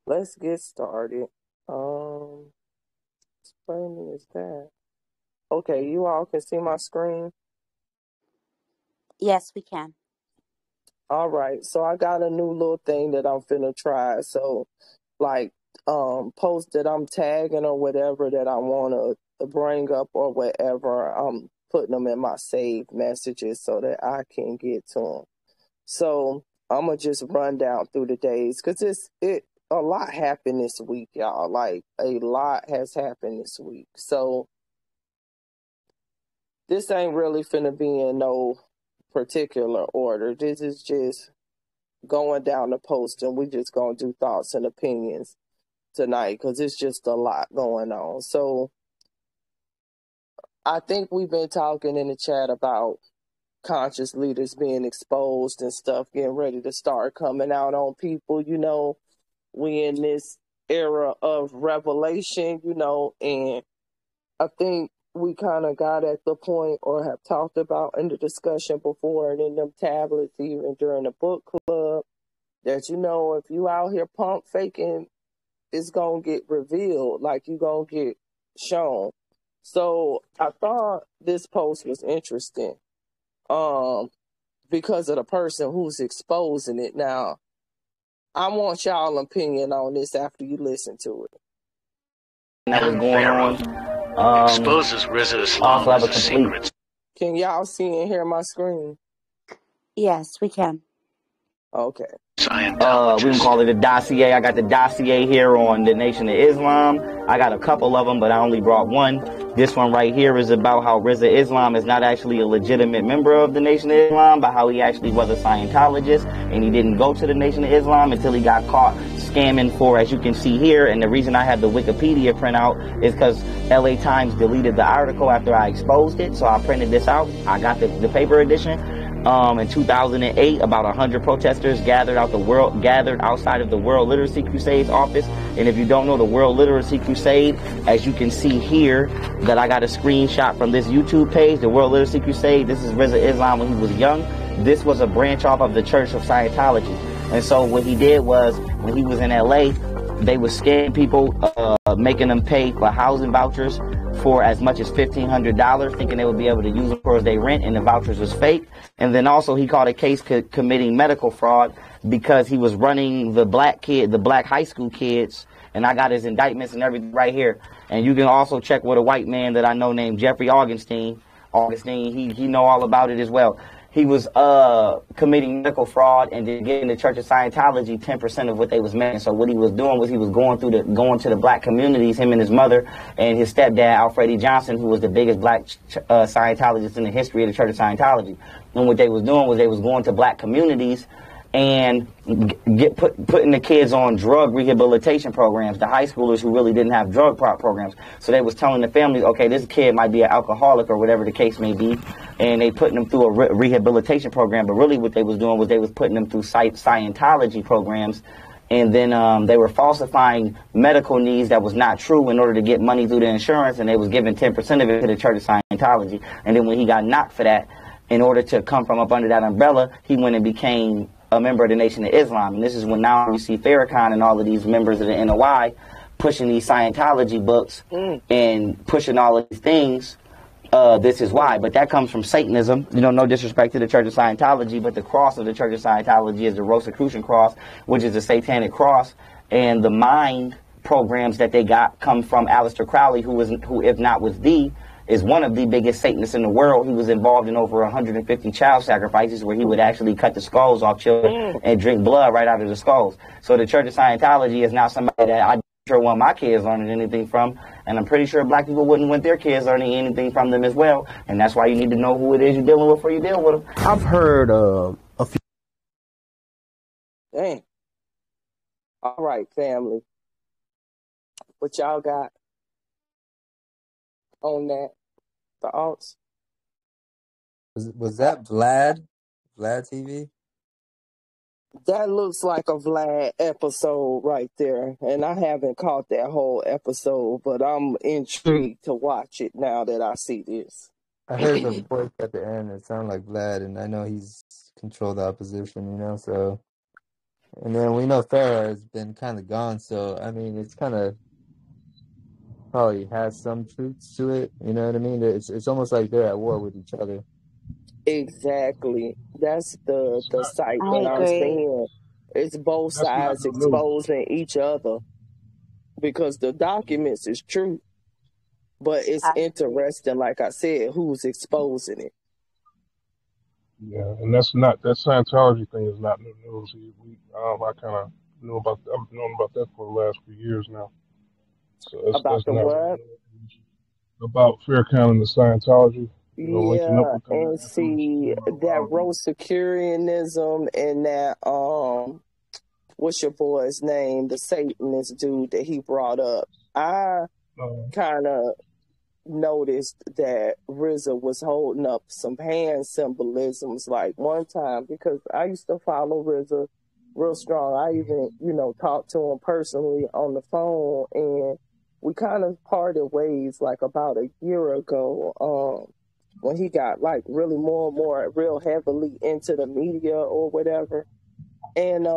Let's get started. Explain is that. Okay, you all can see my screen. Yes, we can. All right, so I got a new little thing that I'm finna try. So, like, post that I'm tagging or whatever that I want to bring up or whatever. I'm putting them in my saved messages so that I can get to them. So I'm gonna just run down through the days because a lot happened this week, y'all. Like a lot has happened this week. So this ain't really finna be in no particular order. This is just going down the post, and we just gonna do thoughts and opinions tonight because it's just a lot going on. So I think we've been talking in the chat about conscious leaders being exposed and stuff, getting ready to start coming out on people. We in this era of revelation, and I think we kind of got at the point or have talked about in the discussion before and in them tablets, even during the book club, that, if you out here pump faking, it's going to get revealed, like you going to get shown. So I thought this post was interesting because of the person who's exposing it. Now, I want y'all opinion on this after you listen to it. That was going on. Exposes RZA Islam as a secret. Can y'all see and hear my screen? Yes, we can. Okay. We can call it a dossier. I got the dossier here on the Nation of Islam. I got a couple of them, but I only brought one. This one right here is about how RZA Islam is not actually a legitimate member of the Nation of Islam, but how he actually was a Scientologist, and he didn't go to the Nation of Islam until he got caught scamming for, as you can see here. And the reason I have the Wikipedia printout is because LA Times deleted the article after I exposed it, so I printed this out. I got the paper edition. In 2008, about 100 protesters gathered outside of the World Literacy Crusade's office. And if you don't know the World Literacy Crusade, as you can see here, that I got a screenshot from this YouTube page, the World Literacy Crusade. This is RZA Islam when he was young. This was a branch off of the Church of Scientology. And so what he did was, when he was in LA, they would scam people, making them pay for housing vouchers for as much as $1,500, thinking they would be able to use them towards their rent, and the vouchers was fake. And then also he caught a case committing medical fraud because he was running the black high school kids, and I got his indictments and everything right here. And you can also check with a white man that I know named Jeffrey Augustine. He know all about it as well. He was committing medical fraud and then getting the Church of Scientology 10% of what they was making. So what he was doing was he was going to the black communities, him and his mother and his stepdad, Alfred E. Johnson, who was the biggest black Scientologist in the history of the Church of Scientology. And what they was doing was they was going to black communities and putting the kids on drug rehabilitation programs, the high schoolers who really didn't have drug programs. So they was telling the families, okay, this kid might be an alcoholic or whatever the case may be, and they putting them through a rehabilitation program. But really what they was doing was they was putting them through Scientology programs, and then they were falsifying medical needs that was not true in order to get money through the insurance, and they was giving 10% of it to the Church of Scientology. And then when he got knocked for that, in order to come from up under that umbrella, he went and became a member of the Nation of Islam. And this is when now we see Farrakhan and all of these members of the NOI pushing these Scientology books and pushing all of these things. This is why. But that comes from Satanism. No disrespect to the Church of Scientology, but the cross of the Church of Scientology is the Rosicrucian cross, which is a satanic cross. And the mind programs that they got come from Aleister Crowley, who if not was is one of the biggest Satanists in the world. He was involved in over 150 child sacrifices where he would actually cut the skulls off children and drink blood right out of the skulls. So the Church of Scientology is now somebody that I sure want my kids learning anything from, and I'm pretty sure black people wouldn't want their kids learning anything from them as well. And that's why you need to know who it is you're dealing with before you deal with them. I've heard a few. Dang. All right, family. What y'all got on that? Thoughts? Was that Vlad TV? That looks like a Vlad episode right there. And I haven't caught that whole episode, but I'm intrigued to watch it now that I see this. I heard the voice at the end. It sounded like Vlad, and I know he's controlled the opposition, so. And then we know Farrah has been kind of gone, so I mean, it's kind of probably has some truth to it. You know what I mean? It's almost like they're at war with each other. Exactly. That's the It's the not. sight I that I'm agree. seeing. It's both That's not sides no news. exposing each other because the documents is true, but it's I agree. interesting, like I said, who's exposing it. Yeah, and that's not that Scientology thing is not new news. I kind of knew about. I've known about that for the last few years now. So About that's the not really what? new. About Faircount and the Scientology, linking up Yeah, with them. and That's what I'm see seeing about a lot that of them. Rosicrucianism and that what's your boy's name? The Satanist dude that he brought up. I Uh, kind of noticed that RZA was holding up some hand symbolisms like one time because I used to follow RZA real strong. I even, talked to him personally on the phone and we kind of parted ways like about a year ago, when he got like really more and more real heavily into the media or whatever. And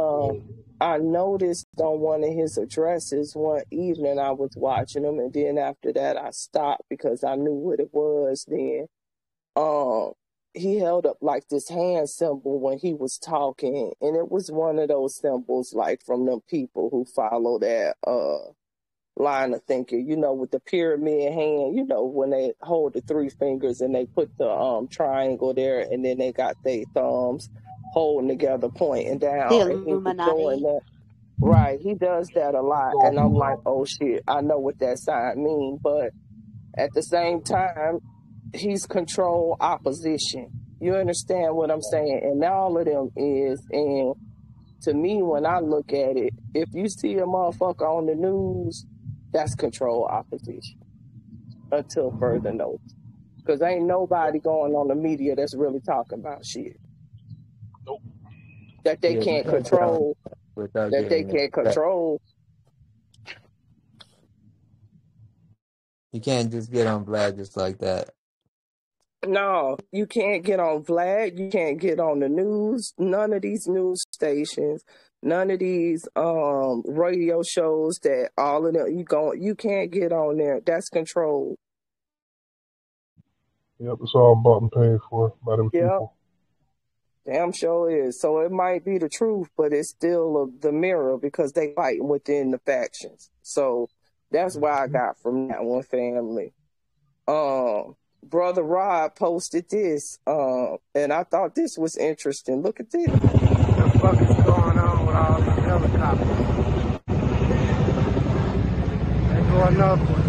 I noticed on one of his addresses one evening I was watching him, and then after that I stopped because I knew what it was. Then um, he held up like this hand symbol when he was talking, and it was one of those symbols like from them people who follow that line of thinking, with the pyramid hand, when they hold the three fingers and they put the triangle there and then they got their thumbs holding together, pointing The down, and he was doing Illuminati. that. Right, he does that a lot, and I'm like, oh shit, I know what that sign means, but at the same time, he's control opposition. You understand what I'm saying? And all of them is, and to me, when I look at it, if you see a motherfucker on the news, that's control opposition until further notice. Because ain't nobody going on the media that's really talking about shit nope. that they Yeah, you can't can't get on control. without That they getting can't that. control. You can't just get on Vlad just like that. No, you can't get on Vlad. You can't get on the news. None of these news stations. None of these radio shows that all of them you can't get on there. That's control. Yep, it's all bought and paid for by them Yep. people. Damn sure is. So it might be the truth, but it's still the mirror because they fighting within the factions. So that's what I got from that one, family. Brother Rod posted this, and I thought this was interesting. Look at this. What the fuck is going on with all these helicopters? They going upward.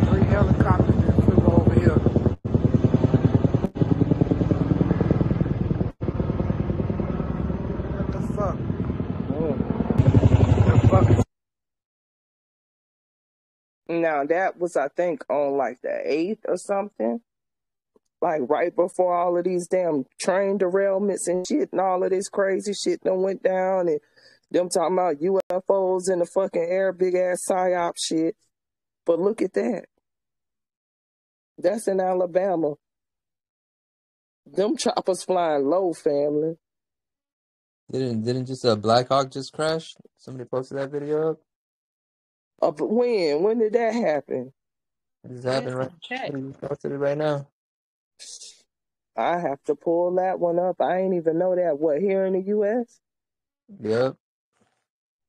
3 helicopters that flew over here. What the fuck? What the fuck is Now that was, I think, on like the 8th or something. Like right before all of these damn train derailments and shit and all of this crazy shit done went down and them talking about UFOs in the fucking air, big ass psyop shit. But look at that. That's in Alabama. Them choppers flying low, family. Didn't just a Black Hawk just crash? Somebody posted that video up. But when? When did that happen? It just happened right. Somebody just posted it right now. I have to pull that one up. I ain't even know that. What, here in the U.S.? Yep.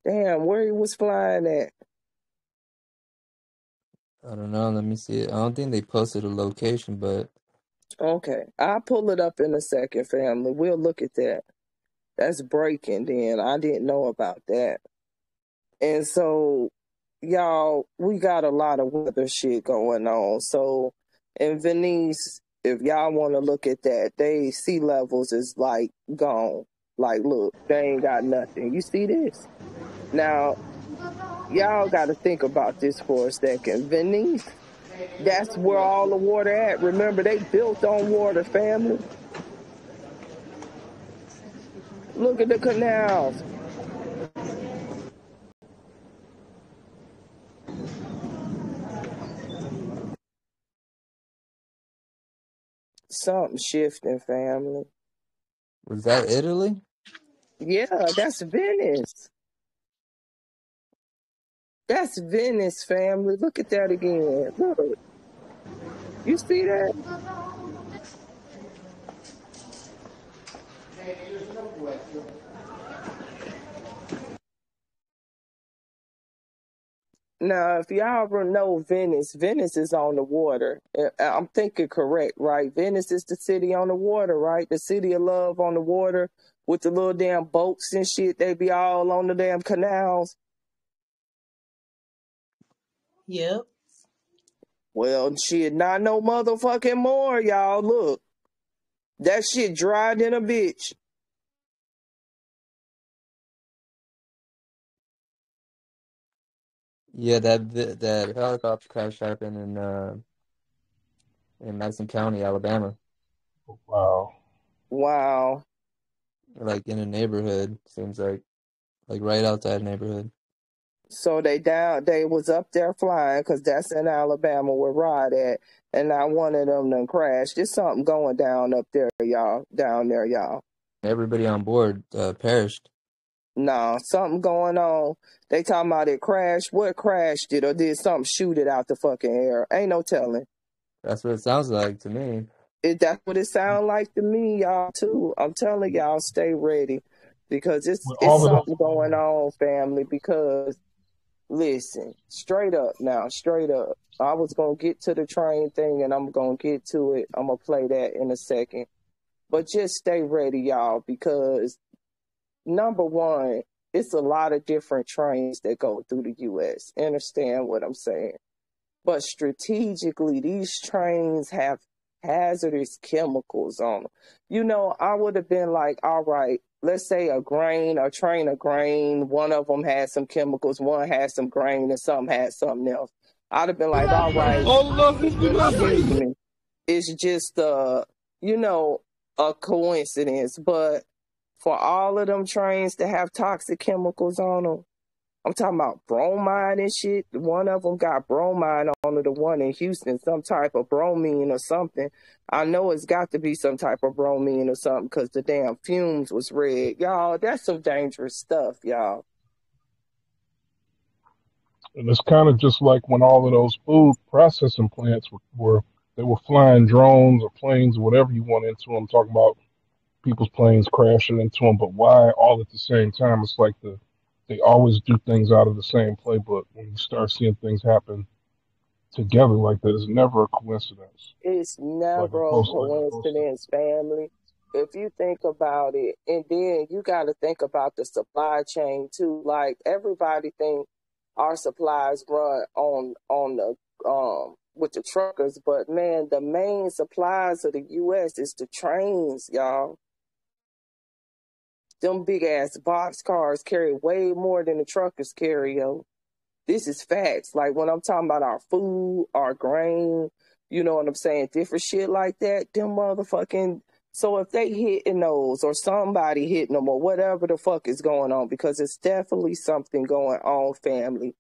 Damn, where he was flying at? I don't know. Let me see it. I don't think they posted a location, but Okay, I'll pull it up in a second, family. We'll look at that. That's breaking then. I didn't know about that. And so, y'all, we got a lot of weather shit going on. So, in Venice, if y'all want to look at that, they sea levels is like gone. Like, look, they ain't got nothing. You see this? Now, y'all got to think about this for a second. Venice, that's where all the water at. Remember, they built on water, family. Look at the canals. something shifting, family. Was that Italy? Yeah, that's Venice. That's Venice, family. Look at that again. Look. You see that? Now, if y'all know Venice, Venice is on the water. I'm thinking correct, right? Venice is the city on the water, right? The city of love on the water with the little damn boats and shit. They be all on the damn canals. Yep. Well, shit, not no motherfucking more, y'all. Look, that shit dried than a bitch. Yeah, that helicopter crash happened in Madison County, Alabama. Wow. Wow. Like in a neighborhood, seems like right outside neighborhood. So they was up there flying because that's in Alabama where Rod at, and not one of them done crashed. There's something going down up there, y'all. Down there, y'all. Everybody on board perished. No, something going on. They talking about it crashed. What crashed it, or did something shoot it out the fucking air? Ain't no telling. That's what it sounds like to me. That's what it sounds like to me, y'all, too. I'm telling y'all, stay ready. Because it's something going on, family, because listen, straight up now, straight up. I was going to get to the train thing, and I'm going to get to it. I'm going to play that in a second. But just stay ready, y'all, because number one, it's a lot of different trains that go through the U.S. Understand what I'm saying? But strategically, these trains have hazardous chemicals on them. You know, I would have been like, all right, let's say a train of grain, one of them had some chemicals, one had some grain, and some had something else. I'd have been like, all right, excuse me. It's just, you know, a coincidence. But for all of them trains to have toxic chemicals on them, I'm talking about bromide and shit. One of them got bromide on it, the one in Houston, some type of bromine or something. I know it's got to be some type of bromine or something because the damn fumes was red. Y'all, that's some dangerous stuff, y'all. And it's kind of just like when all of those food processing plants were flying drones or planes or whatever you want into them, talking about people's planes crashing into them, but why all at the same time? It's like they always do things out of the same playbook. When you start seeing things happen together like that, it's never a coincidence. It's never a coincidence, family. If you think about it, and then you got to think about the supply chain too. Like everybody think our supplies run on the with the truckers, but man, the main supplies of the U.S. is the trains, y'all. Them big ass box cars carry way more than the truckers carry, yo. This is facts. Like when I'm talking about our food, our grain, you know what I'm saying? Different shit like that. Them motherfucking. So if they hitting those or somebody hitting them or whatever the fuck is going on, because it's definitely something going on, family.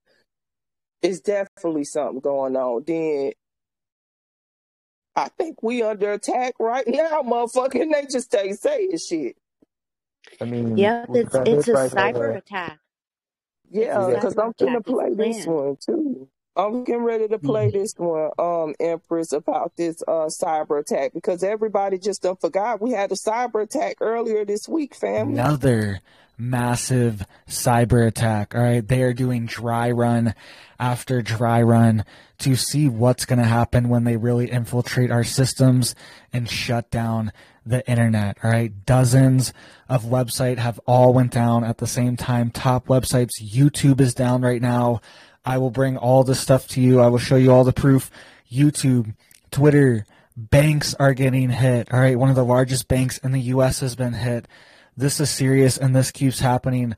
It's definitely something going on. Then I think we under attack right now, motherfucking. They just ain't saying shit. I mean, Yep, it's a cyber attack. Yeah, because I'm gonna play this one too. I'm getting ready to play this one, Empress, about this cyber attack, because everybody just done forgot we had a cyber attack earlier this week, family. Another massive cyber attack. All right, they are doing dry run after dry run to see what's going to happen when they really infiltrate our systems and shut down the internet. All right, dozens of websites have all went down at the same time. Top websites, YouTube is down right now. I will bring all this stuff to you. I will show you all the proof. YouTube, Twitter, banks are getting hit. All right, one of the largest banks in the U.S. has been hit. This is serious, and this keeps happening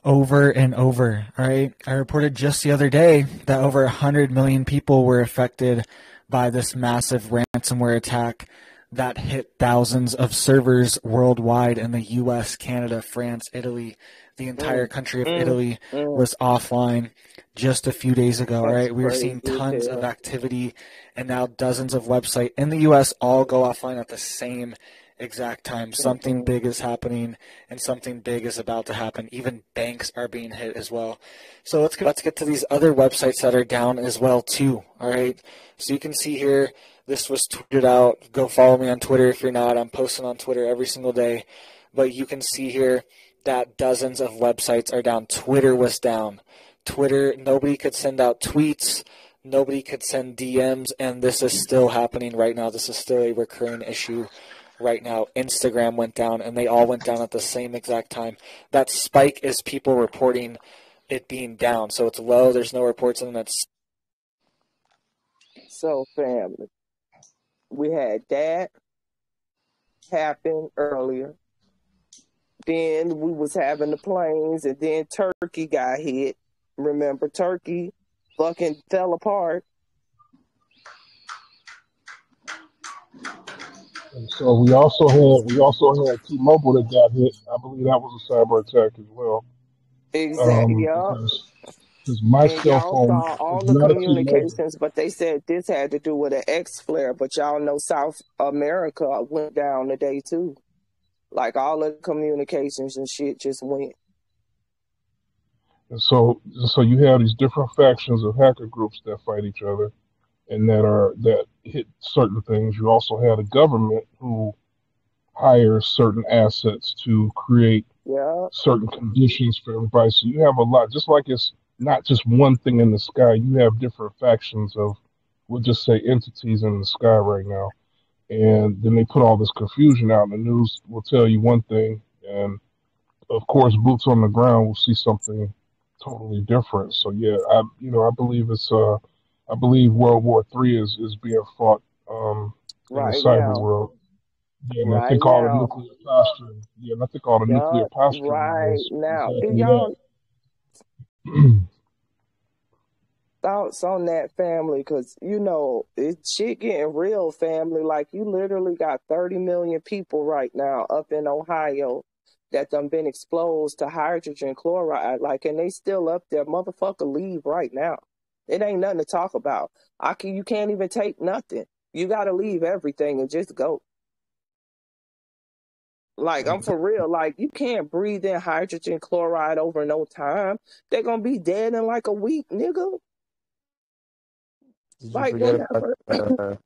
over and over. All right, I reported just the other day that over 100 million people were affected by this massive ransomware attack that hit thousands of servers worldwide in the US, Canada, France, Italy. The entire country of Italy was offline just a few days ago, That's right? We were crazy seeing as tons of hell. activity, and now dozens of websites in the US all go offline at the same exact time. Something big is happening, and something big is about to happen. Even banks are being hit as well. So let's get to these other websites that are down as well too. All right. So you can see here, this was tweeted out. Go follow me on Twitter if you're not. I'm posting on Twitter every single day. But you can see here that dozens of websites are down. Twitter was down. Twitter, nobody could send out tweets. Nobody could send DMs, and this is still happening right now. This is still a recurring issue right now. Instagram went down, and they all went down at the same exact time. That spike is people reporting it being down. So it's low. There's no reports, and that's So, family, we had that happen earlier. Then we was having the planes, and then Turkey got hit. Remember, Turkey fucking fell apart. And so we also had T-Mobile that got hit. I believe that was a cyber attack as well. Exactly, yeah. Because my And cell y'all phone saw all is the not a T-Mobile. communications, but they said this had to do with an X-flare. But y'all know South America went down today too. Like all the communications and shit just went. And so you have these different factions of hacker groups that fight each other, and that hit certain things. You also had a government who hires certain assets to create certain conditions for everybody. So you have a lot, just like it's not just one thing in the sky. You have different factions of, we'll just say, entities in the sky right now. And then they put all this confusion out, and the news will tell you one thing, and of course, boots on the ground will see something totally different. So yeah, I believe I believe World War III is being fought in the cyber world. Yeah, and I think all the nuclear posturing. Yeah, and I think all the nuclear posturing right is now. Do exactly y'all that. thoughts on that, family? Because it's shit getting real, family. Like, you literally got 30 million people right now up in Ohio that done been exposed to hydrogen chloride. Like, and they still up there. Motherfucker, leave right now. It ain't nothing to talk about. You can't even take nothing. You got to leave everything and just go. Like, I'm for real. Like, you can't breathe in hydrogen chloride over no time. They're going to be dead in like a week, nigga. Did you Like, forget whatever. about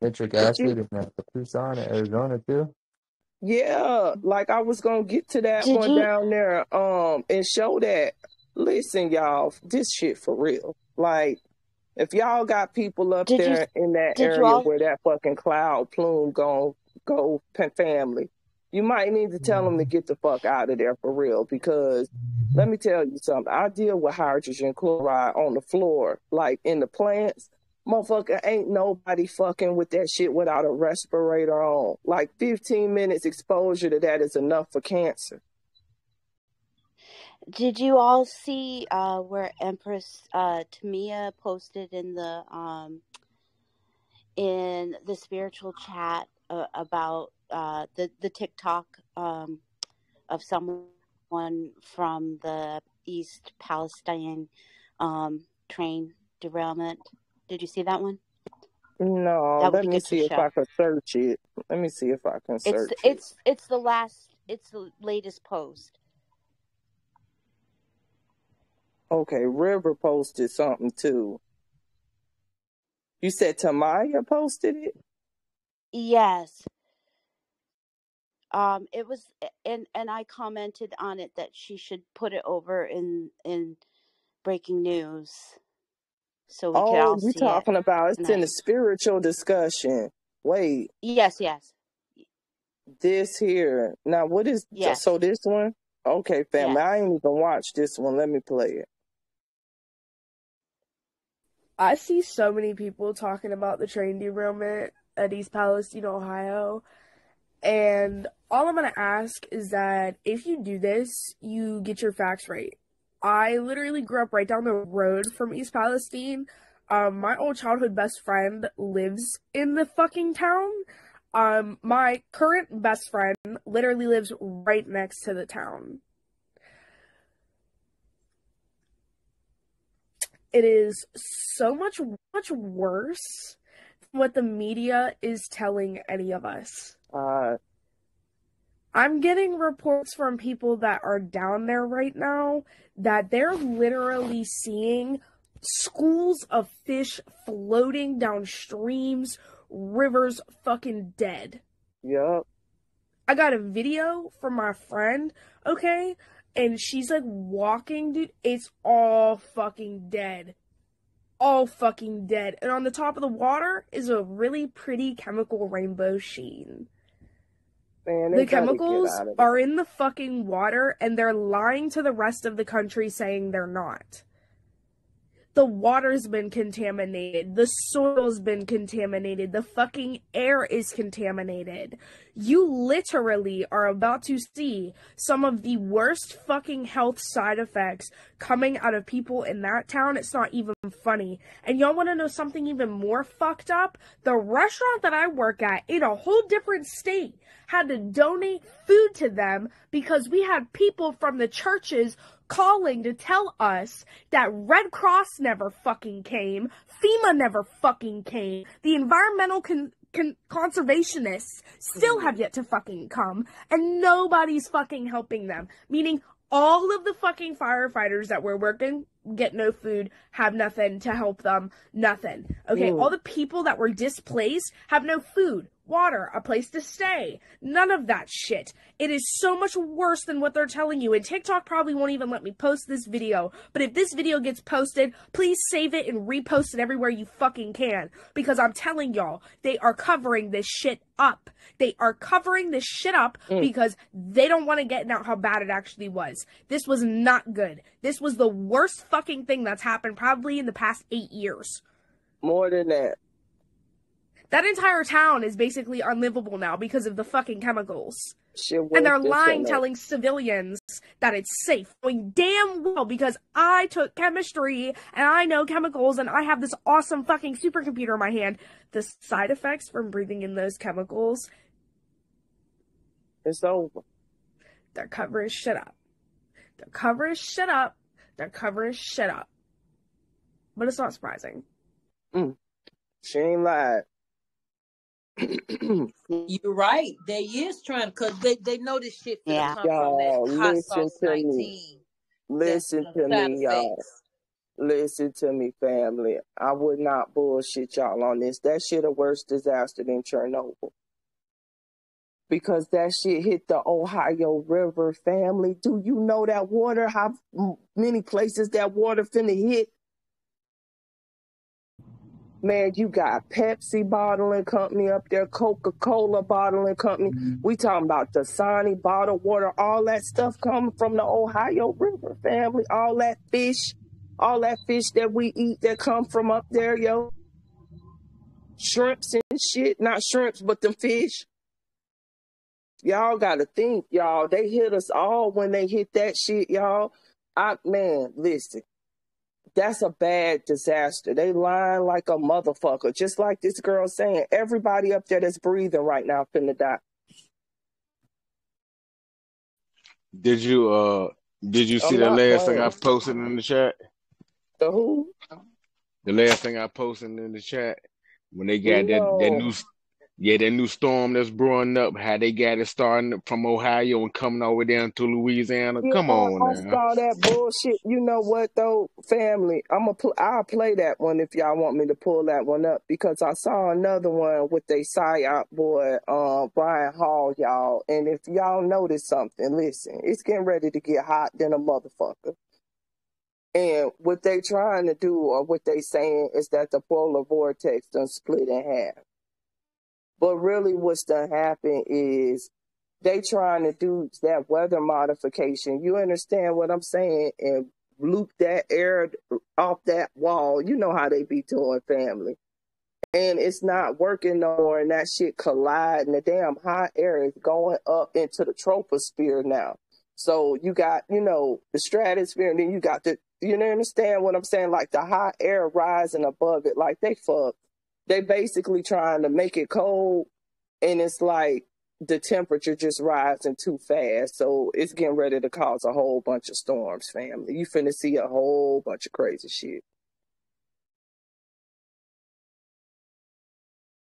nitric acid in Tucson, Arizona too? Yeah, like I was gonna get to that Did one you down there, and show that. Listen, y'all, this shit for real. Like, if y'all got people up did you there in that did you area all where that fucking cloud plume go family, you might need to tell them to get the fuck out of there for real. Because let me tell you something. I deal with hydrogen chloride on the floor, like in the plants. Motherfucker, ain't nobody fucking with that shit without a respirator on. Like 15 minutes exposure to that is enough for cancer. Did you all see where Empress Tamia posted in the spiritual chat about the TikTok of someone from the East Palestine train derailment? Did you see that one? No, That would let be me good to see if I show. can search it. Let me see if I can search it. It's the latest post. Okay, River posted something too. You said Tamaya posted it? Yes. It was, and I commented on it that she should put it over in breaking news so we could all You see it. talking about it's in the Nice. spiritual discussion. Wait, Yes. this here. Now, what is Yes. so this one? Okay, family. I Yes. ain't even watched this one. Let me play it. I see so many people talking about the train derailment at East Palestine, Ohio. And all I'm going to ask is that if you do this, you get your facts right. I literally grew up right down the road from East Palestine. My old childhood best friend lives in the fucking town. My current best friend literally lives right next to the town. It is so much worse than what the media is telling any of us. I'm getting reports from people that are down there right now that they're literally seeing schools of fish floating down streams, rivers, fucking dead. Yep. I got a video from my friend, okay? And she's like walking, dude. It's all fucking dead. All fucking dead. And on the top of the water is a really pretty chemical rainbow sheen. Man, the chemicals are in the fucking water, and they're lying to the rest of the country saying they're not. The water's been contaminated. The soil's been contaminated. The fucking air is contaminated. You literally are about to see some of the worst fucking health side effects coming out of people in that town. It's not even funny. And y'all want to know something even more fucked up? The restaurant that I work at in a whole different state had to donate food to them because we had people from the churches calling to tell us that Red Cross never fucking came, FEMA never fucking came, the environmental conservationists still have yet to fucking come, and nobody's fucking helping them. Meaning all of the fucking firefighters that were working get no food, have nothing to help them, nothing. Okay, all the people that were displaced have no food, water, a place to stay. None of that shit. It is so much worse than what they're telling you, and TikTok probably won't even let me post this video, but if this video gets posted, please save it and repost it everywhere you fucking can, because I'm telling y'all, they are covering this shit up. They are covering this shit up because they don't want to get out how bad it actually was. This was not good. This was the worst fucking thing that's happened probably in the past 8 years. More than that. That entire town is basically unlivable now because of the fucking chemicals. Shit, and they're lying, telling civilians that it's safe. Knowing damn well, because I took chemistry and I know chemicals and I have this awesome fucking supercomputer in my hand. The side effects from breathing in those chemicals, it's over. They're covering shit up. They're covering shit up. They're covering shit up. But it's not surprising. She ain't lied. You're right. They is trying, because they know this shit come from that hot sauce 19. Listen to me, y'all. Listen to me, family. I would not bullshit y'all on this. That shit a worse disaster than Chernobyl. Because that shit hit the Ohio River, family. Do you know that water, how many places that water finna hit? Man, you got Pepsi bottling company up there, Coca-Cola bottling company. We talking about Dasani bottled water, all that stuff coming from the Ohio River, family. All that fish that we eat that come from up there, yo. Shrimps and shit. Not shrimps, but them fish. Y'all gotta think, y'all. They hit us all when they hit that shit, y'all. Man, listen. That's a bad disaster. They lying like a motherfucker. Just like this girl saying, everybody up there that's breathing right now finna die. Did you see the last thing I posted in the chat? The who? The last thing I posted in the chat when they got that new storm that's brewing up, how they got it starting from Ohio and coming over down to Louisiana. Yeah, come on I now. saw that bullshit. You know what though, family? I'll play that one if y'all want me to pull that one up, because I saw another one with they PSYOP boy, Brian Hall, y'all. And if y'all notice something, listen, it's getting ready to get hot than a motherfucker. And what they trying to do, or what they saying, is that the polar vortex done split in half. But really what's done happen is they trying to do that weather modification. You understand what I'm saying? And loop that air off that wall. You know how they be doing, family. And it's not working no more, and that shit collide, and the damn hot air is going up into the troposphere now. So you got, the stratosphere, and then you got you understand what I'm saying? Like the hot air rising above it, like they fucked. They basically trying to make it cold and it's like the temperature just rising too fast. So it's getting ready to cause a whole bunch of storms, family. You finna see a whole bunch of crazy shit.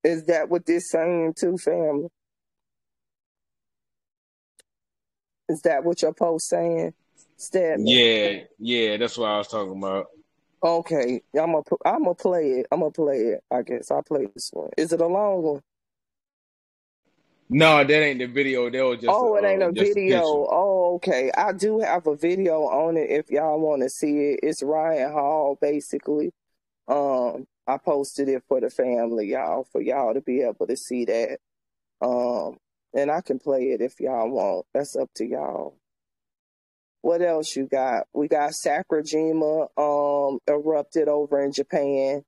Is that what this saying too, family? Is that what your post saying, Stedman? Yeah, that's what I was talking about. Okay, I'm gonna play it. I guess I'll play this one. Is it a long one? No, that ain't the video. That was just it ain't a just video. a Oh, okay. I do have a video on it if y'all want to see it. It's Ryan Hall, basically. I posted it for the family, y'all, for y'all to be able to see that. And I can play it if y'all want. That's up to y'all. What else you got? We got Sakurajima erupted over in Japan.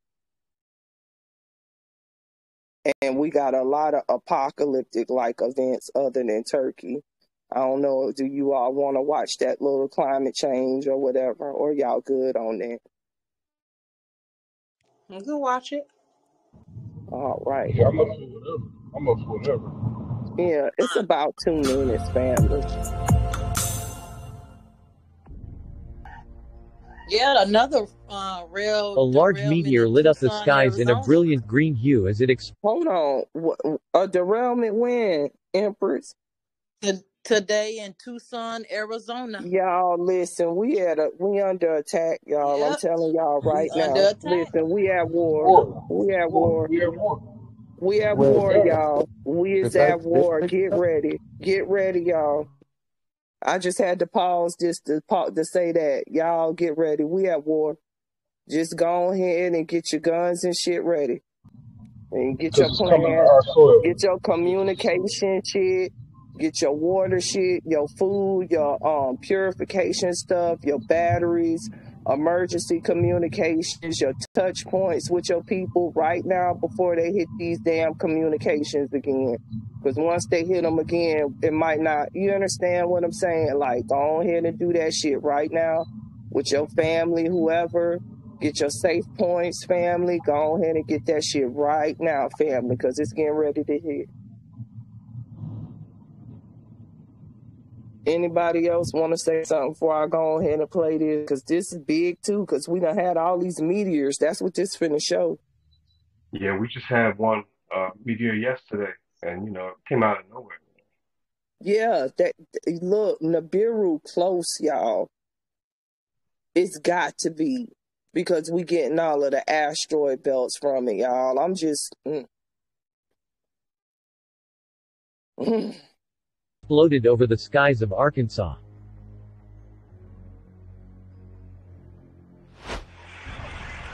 And we got a lot of apocalyptic like events other than Turkey. I don't know, do you all want to watch that little climate change or whatever, or y'all good on that? You can watch it. All right. Yeah, I'm up for whatever. Yeah, it's about 2 minutes, family. Yeah, another A large meteor lit up the skies in a brilliant green hue as it Hold on. A derailment when, Empress? Today in Tucson, Arizona. Y'all, listen, we under attack, y'all. Yep. I'm telling y'all right now. Under attack. Listen, we at war. We at war. We at war, y'all. We is at war. Get ready. Get ready, y'all. I just had to pause just to say that. Y'all get ready. We at war. Just go ahead and get your guns and shit ready. And get your plan. Get your communication shit. Get your water shit, your food, your purification stuff, your batteries, emergency communications, your touch points with your people right now before they hit these damn communications again. Because once they hit them again, it might not, you understand what I'm saying? Like, go ahead and do that shit right now with your family, whoever. Get your safe points, family. Go ahead and get that shit right now, family, because it's getting ready to hit. Anybody else want to say something before I go ahead and play this? Because this is big, too, because we done had all these meteors. That's what this finna show. Yeah, we just had one meteor yesterday, and, it came out of nowhere. Yeah, look, Nibiru close, y'all. It's got to be, because we getting all of the asteroid belts from it, y'all. I'm just... Floated over the skies of Arkansas.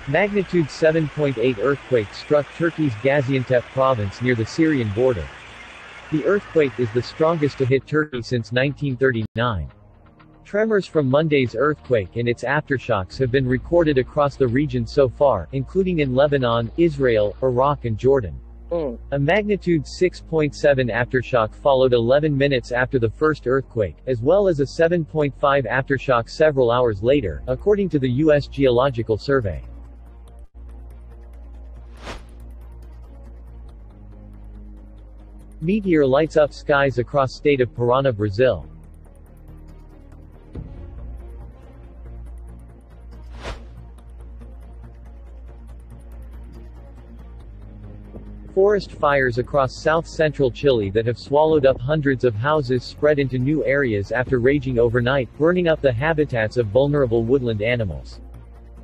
Magnitude 7.8 earthquake struck Turkey's Gaziantep province near the Syrian border. The earthquake is the strongest to hit Turkey since 1939. Tremors from Monday's earthquake and its aftershocks have been recorded across the region so far, including in Lebanon, Israel, Iraq and Jordan. A magnitude 6.7 aftershock followed 11 minutes after the first earthquake, as well as a 7.5 aftershock several hours later, according to the U.S. Geological Survey. Meteor lights up skies across state of Parana, Brazil. Forest fires across south-central Chile that have swallowed up hundreds of houses spread into new areas after raging overnight, burning up the habitats of vulnerable woodland animals.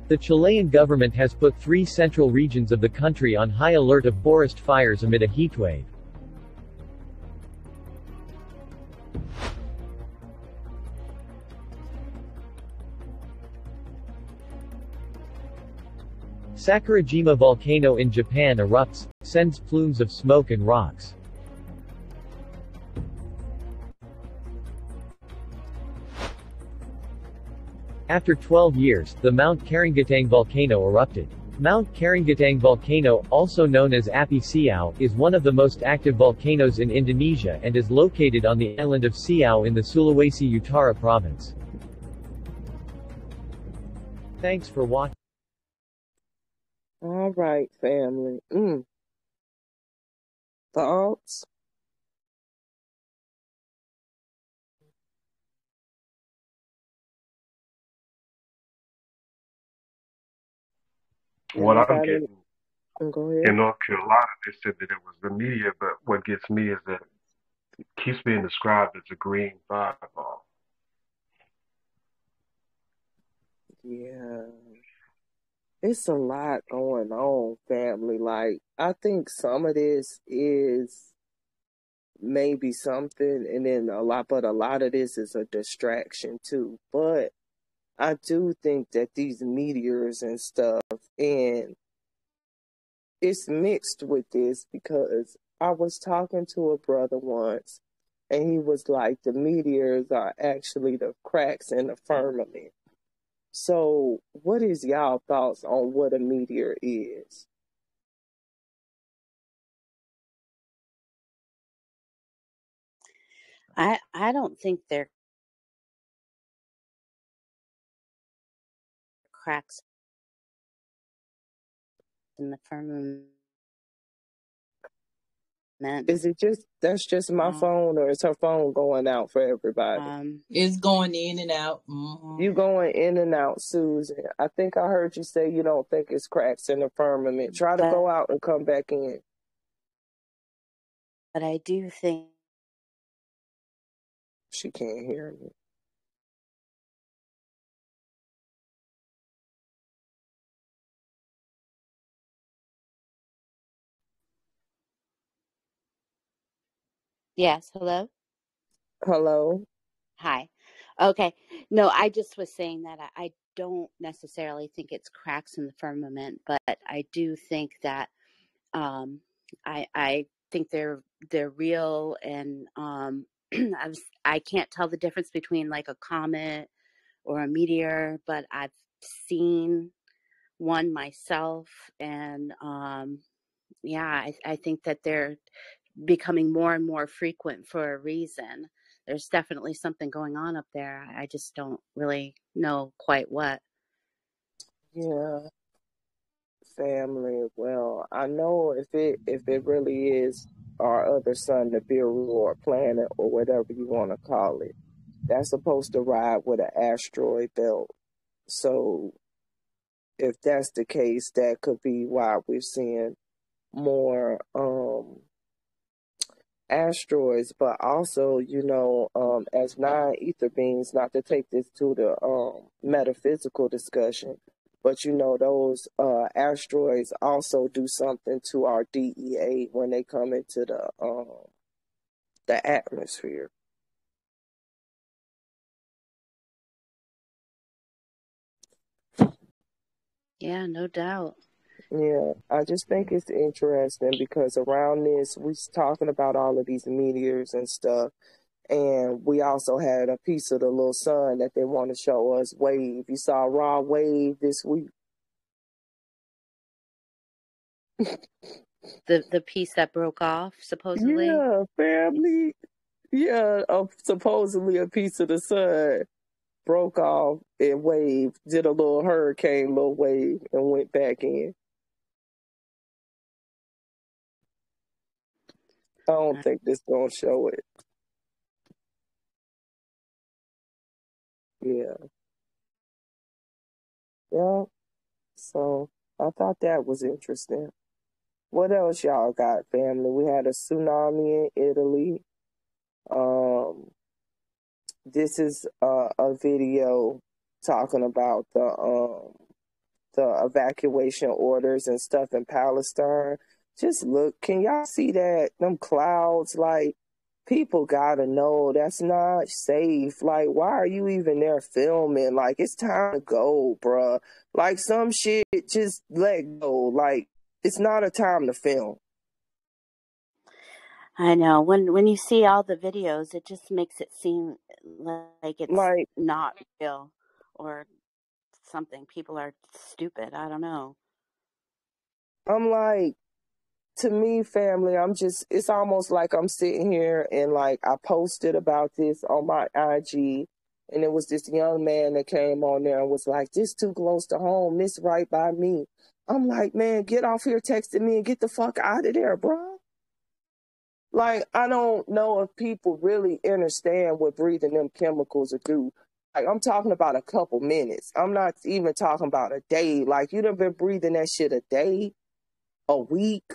The Chilean government has put 3 central regions of the country on high alert of forest fires amid a heatwave. Sakurajima volcano in Japan erupts, sends plumes of smoke and rocks. After 12 years, the Mount Karangetang volcano erupted. Mount Karangetang volcano, also known as Api Siau, is one of the most active volcanoes in Indonesia and is located on the island of Siau in the Sulawesi Utara province. Thanks for watching. All right, family. Thoughts? What I'm Anybody? getting Go ahead. in North Carolina, they said that it was the media, but what gets me is that it keeps being described as a green fireball. Yeah. It's a lot going on, family. Like, I think some of this is maybe something, and then a lot of this is a distraction too. But I do think that these meteors and stuff, and it's mixed with this because I was talking to a brother once, and he was like, the meteors are actually the cracks in the firmament. So, what is y'all thoughts on what a meteor is? I don't think they're cracks in the firmament. Is it that's just my phone, or is her phone going out for everybody? It's going in and out. Mm-hmm. You going in and out, Susan. I think I heard you say you don't think it's cracks in the firmament. Try to go out and come back in. But I do think she can't hear me. Yes, hello? Hello? Hi. Okay. No, I just was saying that I don't necessarily think it's cracks in the firmament, but I do think that I think they're real, and I can't tell the difference between like a comet or a meteor, but I've seen one myself, and yeah, I think that they're becoming more and more frequent for a reason. There's definitely something going on up there. I just don't really know quite what. Yeah. Family. Well, I know if it really is our other sun, the Nibiru, or planet, or whatever you want to call it, that's supposed to ride with an asteroid belt. So if that's the case, that could be why we're seeing more asteroids. But also, as non-ether beings, not to take this to the metaphysical discussion, but those asteroids also do something to our DEA when they come into the atmosphere. Yeah, no doubt. Yeah, I just think it's interesting because around this, we're talking about all of these meteors and stuff, and we also had a piece of the little sun that they want to show us, Wave. You saw Raw Wave this week? The piece that broke off, supposedly? Yeah, family. Yeah, supposedly a piece of the sun broke off and Wave did a little hurricane, little wave, and went back in. I don't think this gonna show it. Yeah. Yeah. So I thought that was interesting. What else y'all got, family? We had a tsunami in Italy. This is a video talking about the evacuation orders and stuff in Palestine. Just look, can y'all see that? Them clouds, like, people gotta know that's not safe. Like, why are you even there filming? Like, it's time to go, bruh. Like, some shit, just let go. Like, it's not a time to film. I know. When you see all the videos, it just makes it seem like it's not real or something. People are stupid. I don't know. I'm like, to me, family, it's almost like I'm sitting here and like I posted about this on my IG, and it was this young man that came on there and was like, this too close to home, this right by me. I'm like, man, get off here texting me and get the fuck out of there, bro. Like, I don't know if people really understand what breathing them chemicals will do. Like, I'm talking about a couple minutes. I'm not even talking about a day. Like, you done been breathing that shit a day, a week.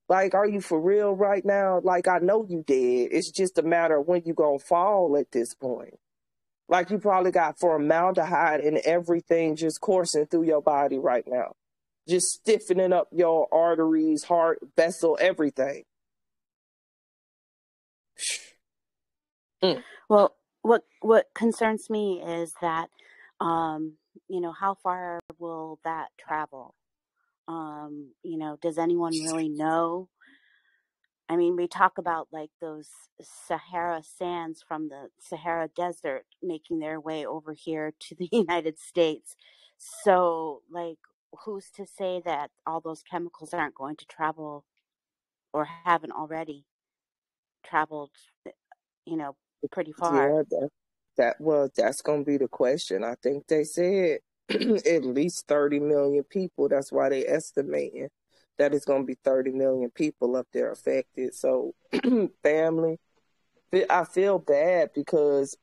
Like, are you for real right now? Like, I know you did. It's just a matter of when you gonna fall at this point. Like, you probably got formaldehyde and everything just coursing through your body right now. Just stiffening up your arteries, heart, vessel, everything. Well, what concerns me is that, you know, how far will that travel? You know, does anyone really know? I mean, we talk about like those Sahara sands from the Sahara Desert making their way over here to the United States. So, like, who's to say that all those chemicals aren't going to travel or haven't already traveled, you know, pretty far? Yeah, that's going to be the question. I think they said at least 30 million people. That's why they estimating that it's going to be 30 million people up there affected. So, family, I feel bad because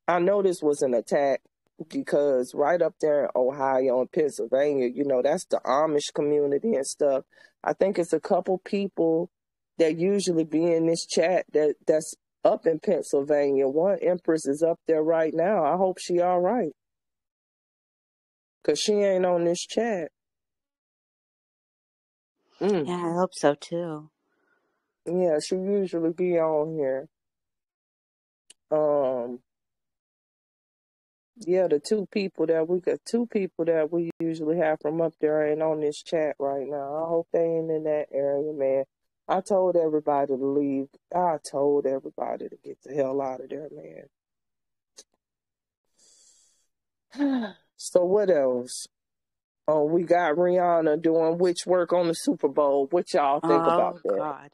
I know this was an attack because right up there in Ohio and Pennsylvania, you know, that's the Amish community and stuff. I think it's a couple people that usually be in this chat that's up in Pennsylvania. One Empress is up there right now. I hope she all right. Because she ain't on this chat. Yeah, I hope so too. Yeah, she usually be on here. Yeah, the two people that we usually have from up there ain't on this chat right now. I hope they ain't in that area, man. I told everybody to leave. I told everybody to get the hell out of there, man. So what else? Oh, we got Rihanna doing witch work on the Super Bowl. What y'all think about that? God.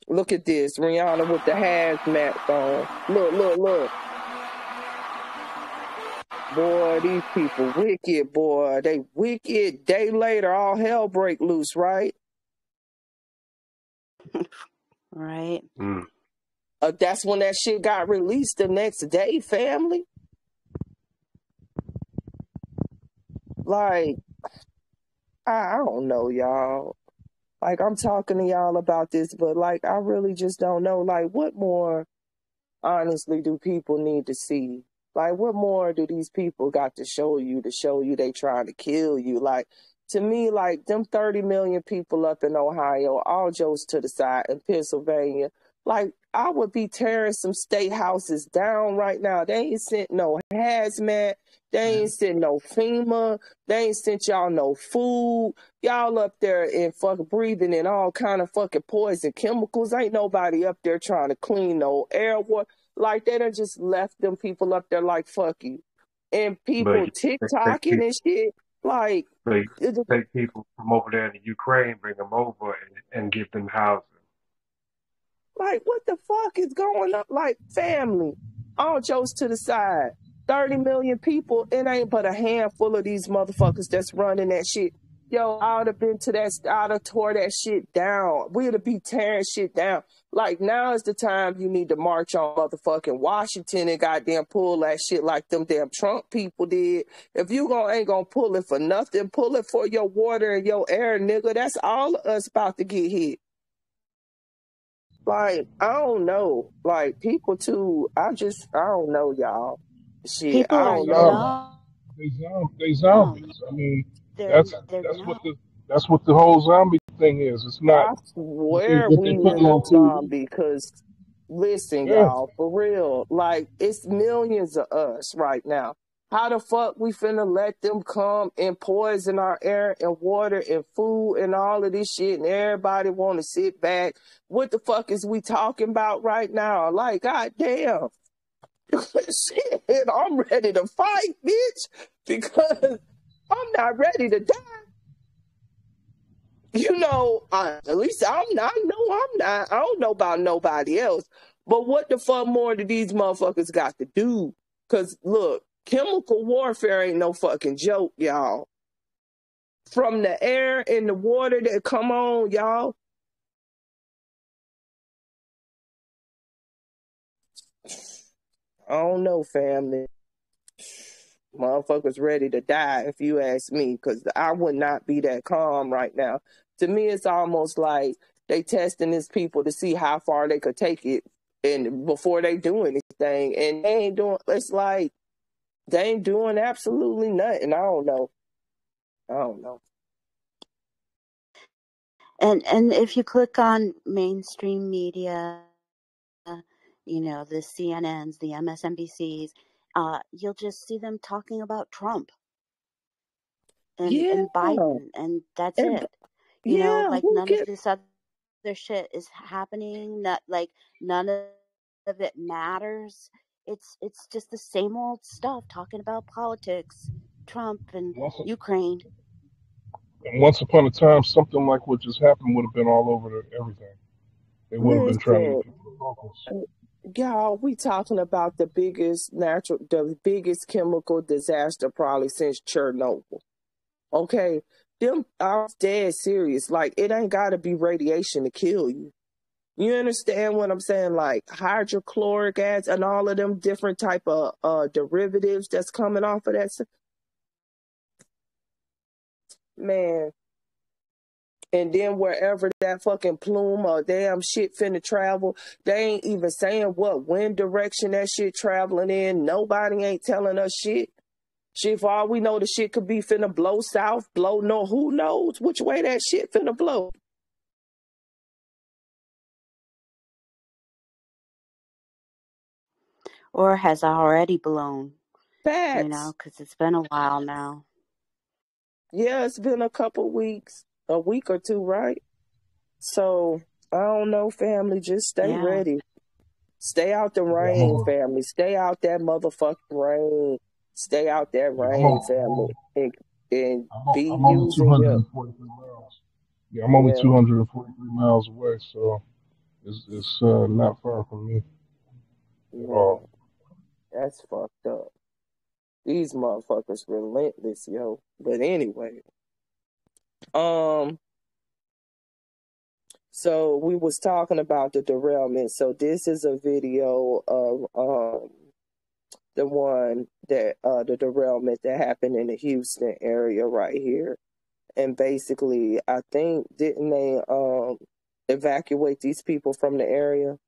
Look at this. Rihanna with the hazmat on. Look. Boy, these people wicked, boy. They wicked. Day later, all hell break loose, right? Right. That's when that shit got released the next day, family. Like, I don't know, y'all. Like, I'm talking to y'all about this, but, like, I really just don't know. Like, what more, honestly, do people need to see? Like, what more do these people got to show you they trying to kill you? Like, to me, like, them 30 million people up in Ohio, all jokes to the side, in Pennsylvania, like, I would be tearing some state houses down right now. They ain't sent no hazmat. They ain't sent no FEMA. They ain't sent y'all no food. Y'all up there and fucking breathing in all kind of fucking poison chemicals. Ain't nobody up there trying to clean no air, water. Like, they done just left them people up there like, fuck you. And people TikToking and shit, like... They take people from over there in Ukraine, bring them over, and give them housing. Like, what the fuck is going on? Like, family, all jokes to the side. 30 million people, it ain't but a handful of these motherfuckers that's running that shit. Yo, I would have been to that, I would have tore that shit down. We would have be tearing shit down. Like, now is the time you need to march on motherfucking Washington and goddamn pull that shit like them damn Trump people did. If you ain't gonna pull it for nothing, pull it for your water and your air, nigga. That's all of us about to get hit. Like, I don't know. Like, people too, I don't know, y'all. Shit, people I don't know. They zombies. I mean, that's what the whole zombie thing is. It's not. I swear we in a zombie, because listen, y'all, for real, like, it's millions of us right now. How the fuck we finna let them come and poison our air and water and food and all of this shit, and everybody want to sit back? What the fuck is we talking about right now? Like, goddamn. Shit, I'm ready to fight, bitch, because I'm not ready to die. You know, at least I'm not. I know I'm not. I don't know about nobody else. But what the fuck more do these motherfuckers got to do? Because, look, chemical warfare ain't no fucking joke, y'all. From the air and the water that come on, y'all. I don't know, family. Motherfuckers ready to die, if you ask me, because I would not be that calm right now. To me, it's almost like they testing these people to see how far they could take it, and before they do anything, and they ain't doing. It's like they ain't doing absolutely nothing. I don't know. And if you click on mainstream media, you know, the CNNs, the MSNBCs, you'll just see them talking about Trump and Biden, and that's it. You know, like none of this other shit is happening. None of it matters. It's just the same old stuff talking about politics, Trump and Ukraine. And once upon a time, something like what just happened would have been all over everything. They would have been trying to get people to focus. Y'all, we talking about the biggest chemical disaster probably since Chernobyl. Okay, I'm dead serious. Like, it ain't got to be radiation to kill you. You understand what I'm saying? Like hydrochloric acid and all of them different type of derivatives that's coming off of that. Man. And then wherever that fucking plume or damn shit finna travel, they ain't even saying what wind direction that shit traveling in. Nobody ain't telling us shit. Shit, for all we know, the shit could be finna blow south, blow north. Who knows which way that shit finna blow? Or has already blown. Facts. You know, because it's been a while now. Yeah, it's been a couple weeks, a week or two, right? So, I don't know, family. Just stay ready. Stay out the rain, family. Stay out that motherfucking rain. Stay out that rain, family. And be using your... Yeah, I'm only 243 miles away, so it's not far from me at all. That's fucked up. These motherfuckers relentless, yo. But anyway, so we was talking about the derailment. So this is a video of the one that the derailment that happened in the Houston area right here. And basically, I think, didn't they evacuate these people from the area?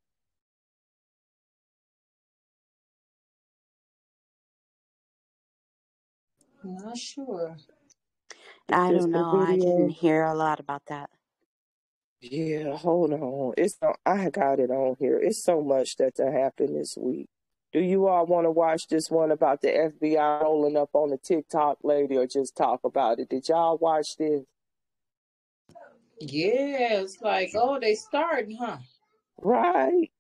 Not sure. I don't know. I didn't hear a lot about that. Yeah, hold on. I got it on here. It's so much that happened this week. Do you all want to watch this one about the FBI rolling up on the TikTok lady, or just talk about it? Did y'all watch this? Yeah, it's like, oh, they starting, huh? Right.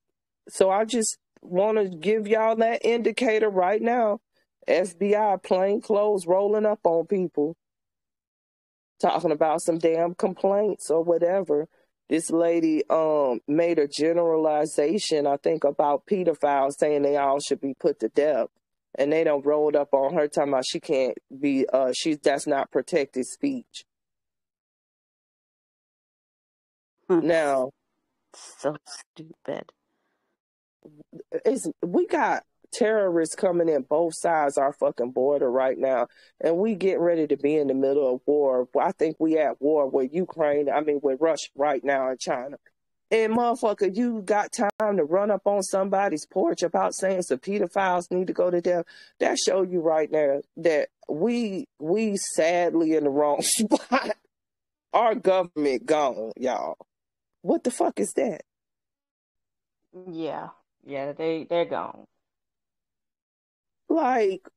So I just want to give y'all that indicator right now. FBI plain clothes rolling up on people, talking about some damn complaints or whatever. This lady made a generalization, I think, about pedophiles, saying they all should be put to death. And they done rolled up on her talking about she can't be that's not protected speech. Now, so stupid. We got terrorists coming in both sides our fucking border right now, and we getting ready to be in the middle of war. I think we at war with with Russia right now and China. And motherfucker, you got time to run up on somebody's porch about saying some pedophiles need to go to death. That show you right now that we sadly in the wrong spot. Our government gone, y'all. What the fuck is that? Yeah, they're gone. Like,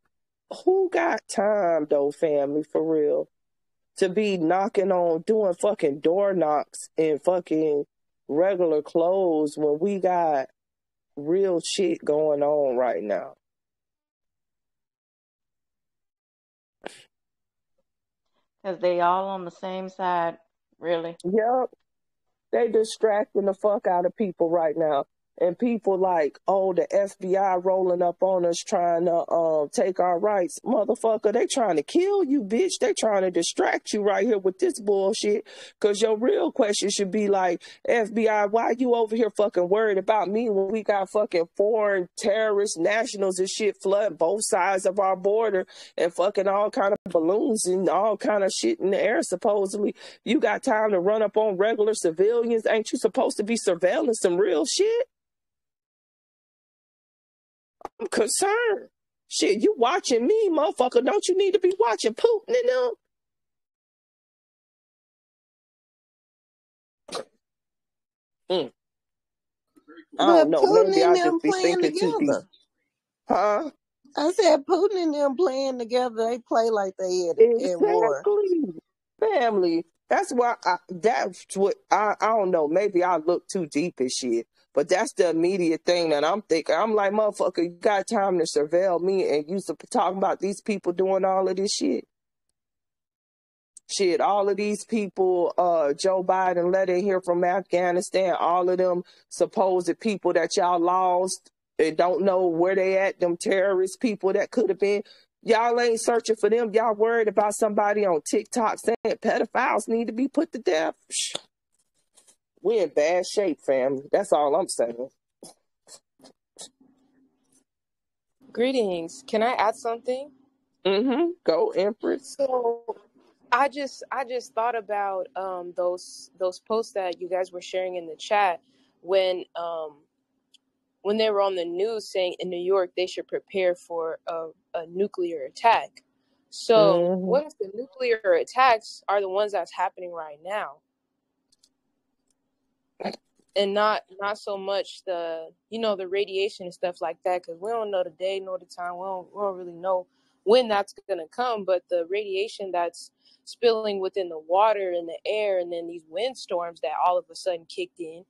who got time though, family, for real, to be knocking on, doing fucking door knocks in fucking regular clothes when we got real shit going on right now? Because they all on the same side, really. Yep. They distracting the fuck out of people right now. and people like, oh, the FBI rolling up on us trying to take our rights. Motherfucker, they trying to kill you, bitch. They trying to distract you right here with this bullshit. Because your real question should be like, FBI, why you over here fucking worried about me when we got fucking foreign terrorist nationals and shit flooding both sides of our border and fucking all kind of balloons and all kind of shit in the air, supposedly. You got time to run up on regular civilians? Ain't you supposed to be surveilling some real shit? I'm concerned. Shit, you watching me, motherfucker. Don't you need to be watching Putin and them? I don't know. Putin Maybe and I them just be playing thinking too deep. together. Huh? I said Putin and them playing together. They play like they at war. Exactly. Family. That's why that's what I don't know. Maybe I look too deep and shit. But that's the immediate thing that I'm thinking. I'm like, motherfucker, you got time to surveil me and you talking about these people doing all of this shit. Shit, all of these people, Joe Biden let in here from Afghanistan, all of them supposed people that y'all lost and don't know where they at, them terrorist people that could have been. Y'all ain't searching for them. Y'all worried about somebody on TikTok saying pedophiles need to be put to death. We in bad shape, family. That's all I'm saying. Greetings. Can I add something? Go, Empress. So I just thought about those posts that you guys were sharing in the chat when they were on the news saying in New York they should prepare for a nuclear attack. So what if the nuclear attacks are the ones that's happening right now? And not so much the radiation and stuff like that, because we don't know the day nor the time. We don't really know when that's going to come. But the radiation that's spilling within the water and the air, and then these windstorms that all of a sudden kicked in.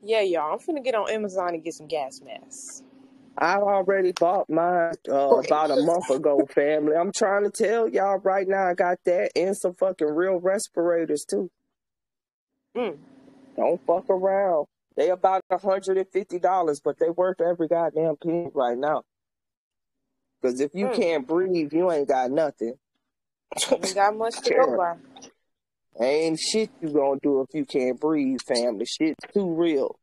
Yeah, y'all, I'm finna get on Amazon and get some gas masks. I already bought mine about a month ago, family. I'm trying to tell y'all right now, I got that and some fucking real respirators too. Don't fuck around. They about $150, but they worth every goddamn penny right now. Because if you can't breathe, you ain't got nothing. Ain't got much to go by. Ain't shit you gonna do if you can't breathe, family. Shit's too real.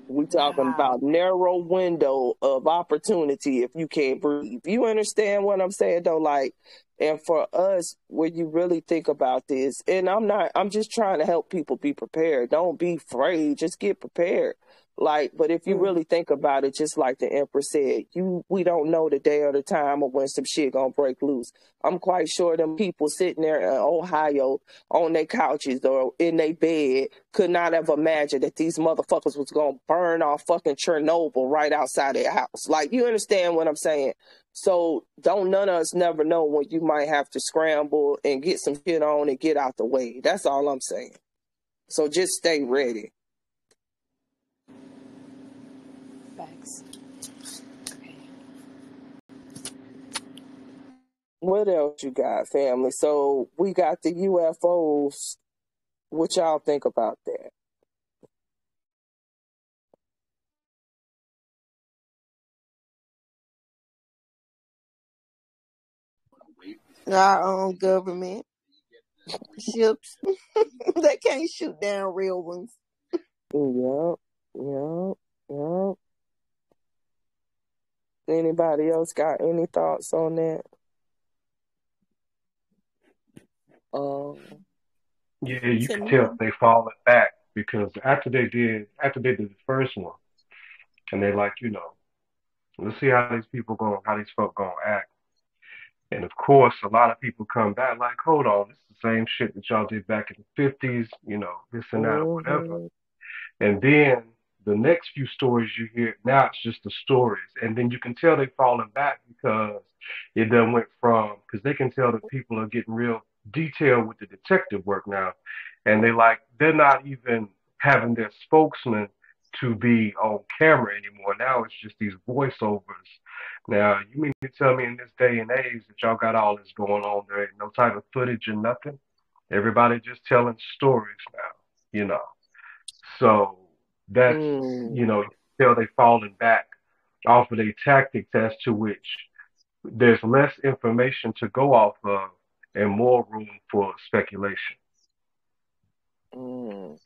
We talking about narrow window of opportunity if you can't breathe. You understand what I'm saying though? Like, and for us, when you really think about this, and I'm just trying to help people be prepared. Don't be afraid. Just get prepared. Like, but if you really think about it, just like the Empress said, we don't know the day or the time or when some shit gonna break loose. I'm quite sure them people sitting there in Ohio on their couches or in their bed could not have imagined that these motherfuckers was gonna burn off fucking Chernobyl right outside their house. Like, you understand what I'm saying? So don't none of us never know when you might have to scramble and get some shit on and get out the way. That's all I'm saying. So just stay ready. Facts. Okay. What else you got, family? So we got the UFOs. What y'all think about that? Our own government ships. They can't shoot down real ones. Yep. Anybody else got any thoughts on that? Yeah, you can tell if they falling back because after they did the first one, and they like, let's see how these folk gonna act. And of course, a lot of people come back like, hold on, this is the same shit that y'all did back in the 50s, this and that or whatever. And then the next few stories you hear, now it's just the stories. And then you can tell they falling back because it done went from, because they can tell that people are getting real detailed with the detective work now. And they're not even having their spokesman to be on camera anymore. Now it's just these voiceovers. Now, you mean to tell me in this day and age that y'all got all this going on, there ain't no type of footage or nothing? Everybody just telling stories now. you know. So that's, you know, you can tell they falling back off of their tactics as to which there's less information to go off of and more room for speculation. Ain't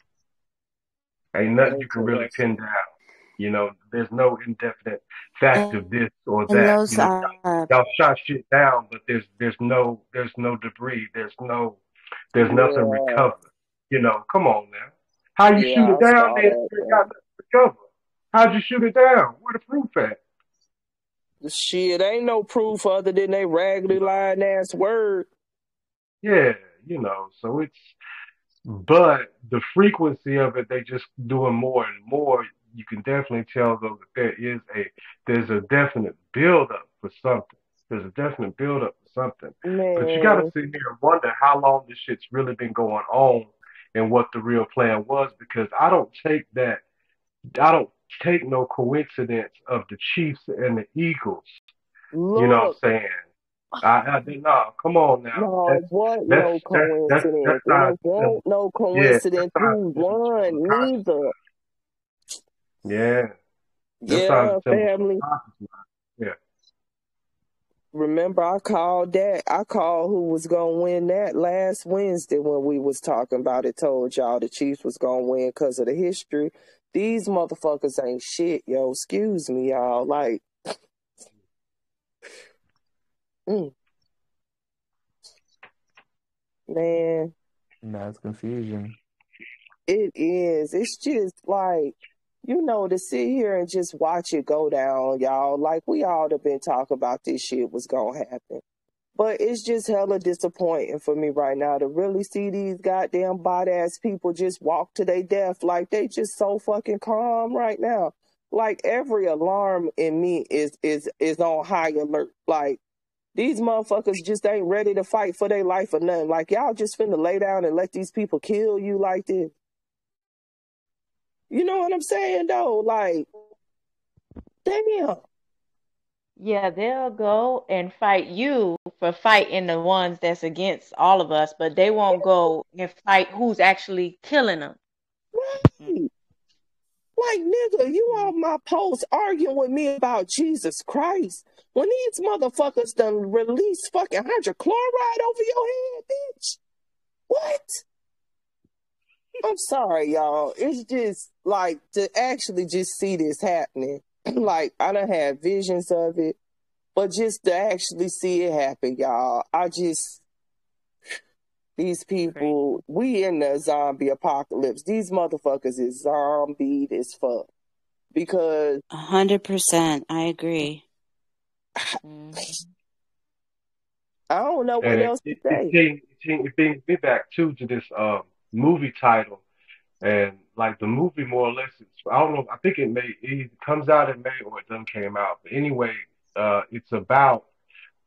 nothing you can really pin down. You know, there's no indefinite fact of this or And that. those You know, are y'all shot shit down, but there's no debris. There's nothing recovered. You know, come on now. How you shoot it I down? saw Then that. you got nothing to recover. How'd you shoot it down? Where the proof at? Shit, ain't no proof other than they raggedy lying ass word. Yeah, you know. So it's, but the frequency of it, they just doing more and more. You can definitely tell though that there's a definite build up for something. There's a definite build up for something. But you got to sit here and wonder how long this shit's really been going on and what the real plan was, because I don't take no coincidence of the Chiefs and the Eagles. Look, you know what I'm saying? No, come on now. No, what? No coincidence. It won't no coincidence. Who won? Neither. Yeah. Yeah, family. Yeah. Remember, I called that. I called who was gonna win that last Wednesday when we was talking about it. Told y'all the Chiefs was gonna win because of the history. These motherfuckers ain't shit, yo. Excuse me, y'all. Like, man. That's confusion. It is. It's just like, you know, to sit here and just watch it go down, y'all. Like, we all have been talking about this shit was gonna happen. But it's just hella disappointing for me right now to really see these goddamn bot-ass people just walk to their death. Like, they just so fucking calm right now. Like, every alarm in me is on high alert. Like, these motherfuckers just ain't ready to fight for their life or nothing. Like, y'all just finna lay down and let these people kill you like this. You know what I'm saying, though? Like, damn. Yeah, they'll go and fight you for fighting the ones that's against all of us, but they won't go and fight who's actually killing them. Right. Like, nigga, you on my post arguing with me about Jesus Christ when these motherfuckers done release fucking hydrochloride over your head, bitch. What? I'm sorry, y'all. It's just like to actually just see this happening. Like, I done had visions of it, but just to actually see it happen, y'all, these people, we in the zombie apocalypse. These motherfuckers is zombied as fuck. Because 100%, I agree. I don't know what else to say. It brings me back too to this movie title, and like the movie more or less, I don't know. I think it comes out in May or it done came out. But anyway, it's about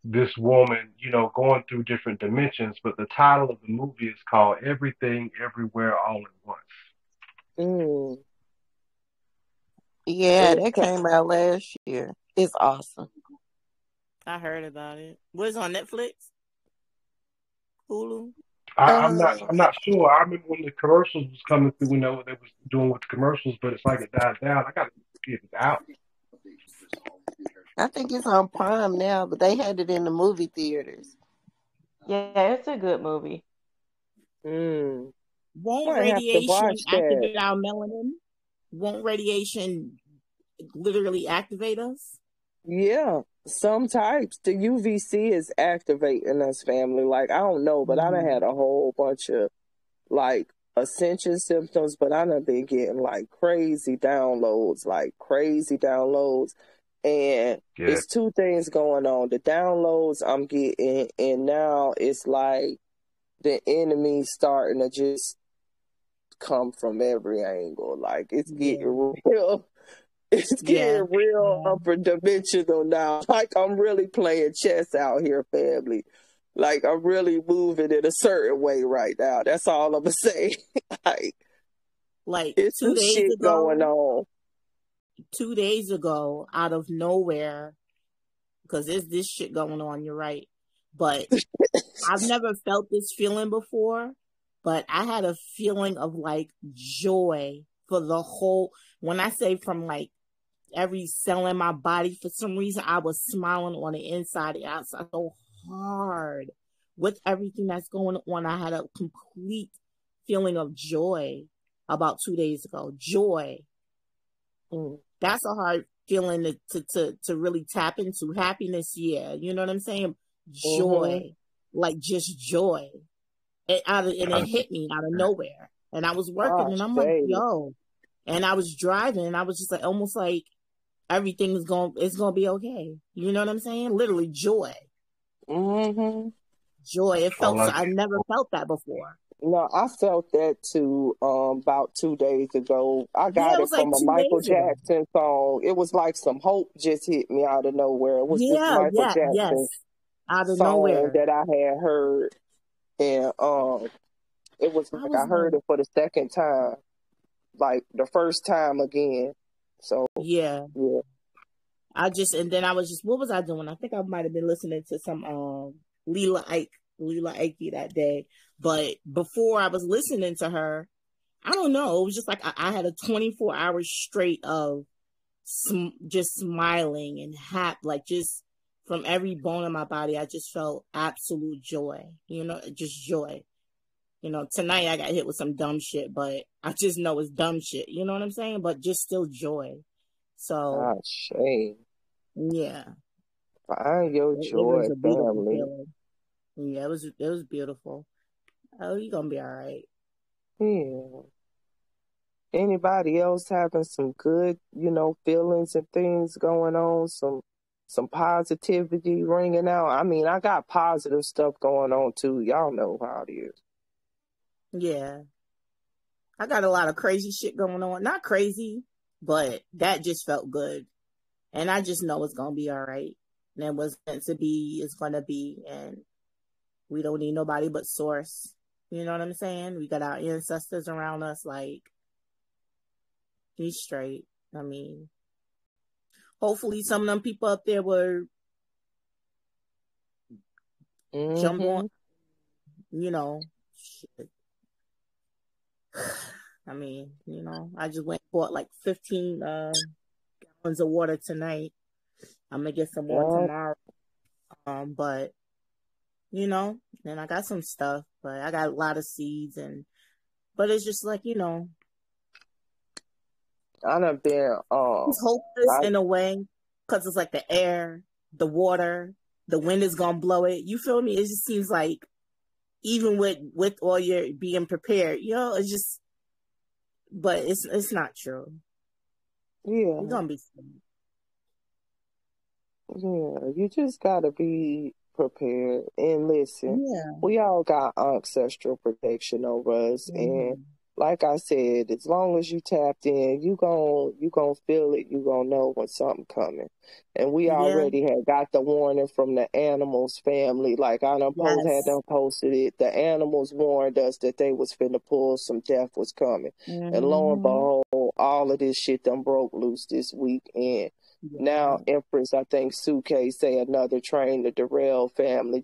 this woman, you know, going through different dimensions. But the title of the movie is called Everything, Everywhere, All at Once. Yeah, that came out last year. It's awesome. I heard about it. Was it on Netflix? Hulu? I'm not sure. I remember when the commercials was coming through, we know what they was doing with the commercials, but it's like it died down. I gotta get it out. I think it's on Prime now, but they had it in the movie theaters. Yeah, it's a good movie. Won't radiation activate our melanin? Won't radiation literally activate us? Yeah, some types. The UVC is activating us, family. Like, I don't know, but I done had a whole bunch of, like, ascension symptoms, but I done been getting, like, crazy downloads. And it's two things going on. The downloads I'm getting, and now it's like the enemy starting to just come from every angle. Like, it's getting real. It's getting real upper dimensional now. Like, I'm really playing chess out here, family. Like, I'm really moving in a certain way right now. That's all I'm gonna say. like it's 2 days shit ago, going on. 2 days ago, out of nowhere, because there's this shit going on. You're right, but I've never felt this feeling before. but I had a feeling of like joy for the whole, when I say from like every cell in my body, for some reason, I was smiling on the inside and outside so hard with everything that's going on. I had a complete feeling of joy about 2 days ago. Joy. That's a hard feeling to really tap into. Happiness, yeah. You know what I'm saying? Joy. Like just joy. And it hit me out of nowhere. And I was working and I'm like, yo. And I was driving and I was just like, almost like everything is going to be okay. You know what I'm saying? Literally joy. Joy. It felt, I never felt that before. No, I felt that too about 2 days ago. I got it from a Michael Jackson song. It was like some hope just hit me out of nowhere. It was this Michael Jackson out of song nowhere that I had heard. And it was like I heard it for the second time. Like the first time again. So yeah. And then I was just, what was I doing? I think I might have been listening to some Lila Ike that day. But before I was listening to her, I don't know. It was just like I had a 24 hours straight of just smiling and happy, like just from every bone in my body. I just felt absolute joy, you know, just joy. You know, tonight I got hit with some dumb shit, but I just know it's dumb shit. You know what I'm saying? But just still joy. So, shame. Yeah. Find your joy, family. Feeling. Yeah, it was beautiful. Oh, you're gonna be all right. Yeah. Anybody else having some good, feelings and things going on? Some positivity ringing out. I mean, I got positive stuff going on too. Y'all know how it is. Yeah. I got a lot of crazy shit going on. Not crazy, but that just felt good. And I just know it's gonna be all right. And what's meant to be is gonna be, and we don't need nobody but Source. You know what I'm saying? We got our ancestors around us, like, he's straight. I mean, hopefully some of them people up there will jump on, shit. I mean, I just went and bought like 15 gallons of water tonight. I'm gonna get some more tomorrow. But and I got some stuff, but I got a lot of seeds, but it's just like, I done been it's hopeless in a way, because it's like the air, the water, the wind is gonna blow it. You feel me? It just seems like even with all your being prepared, it's just, but it's not true. Yeah, you're gonna be safe. Yeah, you just gotta be prepared and listen. Yeah. We all got ancestral protection over us, and like I said, as long as you tapped in, you gon' feel it. You gonna know when something coming. And we already had got the warning from the animals family. Like I done had them posted it. The animals warned us that they was finna pull, some death was coming. And lo and behold, all of this shit done broke loose this week. And now Empress, I think Suke say another train to derail family.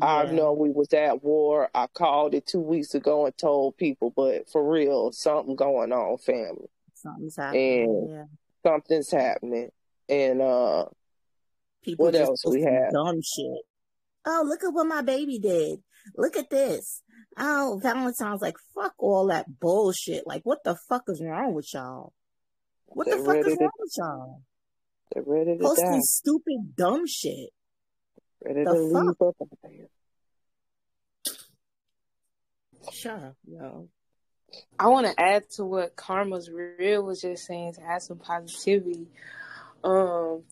I know we was at war. I called it 2 weeks ago and told people, but for real, something going on, family. Something's happening. And something's happening. And people what else we have? Dumb shit. Oh, look at what my baby did. Look at this. Oh, Valentine's like, fuck all that bullshit. Like, what the fuck is wrong with y'all? What the fuck is wrong with y'all? They're ready to posting die. Stupid, dumb shit. Ready to leave up there. Shut up, yo. I want to add to what Karma's Real was just saying, to add some positivity. Wow,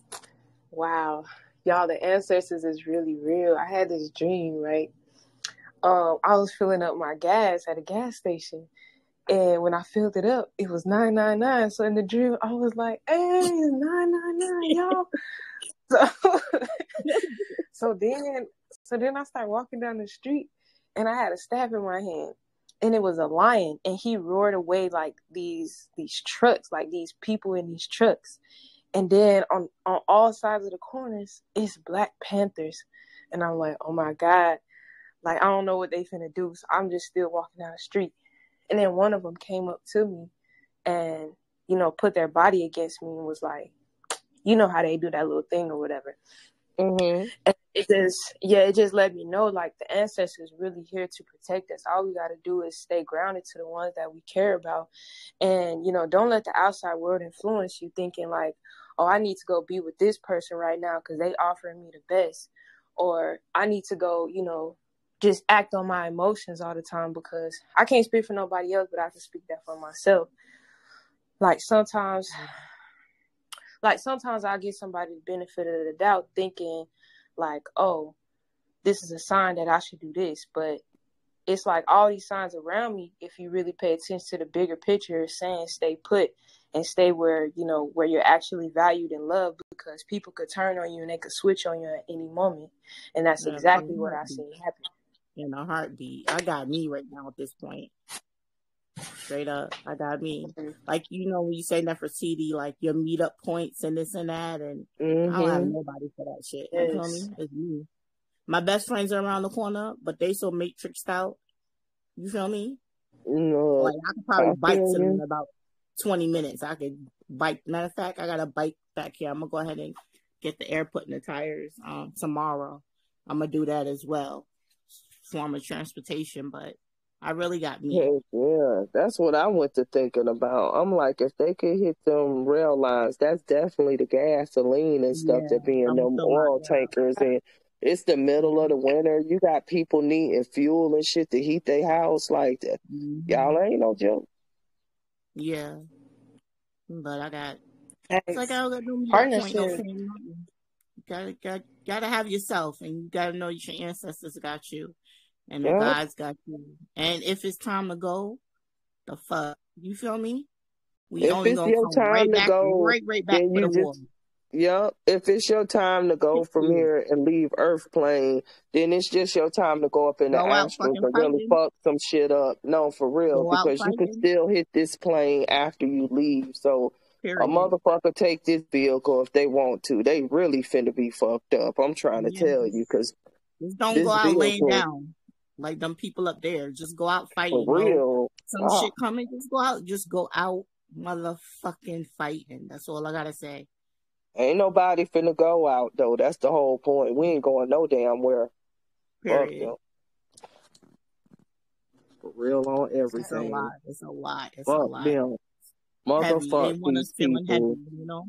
y'all, the ancestors is really real. I had this dream, right? I was filling up my gas at a gas station, and when I filled it up, it was 999. So in the dream, I was like, "Hey, it's 999, y'all." So then I started walking down the street, and I had a staff in my hand, and it was a lion, and he roared away like these trucks, like these people in these trucks. And then on all sides of the corners, it's Black Panthers. And I'm like, oh my God, Like, I don't know what they finna do. So I'm just still walking down the street. And then one of them came up to me and, you know, put their body against me and was like, you know how they do that little thing or whatever. Mm-hmm. And it just let me know, like, the ancestors really here to protect us. All we got to do is stay grounded to the ones that we care about. And, you know, don't let the outside world influence you thinking like, oh, I need to go be with this person right now because they offering me the best. Or I need to go, you know, just act on my emotions all the time, because I can't speak for nobody else, but I can speak that for myself. Like sometimes I give somebody the benefit of the doubt thinking like, oh, this is a sign that I should do this. But it's like all these signs around me, if you really pay attention to the bigger picture, saying stay put and stay where, you know, where you're actually valued and loved, because people could turn on you and they could switch on you at any moment. And that's exactly what I see happen. In a heartbeat. I got me right now at this point. Straight up. I got me. Like, you know, when you say Nefertiti, like your meetup points and this and that, and I don't have nobody for that shit. You feel me? It's me. My best friends are around the corner, but they so matrixed out. You feel me? No, like I could probably bike to them in about 20 minutes. I could bike. Matter of fact, I got a bike back here. I'm gonna go ahead and get the air put in the tires tomorrow. I'm gonna do that as well. Form of transportation, but I really got me. Yeah, that's what I went to thinking about. I'm like, if they could hit them rail lines, that's definitely the gasoline and stuff that be in them oil tankers. And it's the middle of the winter. You got people needing fuel and shit to heat their house like that. Y'all ain't no joke. Yeah, but I got. It's like I don't got no point, no family. You gotta have yourself, and you gotta know your ancestors got you. And the God's got you. And if it's time to go, the fuck, you feel me? We if only it's gonna your come time right to back, go, right back for the war. Yep. If it's your time to go from here and leave Earth plane, then it's just your time to go up in the astral and really fuck some shit up. No, for real, because you can still hit this plane after you leave. So a motherfucker take this vehicle if they want to. They really finna be fucked up. I'm trying to tell you, because just don't go out laying down like them people up there. Just go out fighting. For real. Some shit coming. Just go out motherfucking fighting. That's all I gotta say. Ain't nobody finna go out though. That's the whole point. We ain't going no damn where. Period. For real on everything. It's a lot. It's a lot. It's Fuck a lot. Them. Motherfuck they want us feeling heavy, you know?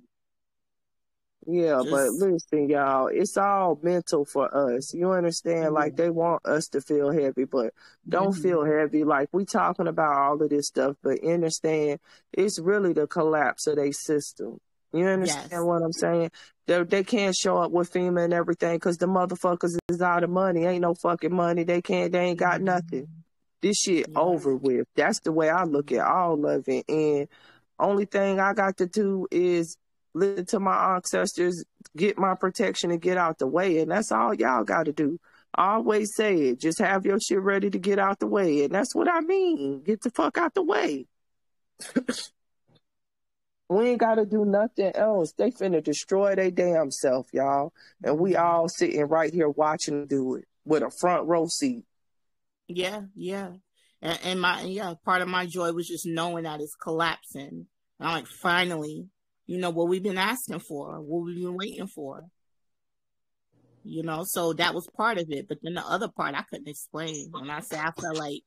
Yeah, but listen, y'all, it's all mental for us. You understand? Like, they want us to feel heavy, but don't feel heavy. Like, we talking about all of this stuff, but understand it's really the collapse of their system. You understand what I'm saying? They can't show up with FEMA and everything because the motherfuckers is out of money. Ain't no fucking money. They ain't got nothing. This shit over with. That's the way I look at all of it. And only thing I got to do is listen to my ancestors, get my protection, and get out the way. And that's all y'all got to do. I always say it. Just have your shit ready to get out the way. And that's what I mean. Get the fuck out the way. We ain't got to do nothing else. They finna destroy their damn self, y'all. And we all sitting right here watching them do it with a front row seat. Yeah. And part of my joy was just knowing that it's collapsing. I'm like, finally, you know, what we've been asking for, what we've been waiting for. You know, so that was part of it. But then the other part I couldn't explain. When I say I felt like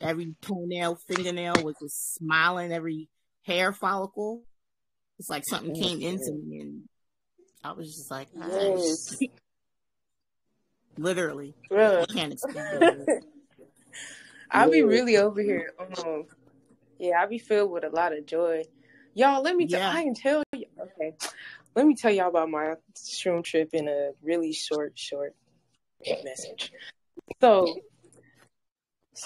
every toenail, fingernail was just smiling, every hair follicle. It's like something came into me and I was just like, literally. I can't explain it. I be really over here. I be filled with a lot of joy. Y'all, let me I can tell you. Okay. Let me tell y'all about my shroom trip in a really short message. So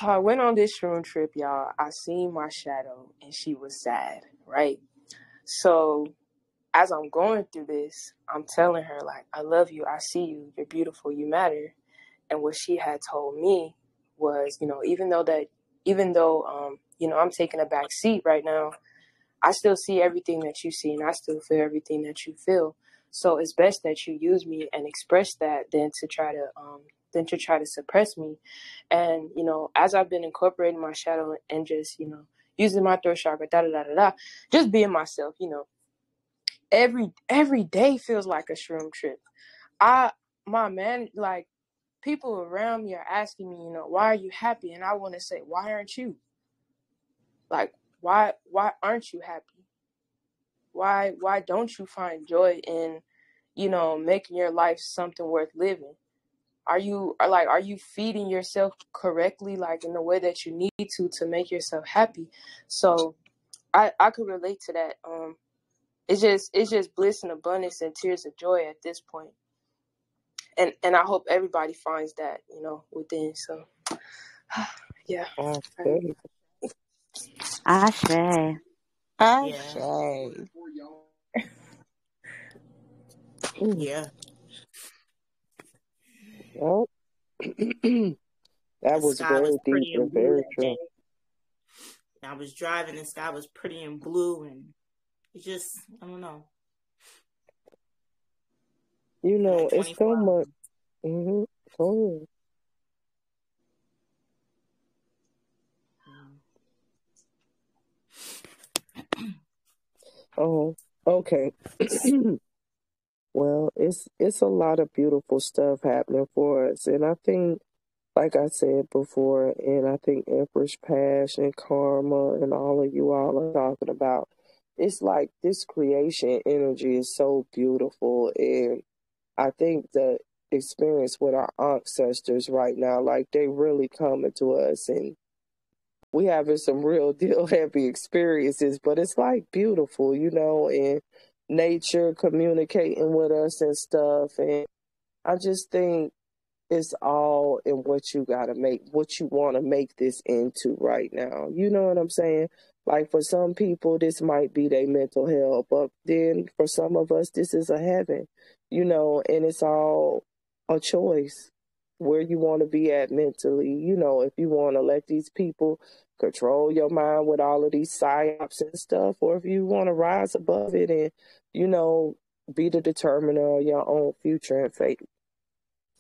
I went on this shroom trip, y'all. I seen my shadow and she was sad, right? So as I'm going through this, I'm telling her, like, I love you, I see you, you're beautiful, you matter. And what she had told me was, you know, even though you know, I'm taking a back seat right now, I still see everything that you see and I still feel everything that you feel. So it's best that you use me and express that than to try to than to try to suppress me. And, you know, as I've been incorporating my shadow and just, you know, using my throat chakra, just being myself, you know, every day feels like a shroom trip. Like, people around me are asking me, you know, why are you happy? And I want to say, why aren't you? Like, why aren't you happy? Why don't you find joy in, you know, making your life something worth living? Are you feeding yourself correctly, like in the way that you need to make yourself happy? So I could relate to that. It's just bliss and abundance and tears of joy at this point. And I hope everybody finds that, you know, within. So yeah. Ashe. Yeah. Yeah. Well, that was sky was very deep pretty and and blue very that true. day. I was driving, the sky was pretty and blue, and it just, I don't know. You know, it's so much. Mm-hmm. Oh. Oh, okay. Well, it's a lot of beautiful stuff happening for us, and I think, like I said before, and I think Empress Passion, Karma, and all of you all are talking about, it's like this creation energy is so beautiful, and I think the experience with our ancestors right now, like they really coming to us, and we having some real deal heavy experiences, but it's like beautiful, you know, and nature communicating with us and stuff. And I just think it's all in what you got to make, what you want to make this into right now. You know what I'm saying? Like for some people, this might be their mental hell, but then for some of us, this is a heaven, you know, and it's all a choice where you want to be at mentally. You know, if you want to let these people control your mind with all of these psyops and stuff, or if you want to rise above it and, you know, be the determiner of your own future and fate.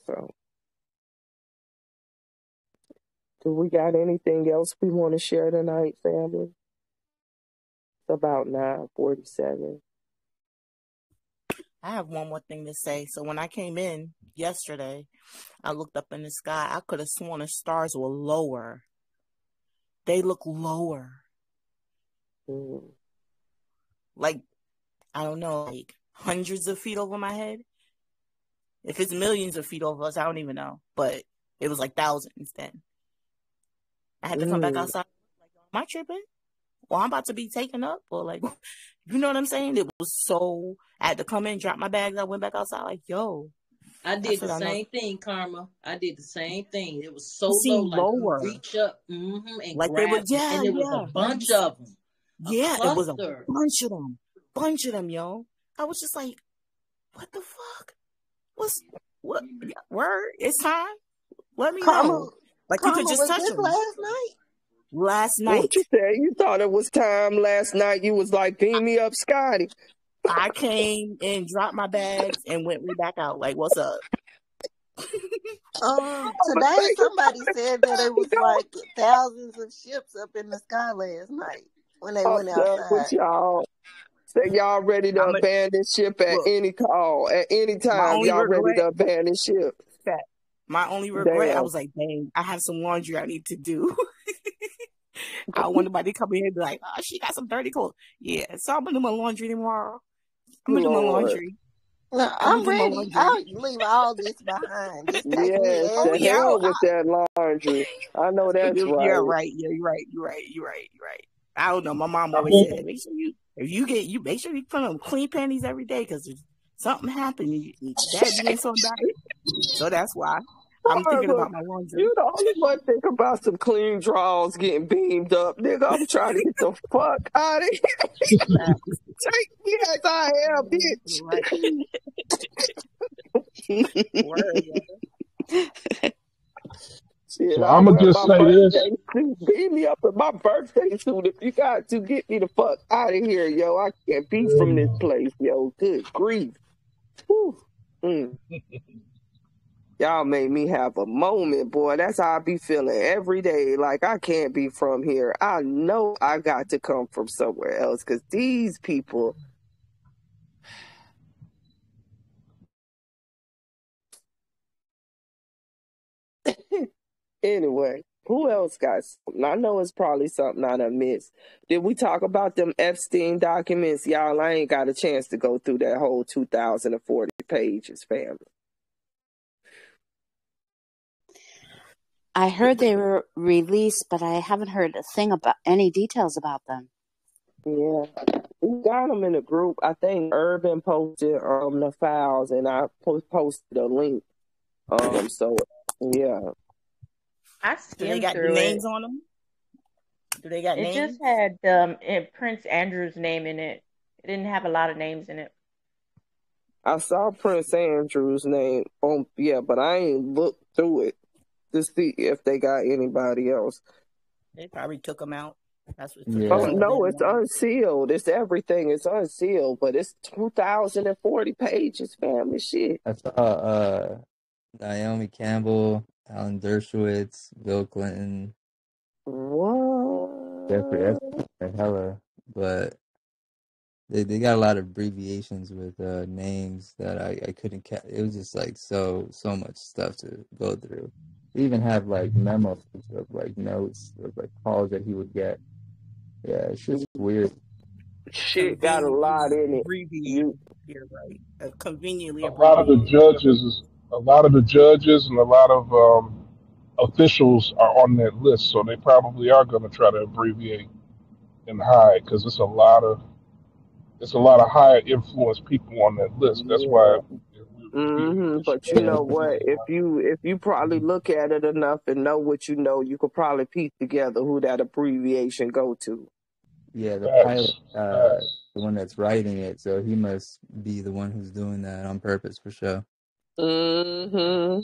So, do we got anything else we want to share tonight, family? It's about 9:47. I have one more thing to say. So when I came in yesterday, I looked up in the sky. I could have sworn the stars were lower. They look lower. Like, I don't know, like hundreds of feet over my head. If it's millions of feet over us, I don't even know. But it was like thousands then. I had to come back outside. Like, am I tripping? Or I'm about to be taken up? Or like, you know what I'm saying? It was so, I had to come in, drop my bags. I went back outside like, yo. I did the same thing, Karma. I did the same thing. It was so low, like lower. you reach up and like grab they were, yeah, and it was a bunch of them. It was a bunch of them, yo. I was just like, what the fuck? What? Word? It's time? Let me know. Like you could just touch them. Last night. What you say? You thought it was time last night? You was like, beam me up, Scotty. I came and dropped my bags and went back out. Like, what's up? Today somebody said that it was like thousands of ships up in the sky last night when they went outside. With y'all. Say y'all ready to abandon ship at any call, at any time. Y'all ready to abandon ship. My only regret, I was like, dang, I have some laundry I need to do. I don't want nobody to come in here and be like, oh, she got some dirty clothes. Yeah, so I'm going to do my laundry tomorrow. I'm going to do my laundry. No, I'm ready. I'll leave all this behind. Just take me the hell with that laundry. I know that's right. You're right. You're right. I don't know. My mom always said, make sure make sure you put on clean panties every day because if something happened, that being so dirty. So that's why I'm thinking about my laundry. You the only one think about some clean drawers getting beamed up, nigga. I'm trying to get the fuck out of here. Take me as I am, bitch. Shit, so I'm gonna just say this. Beat me up at my birthday suit if you got to. Get me the fuck out of here, yo. I can't be from this place, yo. Good grief. Y'all made me have a moment, boy. That's how I be feeling every day. Like, I can't be from here. I know I got to come from somewhere else because these people. Anyway, who else got something? I know it's probably something I done missed. Did we talk about them Epstein documents? Y'all, I ain't got a chance to go through that whole 2,040 pages, family. I heard they were released, but I haven't heard a thing about any details about them. Yeah, we got them in a group. I think Urban posted the files, and I posted a link. So yeah. I Do they skimmed got the through names it. on them? Do they got It names? just had Prince Andrew's name in it. It didn't have a lot of names in it. I saw Prince Andrew's name on, but I ain't looked through it to see if they got anybody else. They probably took them out. That's what. Yeah. Oh no, it's unsealed. It's everything. It's unsealed, but it's 2,040 pages, family. Shit. I saw Naomi Campbell, Alan Dershowitz, Bill Clinton. What? Jeffrey Epstein, hella, but they got a lot of abbreviations with names that I couldn't catch. It was just like so much stuff to go through. They even have like memos of like notes of like calls that he would get. Yeah, it's just weird. Shit got a lot in it. You're right. Conveniently A lot of the judges and a lot of officials are on that list, so they probably are going to try to abbreviate and hide because it's a lot of high influence people on that list. That's why. But you know what? If you probably look at it enough and know what you know, you could probably piece together who that abbreviation go to. Yeah, the pilot, the one that's writing it, so he must be the one who's doing that on purpose for sure. Mm-hmm.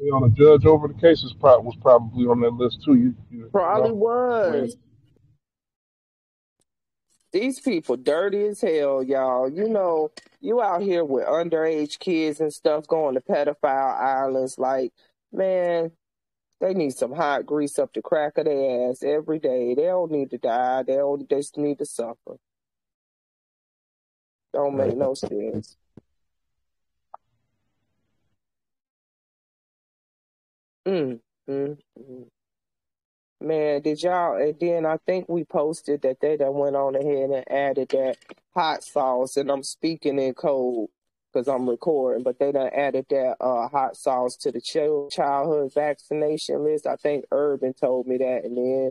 You know, the judge over the case was probably on that list too. Probably was. These people dirty as hell, y'all. You know, you out here with underage kids and stuff going to pedophile islands. Like, man, they need some hot grease up the crack of their ass every day. They don't need to die. They just need to suffer. Don't make no sense. Man, did y'all, and then I think we posted that they done went on ahead and added that hot sauce, and I'm speaking in code because I'm recording, but they done added that hot sauce to the childhood vaccination list. I think Urban told me that, and then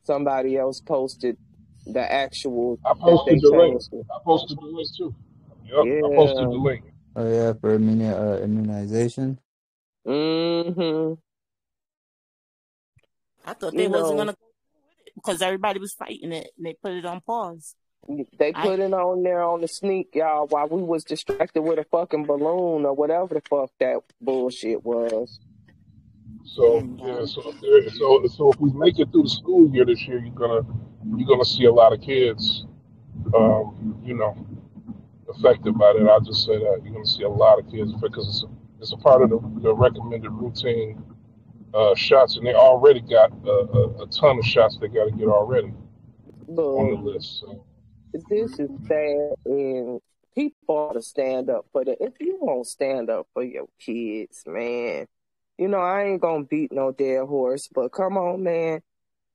somebody else posted the actual. I posted the link. I posted the link too. Yep, yeah. I posted the link. Oh yeah, for immunization. Mm-hmm. I thought they wasn't gonna go with it because everybody was fighting it and they put it on pause. They put it on there on the sneak, y'all, while we was distracted with a fucking balloon or whatever the fuck that bullshit was. So yeah, so if we make it through the school year this year, you're gonna see a lot of kids, affected by that. I'll just say that you're gonna see a lot of kids because it's a part of the recommended routine. Shots, and they already got a ton of shots they got to get already on the list. So. This is sad, and people ought to stand up for that. If you won't stand up for your kids, man, I ain't gonna beat no dead horse, but come on, man,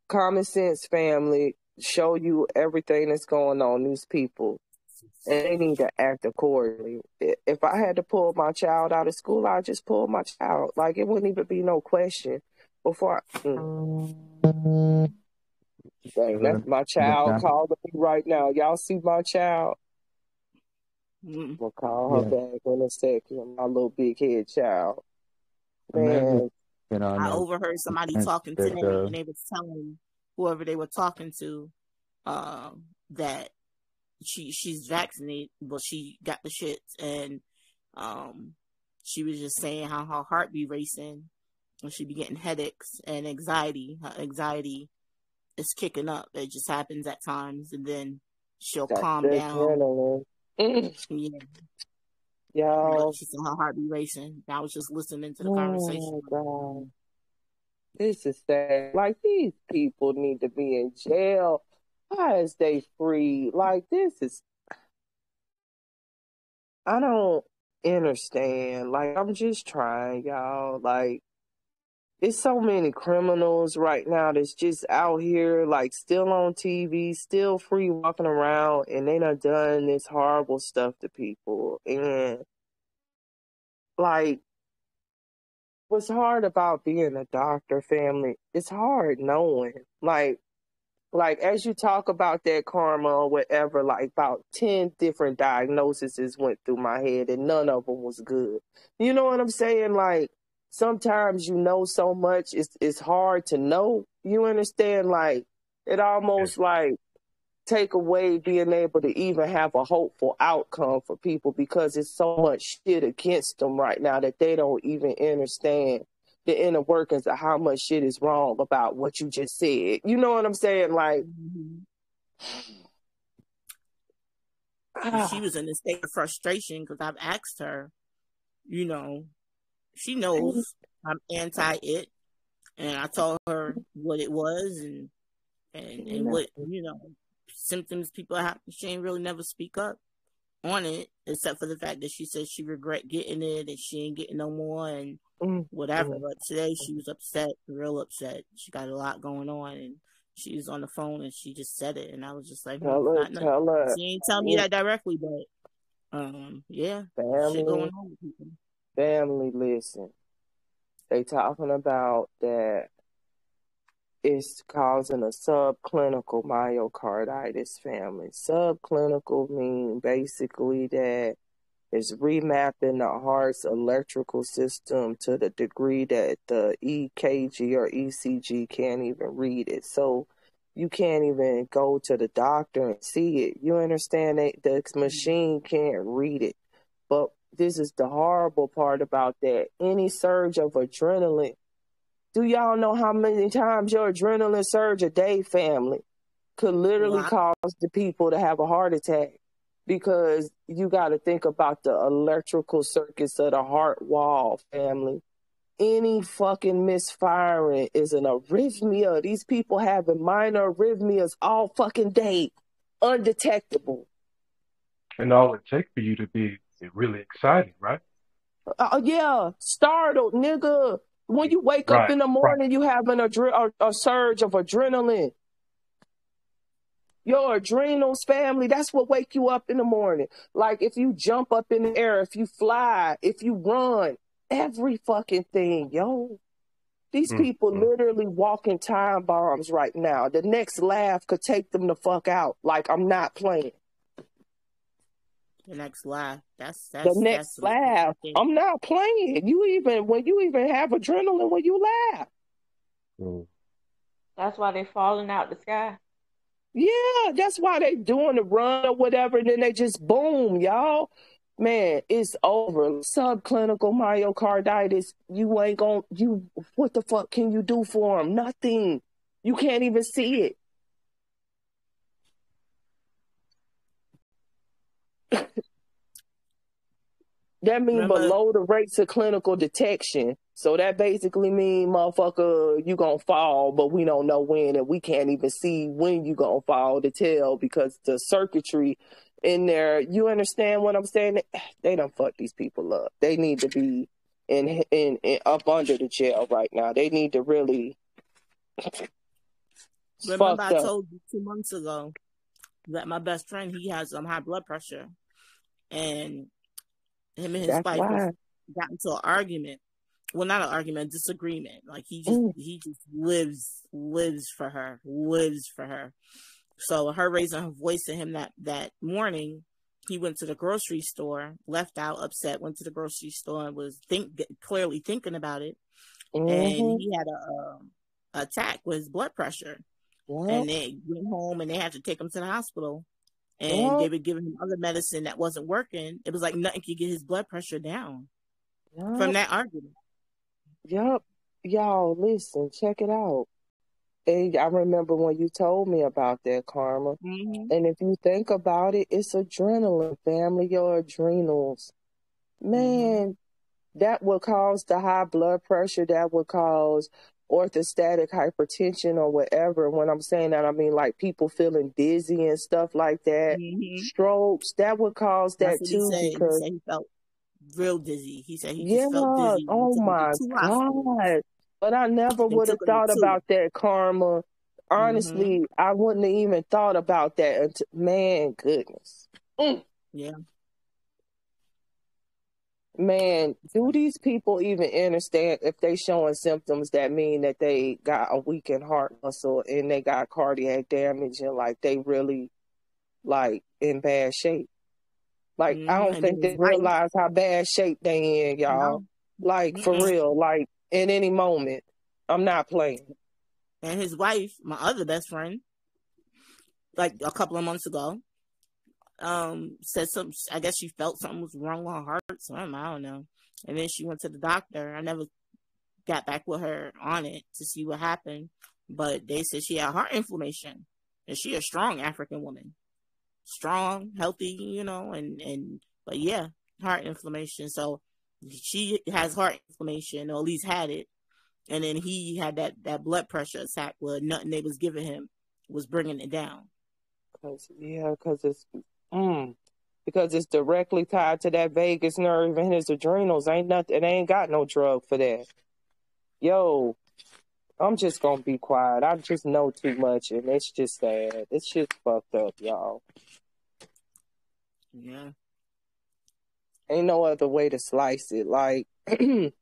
common sense family, show you everything that's going on. These people, and they need to act accordingly. If I had to pull my child out of school, I'd just pull my child. Like, it wouldn't even be no question before Dang, that's my child calling me right now. Y'all see my child? I'm going to call her back in a second. My little big head child. Man. I overheard somebody talking today, and they was telling whoever they were talking to that she's vaccinated, but she got the shits, and she was just saying how her heart be racing and she be getting headaches and anxiety. Her anxiety is kicking up. It just happens at times, and then she'll calm down. Y'all. She said her heart be racing. I was just listening to the conversation. Oh, God. This is sad. Like, these people need to be in jail. Why is they free? Like, this is... I don't understand. Like, I'm just trying, y'all. Like, it's so many criminals right now that's just out here, like, still on TV, still free walking around, and they done this horrible stuff to people. And, like, what's hard about being a doctor, family, it's hard knowing. Like, as you talk about that, Karma, or whatever, like, about 10 different diagnoses went through my head, and none of them was good. You know what I'm saying? Like, sometimes you know so much, it's hard to know. You understand? Like, it almost, like, take away being able to even have a hopeful outcome for people, because it's so much shit against them right now that they don't even understand the inner workings of how much shit is wrong about what you just said. You know what I'm saying? Like, she was in a state of frustration because I've asked her, you know, she knows I'm anti-it, and I told her what it was and what, you know, symptoms people have. She ain't really never speak up on it, except for the fact that she said she regret getting it and she ain't getting no more and whatever. But today she was upset, real upset. She got a lot going on, and she was on the phone and she just said it, and I was just like, tell her. She ain't tell me that directly, but yeah, shit going on with people. Family, listen. They talking about that it's causing a subclinical myocarditis, family. Subclinical mean basically that it's remapping the heart's electrical system to the degree that the EKG or ECG can't even read it. So you can't even go to the doctor and see it. You understand that the machine can't read it. But this is the horrible part about that. Any surge of adrenaline, do y'all know how many times your adrenaline surge a day, family, could literally cause the people to have a heart attack? Because you got to think about the electrical circuits of the heart wall, family. Any fucking misfiring is an arrhythmia. These people having minor arrhythmias all fucking day, undetectable. And all it takes for you to be really excited, right? Yeah, startled, nigga. When you wake up in the morning, you having a surge of adrenaline. Your adrenals, family, that's what wake you up in the morning. Like if you jump up in the air, if you fly, if you run, every fucking thing, yo. These people literally walking time bombs right now. The next laugh could take them the fuck out. Like, I'm not playing. The next laugh. That's the next laugh. I'm not playing. When you even have adrenaline when you laugh. That's why they falling out the sky. Yeah, that's why they doing the run or whatever, and then they just boom, y'all. Man, it's over. Subclinical myocarditis. You ain't gonna. What the fuck can you do for them? Nothing. You can't even see it. That means below the rates of clinical detection. So that basically means, motherfucker, you gonna fall, but we don't know when, and we can't even see when you gonna fall to tell, because the circuitry in there, you understand what I'm saying? They done fuck these people up. They need to be in up under the jail right now. They need to really. Remember, I told you 2 months ago that my best friend, he has high blood pressure, and him and his wife got into an argument. Well, not an argument, disagreement. Like he just lives for her. So her raising her voice to him that morning, he went to the grocery store, left out upset, went to the grocery store and was clearly thinking about it. And he had a attack with his blood pressure. And they went home and they had to take him to the hospital. And they were giving him other medicine that wasn't working. It was like nothing could get his blood pressure down from that argument. Yup. Y'all, listen, check it out. And I remember when you told me about that, Karma. And if you think about it, it's adrenaline, family, your adrenals. Man, that would cause the high blood pressure, that would cause orthostatic hypertension or whatever. When I'm saying that, I mean like people feeling dizzy and stuff like that. Strokes, that would cause that That's what too. he said. Because He said he felt real dizzy. He said he yeah, just felt dizzy. oh my God. But I never They would have took him to thought two. about that, Karma. Honestly, I wouldn't have even thought about that until, man, goodness. Yeah. Man, do these people even understand if they showing symptoms that mean that they got a weakened heart muscle and they got cardiac damage and like they really like in bad shape? Like, I don't And think then they realize how bad shape they in, y'all. Like, for real, like, in any moment. I'm not playing. And his wife, my other best friend, like a couple of months ago, said something. I guess she felt something was wrong with her heart. Something, I don't know. And then she went to the doctor. I never got back with her on it to see what happened, but they said she had heart inflammation, and she a strong African woman, strong, healthy, you know, but yeah, heart inflammation. So she has heart inflammation, or at least had it, and then he had that blood pressure attack where nothing they was giving him was bringing it down. Because it's directly tied to that vagus nerve and his adrenals. Ain't nothing. It ain't got no drug for that. Yo, I'm just gonna be quiet. I just know too much, and it's just sad. It's just fucked up, y'all. Yeah. Ain't no other way to slice it. Like, they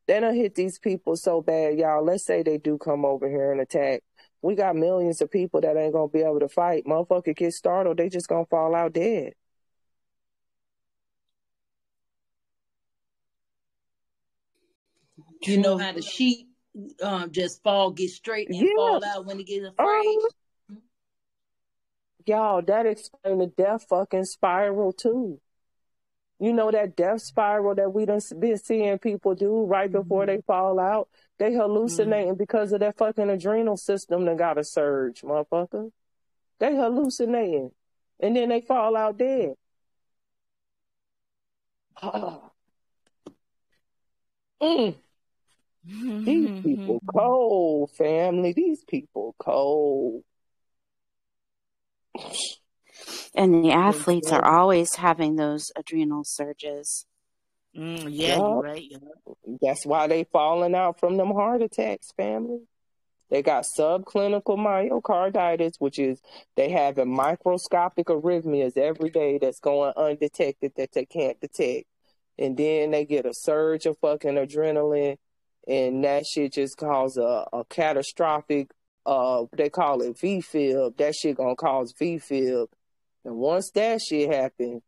done hit these people so bad, y'all. Let's say they do come over here and attack. We got millions of people that ain't gonna be able to fight. Motherfucker get startled, they just gonna fall out dead. You know how the sheep just get straight and fall out when they get afraid? Y'all, that explains the death fucking spiral too. You know that death spiral that we done been seeing people do right before they fall out? They hallucinating because of that fucking adrenal system that got a surge, motherfucker. They hallucinating. And then they fall out dead. These people cold, family. These people cold. And the athletes are always having those adrenal surges. You're right. That's why they falling out from them heart attacks, family. They got subclinical myocarditis, which is they having microscopic arrhythmias every day that's going undetected that they can't detect. And then they get a surge of fucking adrenaline, and that shit just cause a catastrophic, they call it V-fib. That shit gonna cause V-fib. And once that shit happens,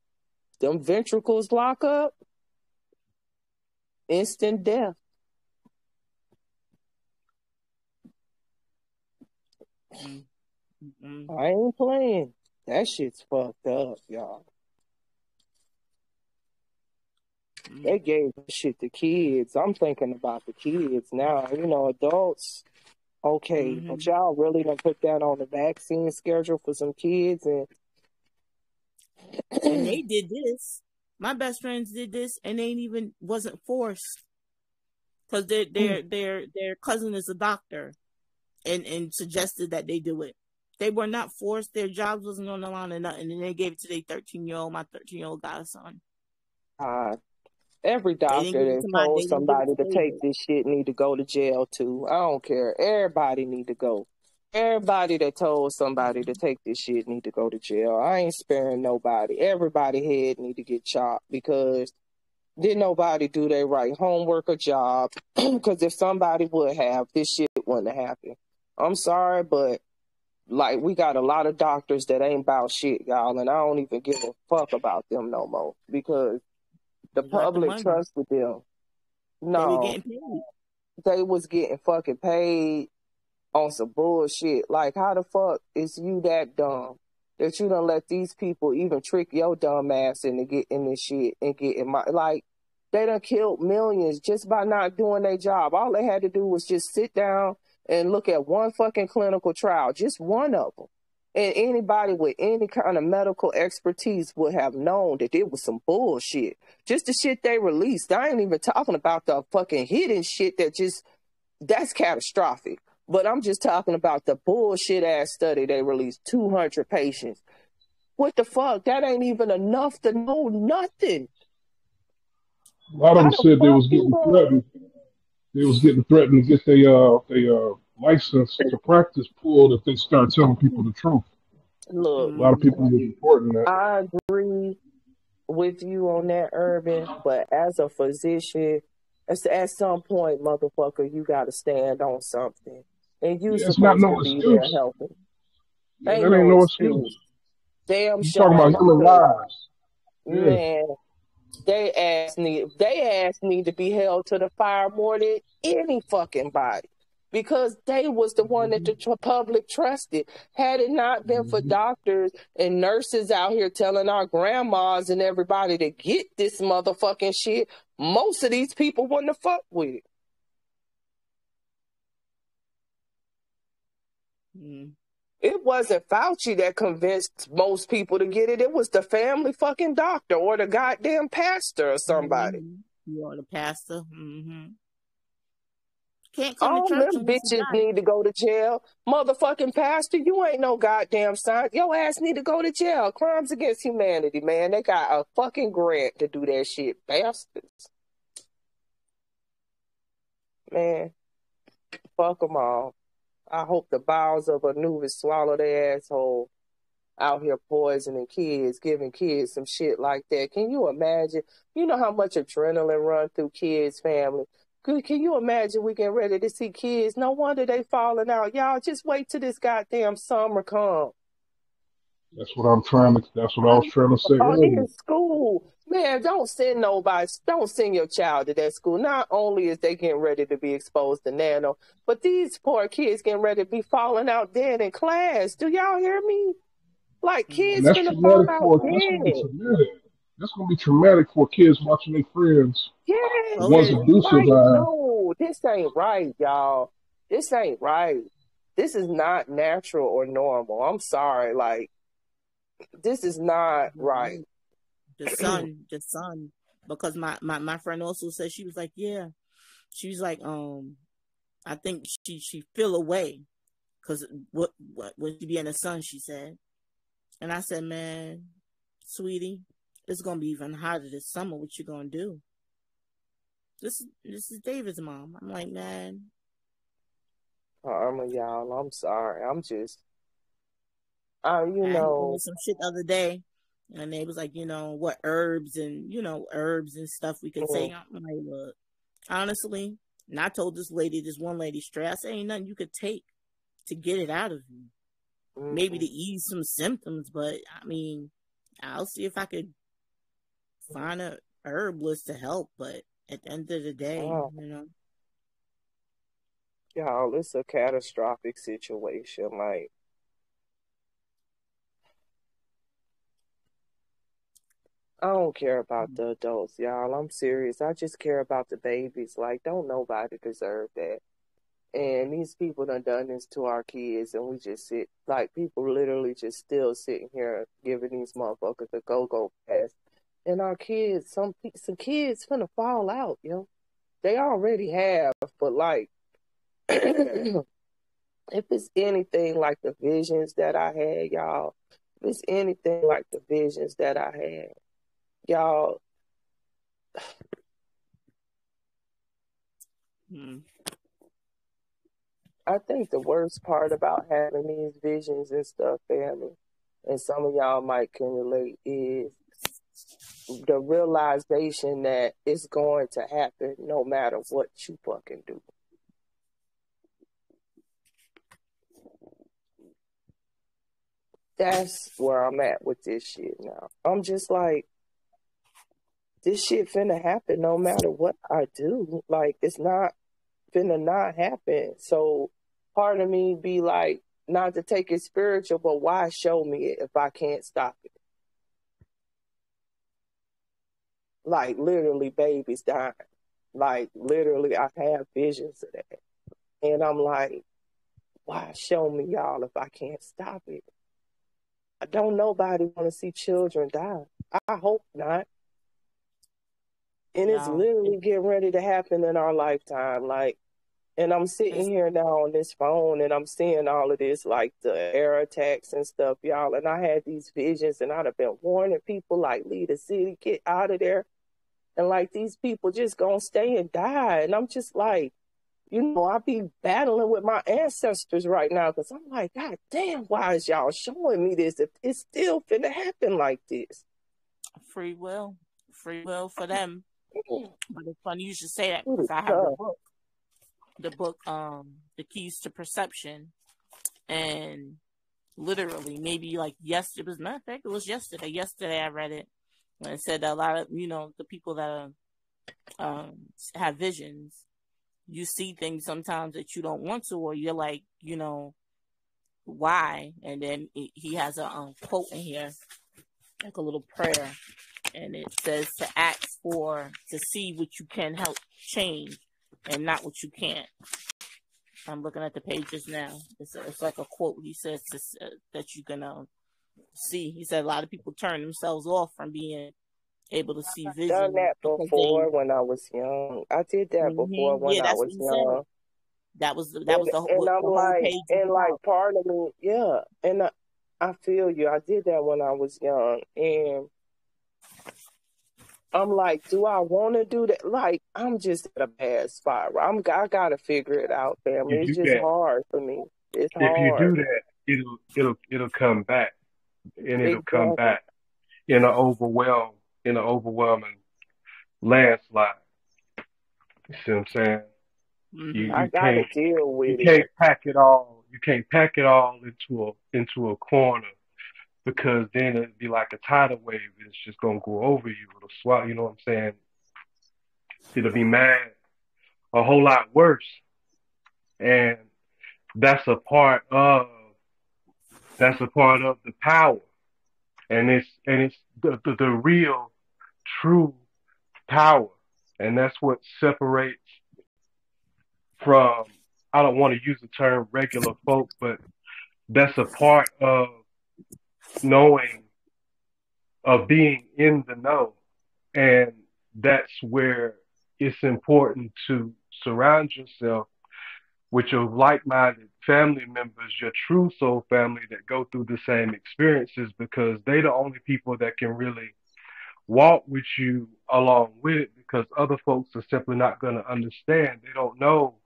them ventricles lock up, instant death. I ain't playing. That shit's fucked up, y'all. They gave that shit to kids. I'm thinking about the kids now. You know, adults, okay, but y'all really done put that on the vaccine schedule for some kids, and they did this. My best friends did this, and they even wasn't forced because their cousin is a doctor, and suggested that they do it. They were not forced. Their jobs wasn't on the line or nothing, and they gave it to their 13-year-old. My 13-year-old godson. Every doctor that told somebody to take this shit need to go to jail too. I don't care. Everybody need to go. Everybody that told somebody to take this shit need to go to jail. I ain't sparing nobody. Everybody head need to get chopped because didn't nobody do their right homework or job. Because if somebody would have, this shit wouldn't have happened. I'm sorry, but like we got a lot of doctors that ain't about shit, y'all, and I don't even give a fuck about them no more because the public trusted them. No, they was getting fucking paid on some bullshit. Like, how the fuck is you that dumb that you don't let these people even trick your dumb ass into getting this shit and getting like, they done killed millions just by not doing their job. All they had to do was just sit down and look at one fucking clinical trial, just one of them. And anybody with any kind of medical expertise would have known that it was some bullshit. Just the shit they released. I ain't even talking about the fucking hidden shit that's catastrophic. But I'm just talking about the bullshit ass study they released, 200 patients. What the fuck? That ain't even enough to know nothing. A lot of them said they was getting threatened. They was getting threatened to get their license to practice pulled if they start telling people the truth. Look, a lot of people were reporting that. I agree with you on that, Urban, but as a physician, at some point, motherfucker, you got to stand on something. And you supposed to be there helping. Yeah, ain't no excuse. Damn you sure. Talking about human lives. Man, they ass need to be held to the fire more than any fucking body. Because they was the one that the public trusted. Had it not been for doctors and nurses out here telling our grandmas and everybody to get this motherfucking shit, most of these people wouldn't have fucked with it. It wasn't Fauci that convinced most people to get it. It was the family fucking doctor or the goddamn pastor or somebody. You are the pastor. Can't come All to church them bitches need to go to jail. Motherfucking pastor, you ain't no goddamn science. Your ass need to go to jail. Crimes against humanity, man. They got a fucking grant to do that shit. Bastards. Man, fuck them all. I hope the bowels of Anubis swallow their asshole. Out here poisoning kids, giving kids some shit like that. Can you imagine? You know how much adrenaline run through kids' family. Can you imagine we getting ready to see kids? No wonder they falling out. Y'all just wait till this goddamn summer come. That's what I was trying to say earlier. In school. Man, don't send your child to that school. Not only is they getting ready to be exposed to nano, but these poor kids getting ready to be falling out dead in class. Do y'all hear me? Like kids gonna fall out dead. That's gonna be traumatic for kids watching their friends. Yeah, the ones that do survive. No, this ain't right, y'all. This ain't right. This is not natural or normal. I'm sorry. Like, this is not right. The son. Because my friend also said, she was like, yeah. She was like, I think she feel away. Because what when she be in the sun, she said. And I said, man, sweetie, it's gonna be even hotter this summer. What you gonna do? This is David's mom. I'm like, man. Y'all, I'm sorry. I'm just, I know some shit the other day, and they was like, what herbs and stuff we could take. I'm like, look, honestly, and I told this one lady straight, I said, ain't nothing you could take to get it out of you. Maybe to ease some symptoms, but I mean, I'll see if I could find a herbalist to help. But at the end of the day, y'all, it's a catastrophic situation. Like, I don't care about the adults, y'all. I'm serious. I just care about the babies. Like, don't nobody deserve that. And these people done this to our kids, and we just sit, like, people literally just still sitting here giving these motherfuckers a go-go pass. And our kids, some kids finna fall out, yo. They already have, but, like, if it's anything like the visions that I had, y'all, if it's anything like the visions that I had, y'all, I think the worst part about having these visions and stuff, family, and some of y'all might can relate, is the realization that it's going to happen no matter what you fucking do. That's where I'm at with this shit now. I'm just like, this shit finna happen no matter what I do. Like, it's not finna not happen. So part of me be like, not to take it spiritual, but why show me it if I can't stop it? Like, literally, babies dying. Like, literally, I have visions of that. And I'm like, why show me, y'all, if I can't stop it? don't nobody want to see children die. I hope not. And it's literally getting ready to happen in our lifetime. Like, and I'm sitting here now on this phone and I'm seeing all of this, like the air attacks and stuff, y'all. And I had these visions and I'd have been warning people, like, leave the city, get out of there. And like, these people just gonna stay and die. And I'm just like, you know, I be battling with my ancestors right now because I'm like, God damn, why is y'all showing me this if it's still finna happen like this? Free will for them. But it's funny you should say that because I have the book, The Keys to Perception, and literally maybe like it was, matter of fact, it was yesterday. Yesterday I read it, and it said that a lot of, you know, the people that have visions, you see things sometimes that you don't want to, or you're like, you know, why? And then he has a quote in here, like a little prayer, and it says to ask to see what you can help change and not what you can't. I'm looking at the pages now. It's like a quote he says that you can see. He said a lot of people turn themselves off from being able to see vision. I've done that before when I was young. I did that before when I was young. That was the whole page. And like part of me, yeah. And I feel you. I did that when I was young, and I'm like, do I want to do that? Like, I'm just at a bad spot. I gotta figure it out, family. It's just hard for me. It's hard. If you do that, it'll come back, and it'll come back in an overwhelming landslide. You see what I'm saying? You I gotta deal with it. You can't pack it all. You can't pack it all into a corner, because then it'd be like a tidal wave. It's just gonna go over you. It'll swallow. You know what I'm saying? It'll be mad, a whole lot worse, and that's a part of the power, and it's the real, true power, and that's what separates from, I don't want to use the term regular folk, but that's a part of knowing, of being in the know. And that's where it's important to surround yourself with your like-minded family members, your true soul family that go through the same experiences, because they're the only people that can really walk with you along with it, because other folks are simply not going to understand. They don't know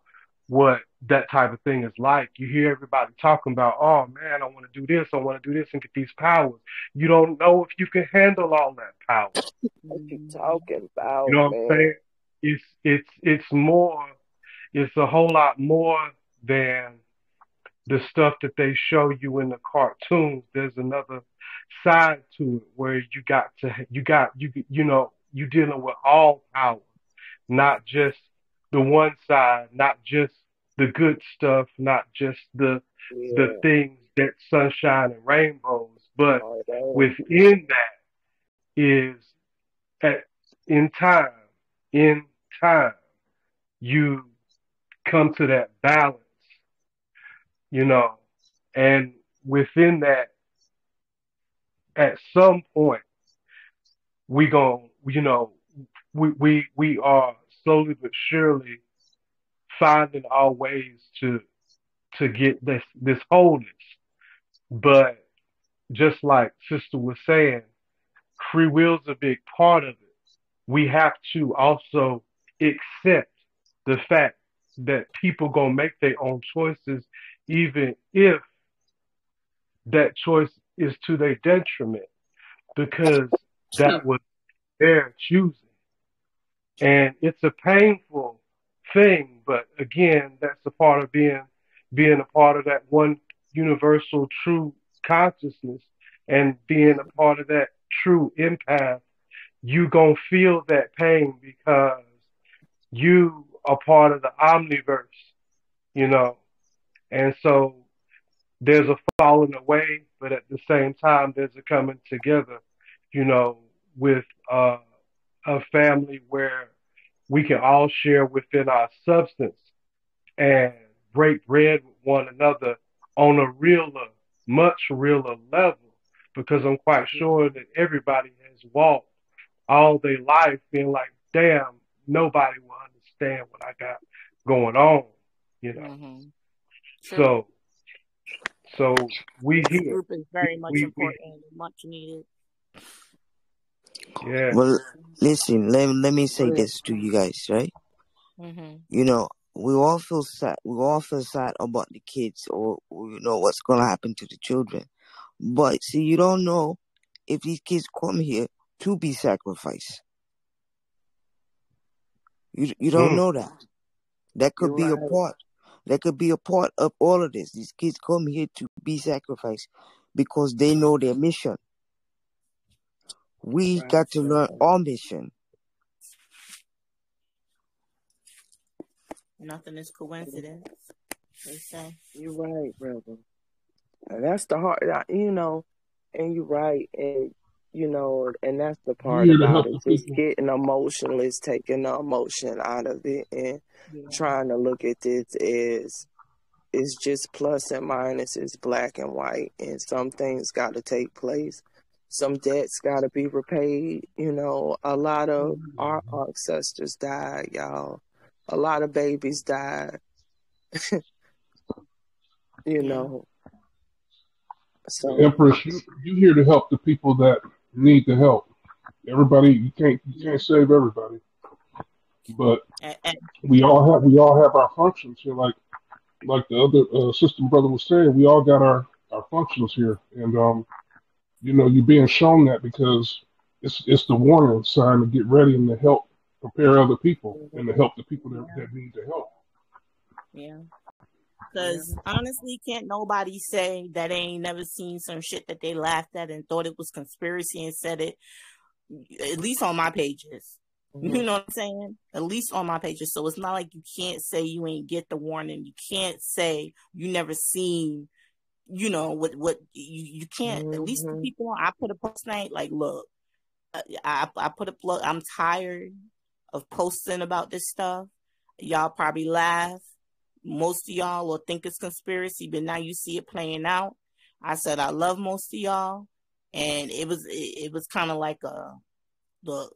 what that type of thing is like. You hear everybody talking about, oh man, I want to do this and get these powers. You don't know if you can handle all that power. What you talking about? You know what I'm saying? It's a whole lot more than the stuff that they show you in the cartoons. There's another side to it where you're dealing with all power, not just the one side, not just the good stuff, not just the things that sunshine and rainbows, but within that is in time, you come to that balance, you know, and within that, at some point, we are slowly but surely finding our ways to get this wholeness. But just like Sister was saying, free will is a big part of it. We have to also accept the fact that people gonna make their own choices, even if that choice is to their detriment, because that was their choosing. And it's a painful thing, but again, that's a part of being a part of that one universal true consciousness, and being a part of that true empath. You gonna feel that pain because you are part of the omniverse, you know. And so there's a falling away, but at the same time, there's a coming together, you know, with a family where we can all share within our substance and break bread with one another on a realer, much realer level, because I'm quite sure that everybody has walked all their life being like, damn, nobody will understand what I got going on, you know. Mm-hmm. So we this here. group is very much important and much needed. Yeah. Well, listen, let me say this to you guys, right? Mm-hmm. You know, we all feel sad. We all feel sad about the kids, or you know what's gonna happen to the children. But see, you don't know if these kids come here to be sacrificed. You don't know that. That could be a part. That could be a part of all of this. These kids come here to be sacrificed because they know their mission. We got to learn our mission. Nothing is coincidence, they say. You're right, brother. And that's the hard, you know, and you're right. And, you know, and that's the part about it. Just getting emotionless, taking the emotion out of it and trying to look at this as it's just plus and minus, it's black and white. And some things got to take place. Some debts got to be repaid. You know, a lot of our ancestors died, y'all. A lot of babies died. You know. So, Empress, you here to help the people that need the help. Everybody, you can't save everybody, but we all have our functions here. Like the other sister brother was saying, we all got our functions here, and you know, you're being shown that because it's the warning sign to get ready and to help prepare other people and to help the people that need the help. Yeah. Because honestly, can't nobody say that they ain't never seen some shit that they laughed at and thought it was conspiracy and said it, at least on my pages. You know what I'm saying? At least on my pages. So it's not like you can't say you ain't get the warning. You can't say you never seen, you know, what you can't. At least the people, I put a post night, like, look, I put a plug. I'm tired of posting about this stuff. Y'all probably laugh. Most of y'all will think it's conspiracy, but now you see it playing out. I said I love most of y'all, and it was kind of like look,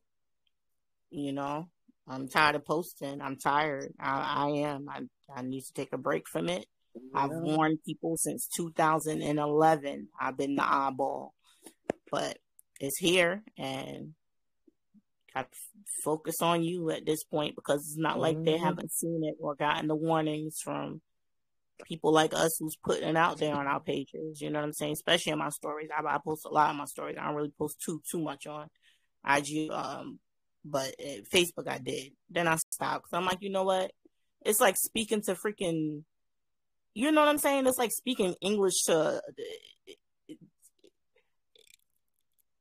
you know, I'm tired of posting. I'm tired. I am. I need to take a break from it. Yeah. I've warned people since 2011. I've been the oddball, but it's here, and got to focus on you at this point because it's not like they haven't seen it or gotten the warnings from people like us who's putting it out there on our pages. You know what I'm saying? Especially in my stories. I post a lot of my stories. I don't really post too much on IG, but Facebook I did. Then I stopped because I'm like, you know what? It's like speaking to freaking, you know what I'm saying? It's like speaking English to,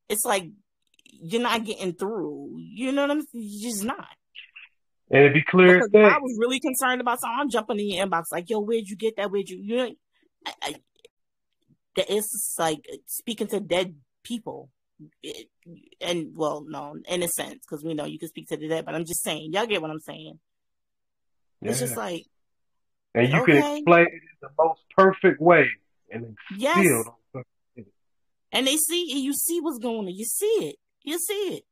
it's like, you're not getting through. You know what I'm saying? You're just not. And it'd be clear as day. I was really concerned about something. I'm jumping in your inbox like, yo, where'd you get that? Where'd you know? It's like speaking to dead people. And, well, no, in a sense, because we know you can speak to the dead, but I'm just saying, y'all get what I'm saying? Yeah. It's just like. And you can explain it in the most perfect way. And still don't. And they see, and you see what's going on. You see it. You see it.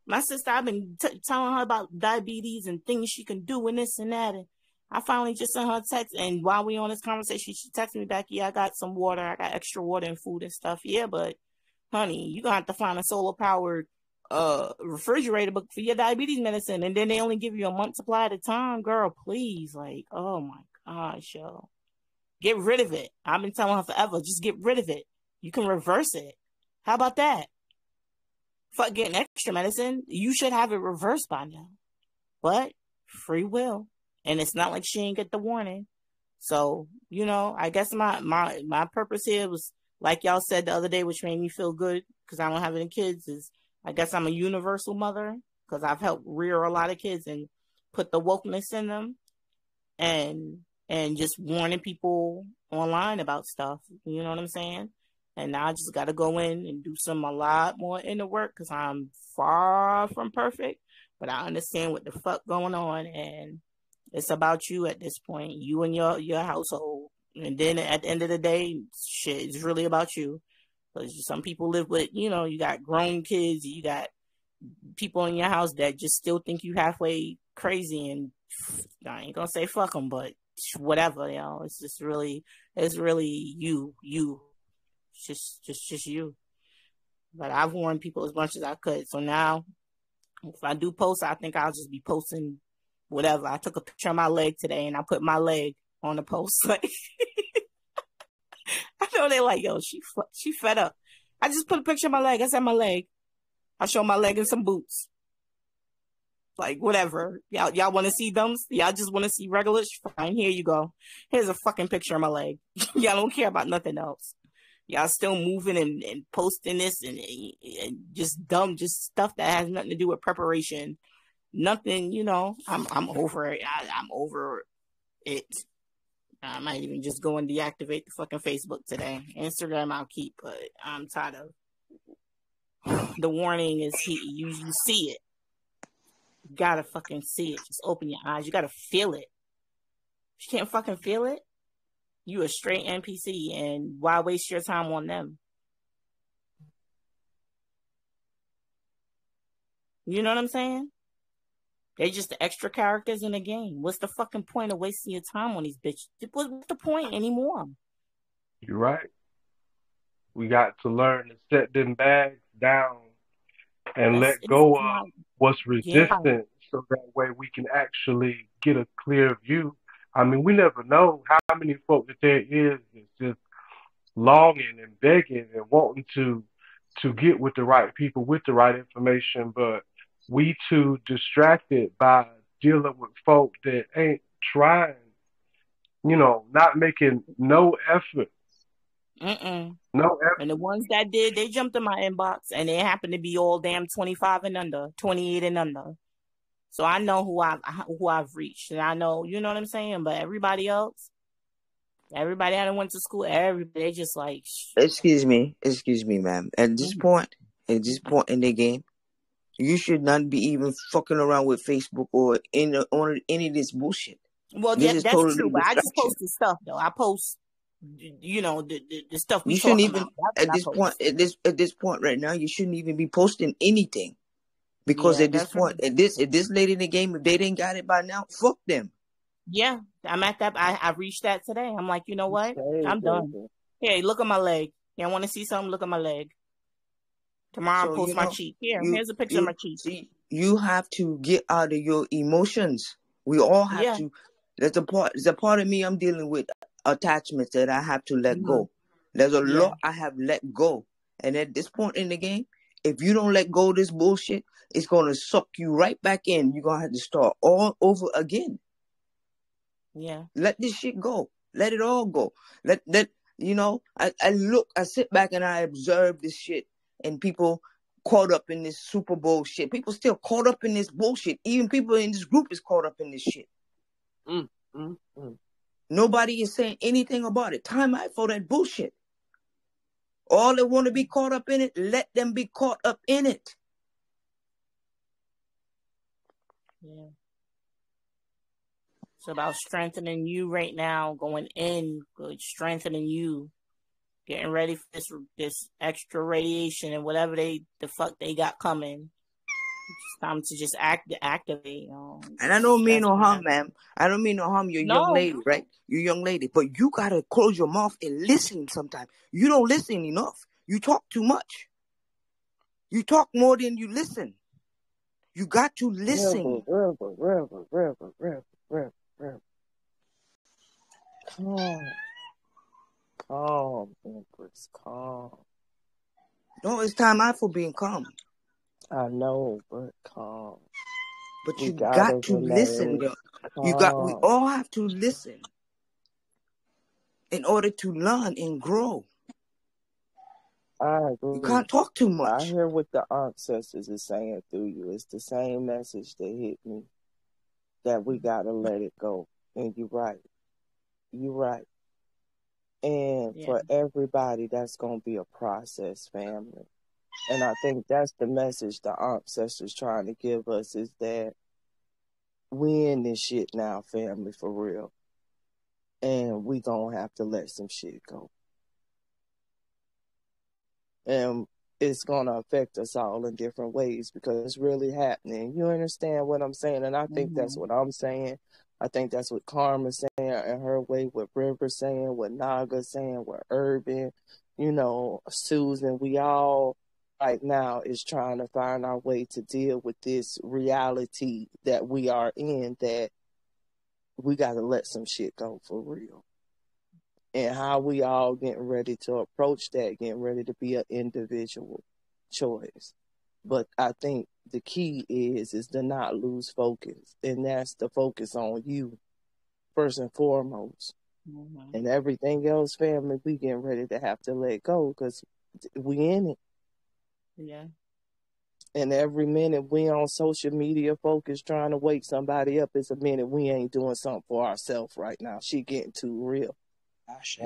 My sister, I've been telling her about diabetes and things she can do and this and that. And I finally just sent her a text. And while we on this conversation, she texted me back, yeah, I got some water. I got extra water and food and stuff. Yeah, but honey, you're going to have to find a solar-powered refrigerator for your diabetes medicine. And then they only give you a month supply at a time. Girl, please. Like, oh, my gosh, yo. Get rid of it. I've been telling her forever, just get rid of it. You can reverse it. How about that? Fuck getting extra medicine. You should have it reversed by now. But free will. And it's not like she ain't get the warning. So, you know, I guess my purpose here was, like y'all said the other day, which made me feel good because I don't have any kids, is I guess I'm a universal mother because I've helped rear a lot of kids and put the wokeness in them. And just warning people online about stuff. You know what I'm saying? And now I just got to go in and do a lot more inner work because I'm far from perfect. But I understand what the fuck going on. And it's about you at this point. You and your household. And then at the end of the day, shit, it's really about you. Because some people live with, you know, you got grown kids, you got people in your house that just still think you halfway crazy, and I ain't gonna say fuck them, but whatever, you know, it's really you, it's just you. But I've warned people as much as I could. So now, if I do post, I think I'll just be posting whatever. I took a picture of my leg today, and I put my leg on the post. Like, I know they're like, yo, she fed up. I just put a picture of my leg. I said my leg. I show my leg in some boots. Like, whatever. Y'all want to see them? Y'all just want to see regular? Fine, here you go. Here's a fucking picture of my leg. Y'all don't care about nothing else. Y'all still moving and posting this and just dumb, just stuff that has nothing to do with preparation. Nothing, you know. I'm over it. I'm over it. I might even just go and deactivate the fucking Facebook today. Instagram I'll keep, but I'm tired of. The warning is you see it. You gotta fucking see it. Just open your eyes. You gotta feel it. If you can't fucking feel it, you a straight NPC, and why waste your time on them? You know what I'm saying? They're just the extra characters in the game. What's the fucking point of wasting your time on these bitches? What's the point anymore? You're right. We got to learn to set them bags down and let go of what's resistant, so that way we can actually get a clear view. I mean, we never know how many folk that there is that's just longing and begging and wanting to get with the right people, with the right information, but we too distracted by dealing with folk that ain't trying, you know, not making no effort. No effort. And the ones that did, they jumped in my inbox, and they happened to be all damn 25 and under, 28 and under. So I know who I've reached, and I know, you know what I'm saying. But everybody else, everybody that went to school, everybody, they just like. Excuse me, ma'am. At this point in the game, you should not be even fucking around with Facebook or on any of this bullshit. Well, that's totally true. But I just posted stuff though. I post, you know, the stuff we talking about. At this point right now, you shouldn't even be posting anything, because at this point, at this late in the game, if they didn't got it by now, fuck them. Yeah, I'm at that. I reached that today. I'm like, you know what? I'm done. Hey, look at my leg. You want to see something? Look at my leg. Tomorrow I'll post my cheek. Here's a picture of my cheek. See, you have to get out of your emotions. We all have to. There's a part of me I'm dealing with attachments that I have to let go. There's a lot I have let go. And at this point in the game, if you don't let go of this bullshit, it's going to suck you right back in. You're going to have to start all over again. Yeah. Let this shit go. Let it all go. Let you know, I sit back and I observe this shit, and people caught up in this Super Bowl shit. People still caught up in this bullshit. Even people in this group is caught up in this shit. Nobody is saying anything about it. Time out for that bullshit. All that want to be caught up in it, let them be caught up in it. Yeah. It's about strengthening you right now, going in, strengthening you, getting ready for this extra radiation and whatever the fuck they got coming. It's time to just activate. You know, and I don't mean no harm, ma'am. I don't mean no harm. You're a young lady, right? You're a young lady. But you got to close your mouth and listen sometimes. You don't listen enough. You talk too much. You talk more than you listen. You got to listen. Calm, Empress, calm. No, it's time out for being calm. I know, but calm. But you got to listen, girl. We all have to listen in order to learn and grow. I agree. You can't talk too much. I hear what the ancestors are saying through you. It's the same message that hit me, that we got to let it go. And you're right. You're right. And for everybody, that's going to be a process, family. And I think that's the message the ancestors trying to give us, is that we in this shit now, family, for real. and we gonna have to let some shit go. And it's gonna affect us all in different ways because it's really happening. You understand what I'm saying? And I think that's what I'm saying. I think that's what Karma's saying in her way, what River's saying, what Naga's saying, what Urban, Susan, we all right now is trying to find our way to deal with this reality that we are in, that we got to let some shit go for real. And how we all getting ready to approach that, getting ready to be an individual choice. But I think the key is to not lose focus. And that's the focus on you, first and foremost. And everything else, family, we getting ready to have to let go because we in it. Yeah. And every minute we on social media focus trying to wake somebody up is a minute we ain't doing something for ourselves right now. She getting too real. Ashe.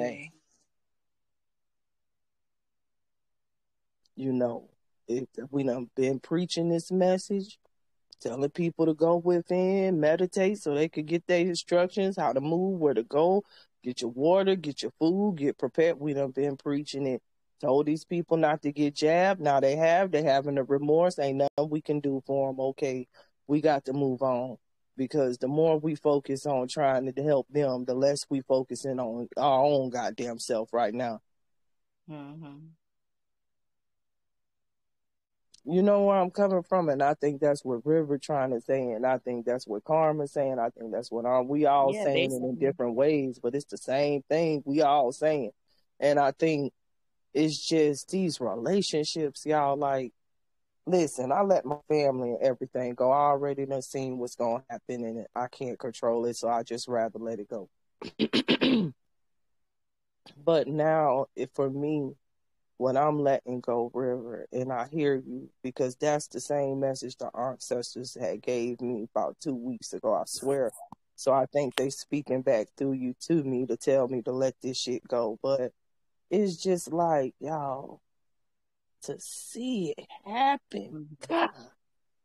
If we done been preaching this message, telling people to go within, meditate so they could get their instructions, how to move, where to go, get your water, get your food, get prepared. We done been preaching it. Told these people not to get jabbed. Now they having a remorse. Ain't nothing we can do for them. Okay, we got to move on. Because the more we focus on trying to help them, the less we focusing on our own goddamn self right now. You know where I'm coming from, and I think that's what River trying to say, and I think that's what Karma's saying. I think that's what we all saying it in different ways, but it's the same thing we all saying. And I think it's just these relationships, y'all, like, listen, I let my family and everything go. I already done seen what's going to happen, and I can't control it, so I just rather let it go. But now, for me, when I'm letting go, River, and I hear you, because that's the same message the ancestors had gave me about 2 weeks ago, I swear. So I think they speaking back through you to me to tell me to let this shit go. But it's just like, y'all, to see it happen, God,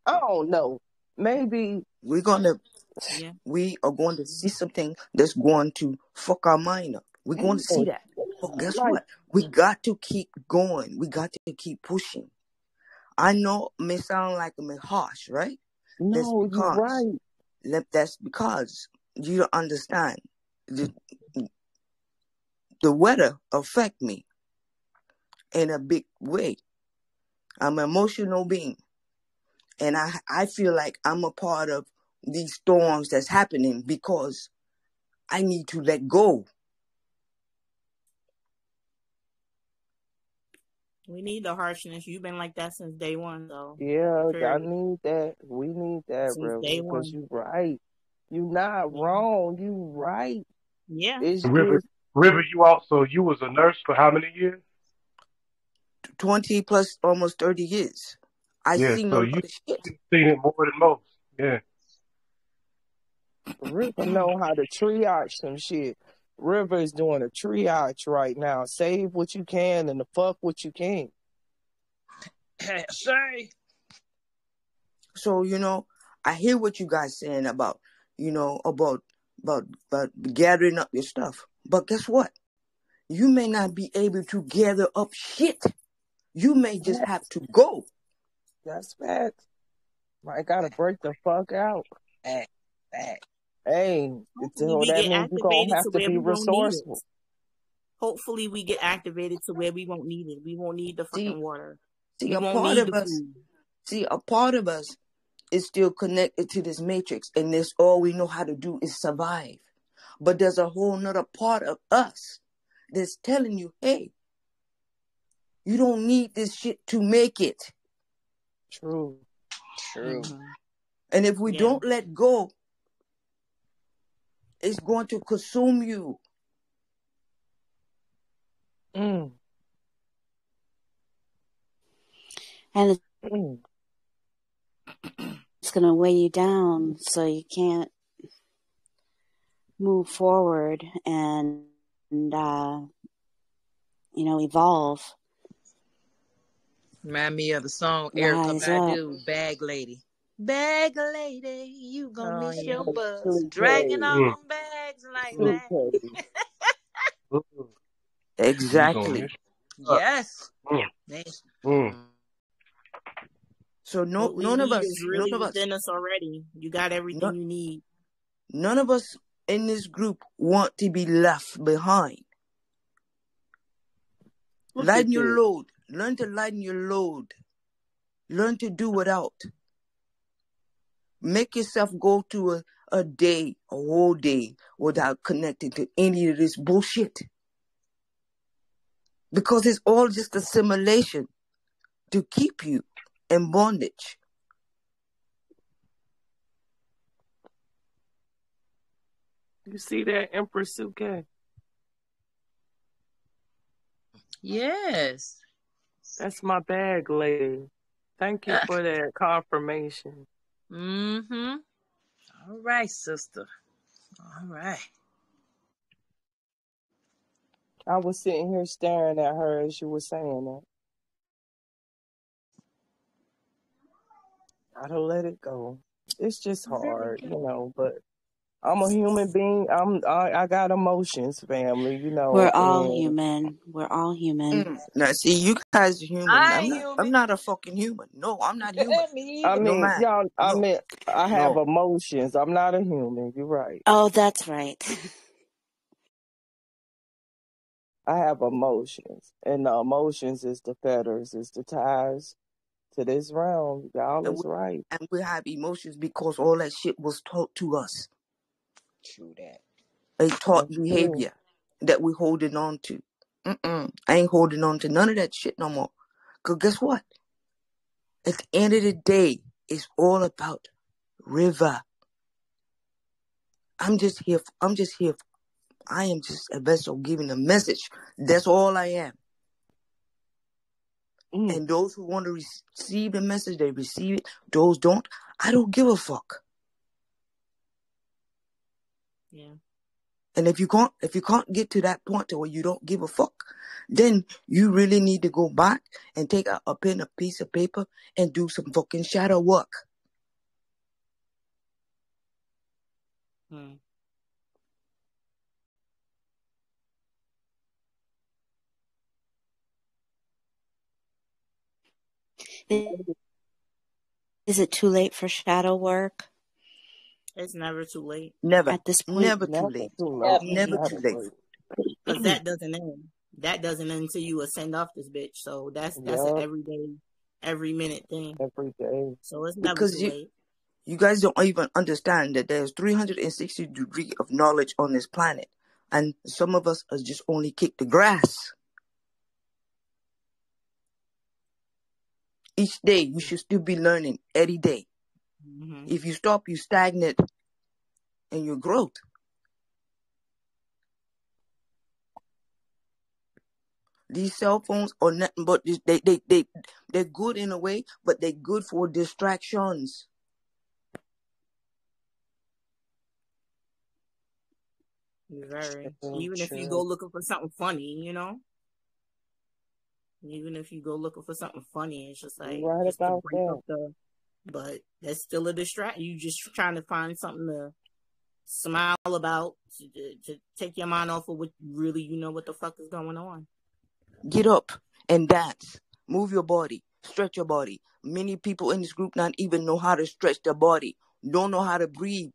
I don't know. Maybe we are going to see something that's going to fuck our mind up. We're going to see that. But guess what? We got to keep going. We got to keep pushing. I know it may sound like I'm harsh, right? No, you're right. That's because you don't understand. The weather affect me in a big way. I'm an emotional being. And I feel like I'm a part of these storms that's happening because I need to let go. We need the harshness. You've been like that since day one, though. Yeah, I need that. We need that, River, because you're right. You're not wrong. You right. Yeah. River, you was a nurse for how many years? 20 plus almost 30 years. Seen a lot of shit. Seen it more than most. Yeah. River know how to triage some shit. River is doing a triage right now. Save what you can and the fuck what you can. Say. So, I hear what you guys saying about gathering up your stuff. But guess what? You may not be able to gather up shit. You may just have to go. That's facts. I gotta break the fuck out. Hey, so that means you're gonna have to be resourceful. Hopefully we get activated to where we won't need it. We won't need the fucking water. A part of us is still connected to this matrix, and this all we know how to do is survive. But there's a whole nother part of us that's telling you, hey, you don't need this shit to make it. True. And if we don't let go, it's going to consume you. And it's going to weigh you down so you can't move forward and evolve. Remind me of the song Erykah Badu, Bag Lady. Bag lady, you gonna miss your bus. Too Dragging all petty. them bags like Too that. petty. Exactly. Yes. So What we none of need us, is really within us already. You got everything you need. none of us in this group want to be left behind. Lighten your load. Learn to lighten your load. Learn to do without. Make yourself go to a day, a whole day, without connecting to any of this bullshit. Because it's all just a simulation to keep you in bondage. You see that, Empress Suke? Yes. That's my bag lady. Thank you for that confirmation. Mm-hmm. All right, sister. All right. I was sitting here staring at her as you were saying that. Gotta let it go. It's just hard, but I'm a human being. I got emotions, family, We're all and human. We're all human. Now, see, you guys are human. I I'm human. not a fucking human. No, I'm not human. Me I either. No, mean, man. y'all, I have No. emotions. I'm not a human. You're right. Oh, that's right. I have emotions, and the emotions is the fetters, is the ties to this realm. Y'all is right. And we have emotions because all that shit was taught to us. True that. A taught That's behavior that we're holding on to. I ain't holding on to none of that shit no more. Because guess what? At the end of the day, it's all about River. I am just a vessel giving a message. That's all I am. And those who want to receive the message, they receive it. Those don't, I don't give a fuck. Yeah. And if you can't get to that point to where you don't give a fuck, then you really need to go back and take a pen, a piece of paper, and do some fucking shadow work. Is it too late for shadow work? It's never too late. Never. At this point, Never too late. Never too late. Because that doesn't end. That doesn't end until you ascend off this bitch. So that's an everyday, every minute thing. Every day. So it's never Because too late. You guys don't even understand that there's 360 degrees of knowledge on this planet. And some of us are just only kicked the grass. Each day, you should still be learning every day. If you stop, you stagnate in your growth. These cell phones are nothing but they're good in a way, but they're good for distractions. Very. Even if you go looking for something funny, Even if you go looking for something funny, it's just like right just about to break that. up but that's still a distraction. You just trying to find something to smile about, to take your mind off of what really what the fuck is going on. Get up and dance. Move your body. Stretch your body. Many people in this group not even know how to stretch their body. Don't know how to breathe.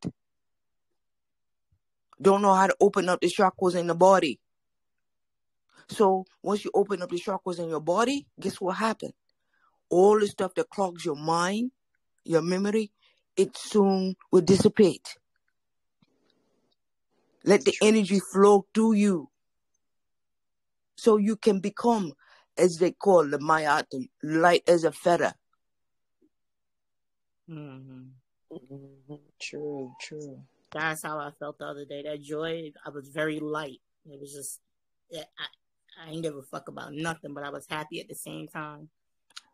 Don't know how to open up the chakras in the body. So once you open up the chakras in your body, guess what happens? All the stuff that clogs your mind, your memory, it soon will dissipate. Let the energy flow through you. So you can become, as they call the Mayat, light as a feather. True. That's how I felt the other day. That joy, I was very light. It was just, I ain't give a fuck about nothing, but I was happy at the same time,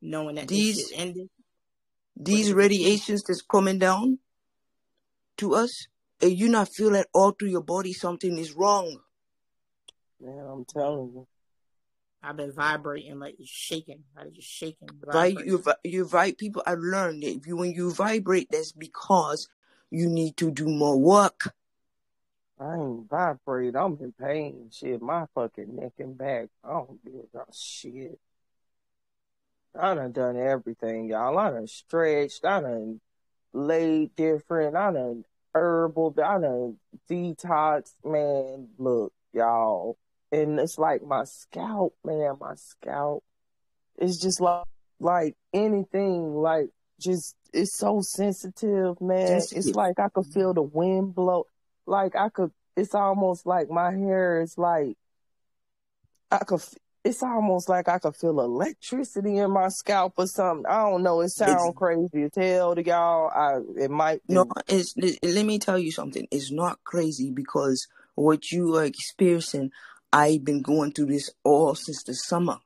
knowing that this shit ended. These radiations that's coming down to us, and you not feel it all through your body, something is wrong. Man, I'm telling you. I've been vibrating, like shaking. I just shaking. Right? Vibrating. You vibrate. People, I've learned that when you vibrate, that's because you need to do more work. I ain't vibrate. I'm in pain. Shit, my fucking neck and back. I don't give a shit. I done everything, y'all. I done stretched. I done laid different. I done herbal. I done detox. Man, look, y'all. And it's like my scalp, man. My scalp. It's just like anything. Like, just, it's so sensitive, man. It's like I could feel the wind blow. Like it's almost like my hair is like, it's almost like I could feel electricity in my scalp or something. I don't know. It sounds crazy as hell to y'all. It might be. No, let me tell you something. It's not crazy because what you are experiencing, I've been going through this all since the summer.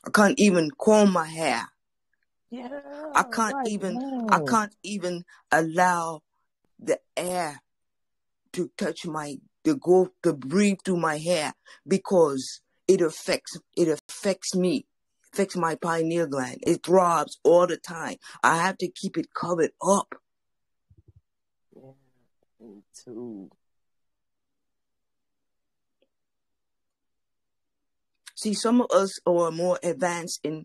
I can't even comb my hair. Yeah. I can't even allow the air to touch to breathe through my hair because it affects me, affects my pineal gland. It throbs all the time. I have to keep it covered up. Yeah, me too. See, some of us are more advanced in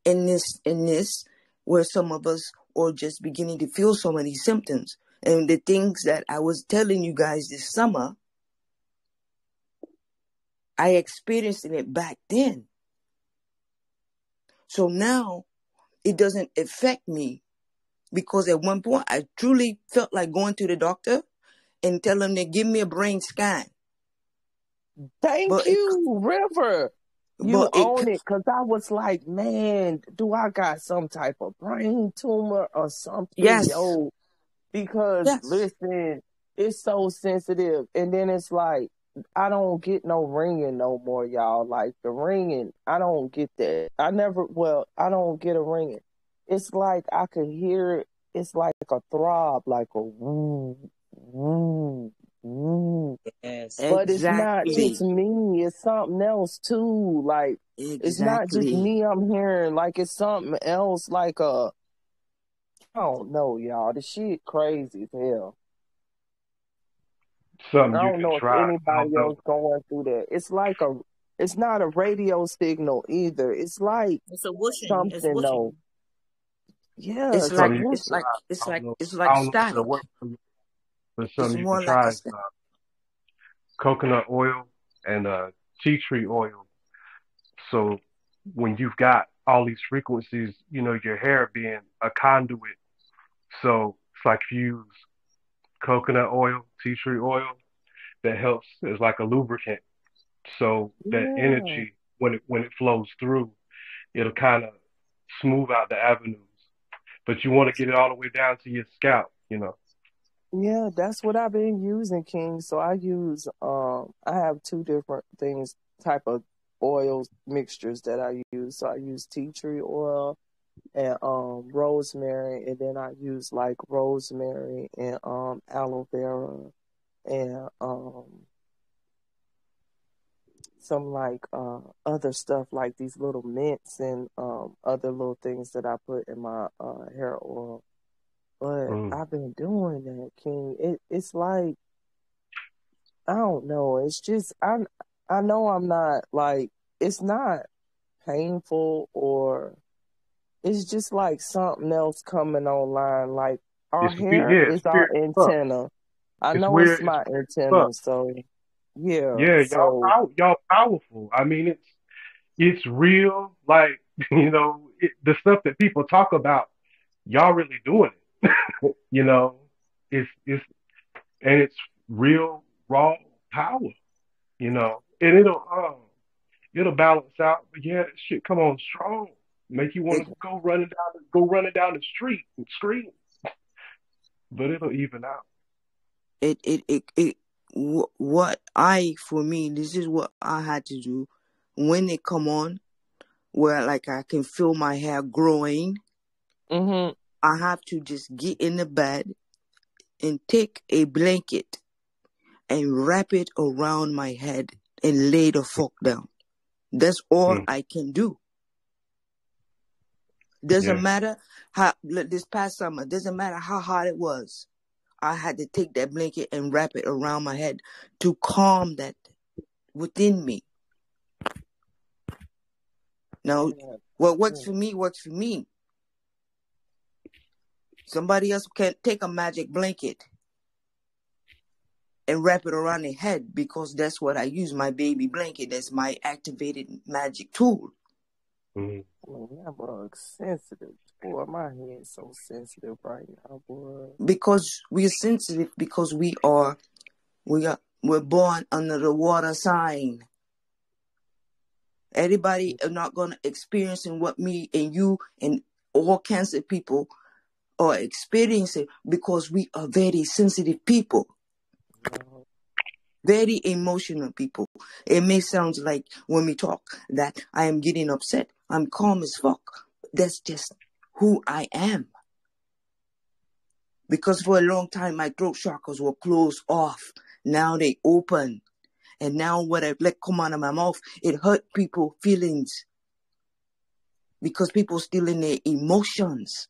this, where some of us are just beginning to feel some of these symptoms. And the things that I was telling you guys this summer, I experienced it back then. So now it doesn't affect me because at one point I truly felt like going to the doctor and tell them to give me a brain scan. Thank you, River. You own it, because I was like, man, do I got some type of brain tumor or something? Yes. Yo, because listen, it's so sensitive. And then it's like, I don't get no ringing no more, y'all. Like the ringing, I don't get that. I don't get a ringing. It's like I could hear it. It's like a throb, like a woo, woo, woo. Yes, but it's not just me. It's something else too. Like it's not just me I'm hearing. Like it's something else. Like I don't know, y'all. The shit crazy as hell. I don't know if anybody else going through that. It's like it's not a radio signal either. It's like it's a whooshing. Something it's whooshing. though. Yeah, it's like static. But something you can try is coconut oil and tea tree oil. So when you've got all these frequencies, your hair being a conduit. So it's like if you use coconut oil, tea tree oil, that helps as like a lubricant. So that energy, when it flows through, it'll kind of smooth out the avenues. But you want to get it all the way down to your scalp, Yeah, that's what I've been using, King. So I use I have two different type of oils mixtures that I use. So I use tea tree oil and rosemary, and then I use like rosemary and aloe vera and some like other stuff like these little mints and other little things that I put in my hair oil. But I've been doing that, King. It's like, I don't know. It's just, I know I'm not like, it's not painful, or it's just like something else coming online. Like our hair is our antenna. I know it's my antenna. So yeah, y'all powerful. I mean, it's real. Like, the stuff that people talk about, y'all really doing it. It's real raw power, and it'll balance out. But yeah, shit come on strong, make you want to go running down the street and scream. But it'll even out. This is what I had to do when it come on, where like I can feel my hair growing. Mm-hmm. I have to just get in the bed and take a blanket and wrap it around my head and lay the fuck down. That's all I can do. Doesn't matter how, this past summer, doesn't matter how hot it was. I had to take that blanket and wrap it around my head to calm that within me. Now, what works for me works for me. Somebody else can take a magic blanket and wrap it around their head, because that's what I use, my baby blanket. That's my activated magic tool. Man, that bug's sensitive. Boy, my head's so sensitive right now, boy. Because we're sensitive, because we're born under the water sign. Everybody are not gonna experience what me and you and all Cancer people are experiencing, because we are very sensitive people. Very emotional people. It may sound like when we talk that I am getting upset. I'm calm as fuck. That's just who I am. Because for a long time, my throat chakras were closed off. Now they open. And now what I let come out of my mouth, it hurt people's feelings. Because people still in their emotions.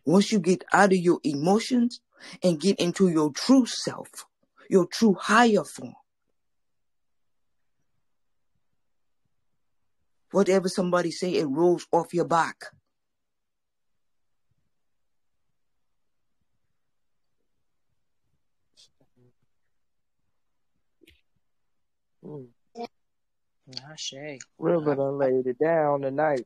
Once you get out of your emotions and get into your true self, your true higher form, whatever somebody say, it rolls off your back. River done laid it down tonight.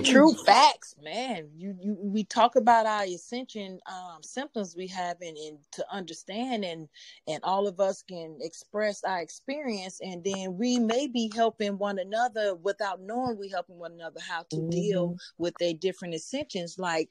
True facts, man. We talk about our ascension symptoms we have, and to understand, and all of us can express our experience, and then we may be helping one another without knowing we helping one another how to deal with their different ascensions. Like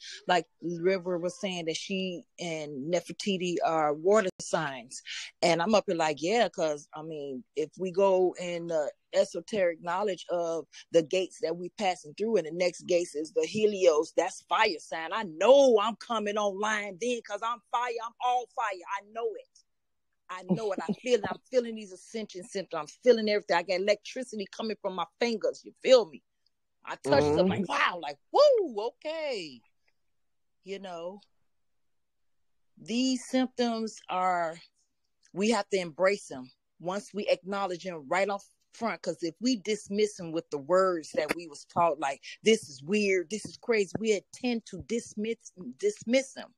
River was saying that she and Nefertiti are water signs, and I'm up here like, yeah, because I mean, if we go in the esoteric knowledge of the gates that we passing through, and the next gate is the Helios, that's fire sign. I know I'm coming online then, because I'm fire. I'm all fire. I know it. I feel it. I'm feeling these ascension symptoms. I'm feeling everything. I got electricity coming from my fingers. You feel me? I touch stuff like, wow, like, woo, okay. You know, these symptoms we have to embrace them once we acknowledge them right off front, because if we dismiss them with the words that we was taught, like, this is weird, this is crazy, we tend to dismiss them.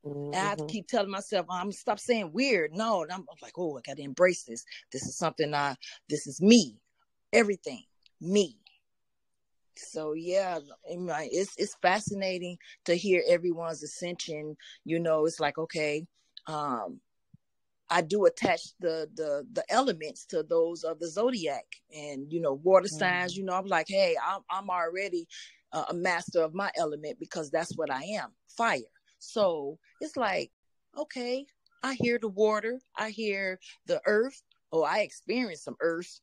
And I have to keep telling myself, I'm gonna stop saying weird. No, and I'm like, oh, I gotta embrace this. This is something this is me. Everything. Me. So yeah, it's fascinating to hear everyone's ascension. You know, it's like, okay, I do attach the elements to those of the zodiac, and water signs. I'm like, hey, I'm already a master of my element, because that's what I am, fire. So it's like, okay, I hear the water, I hear the earth. Oh, I experienced some earth,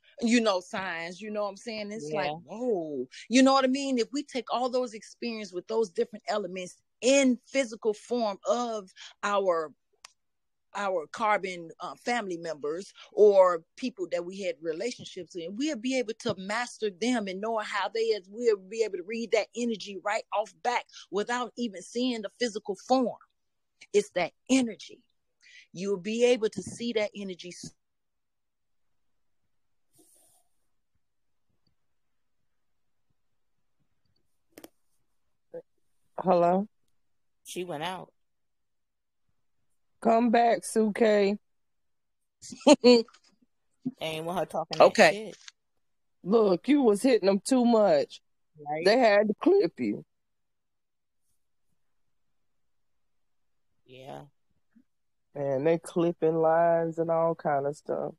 signs. You know what I'm saying? It's like, whoa, you know what I mean? If we take all those experiences with those different elements in physical form of our carbon family members or people that we had relationships with, we'll be able to master them and know how we'll be able to read that energy right off back without even seeing the physical form. It's that energy. You'll be able to see that energy. Hello? She went out. Come back, Suke. Ain't want her talking that shit. Look, you was hitting them too much. Right. They had to clip you. Yeah. Man, they clipping lines and all kind of stuff.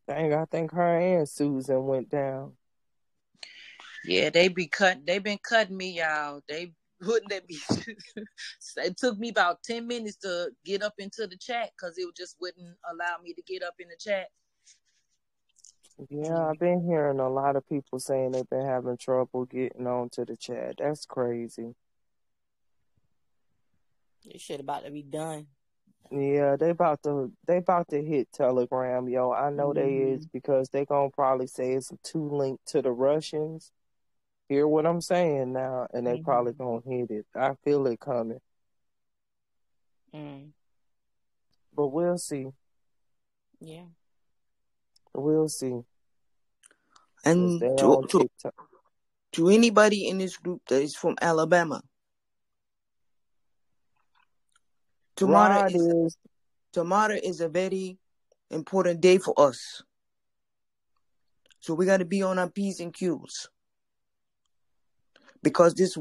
Dang, I think her and Susan went down. Yeah, they've been cutting me, y'all. They wouldn't let me. It took me about 10 minutes to get up into the chat, because it just wouldn't allow me to get up in the chat. Yeah, I've been hearing a lot of people saying they've been having trouble getting onto the chat. That's crazy. This shit about to be done. Yeah, they about to hit Telegram, yo. I know they is because they gonna probably say it's too linked to the Russians. Hear what I'm saying now, and they probably gonna hit it. I feel it coming, but we'll see. Yeah, We'll see. 'Cause And they on TikTok. to anybody in this group that is from Alabama, tomorrow is a very important day for us. So we gotta be on our P's and Q's. Because this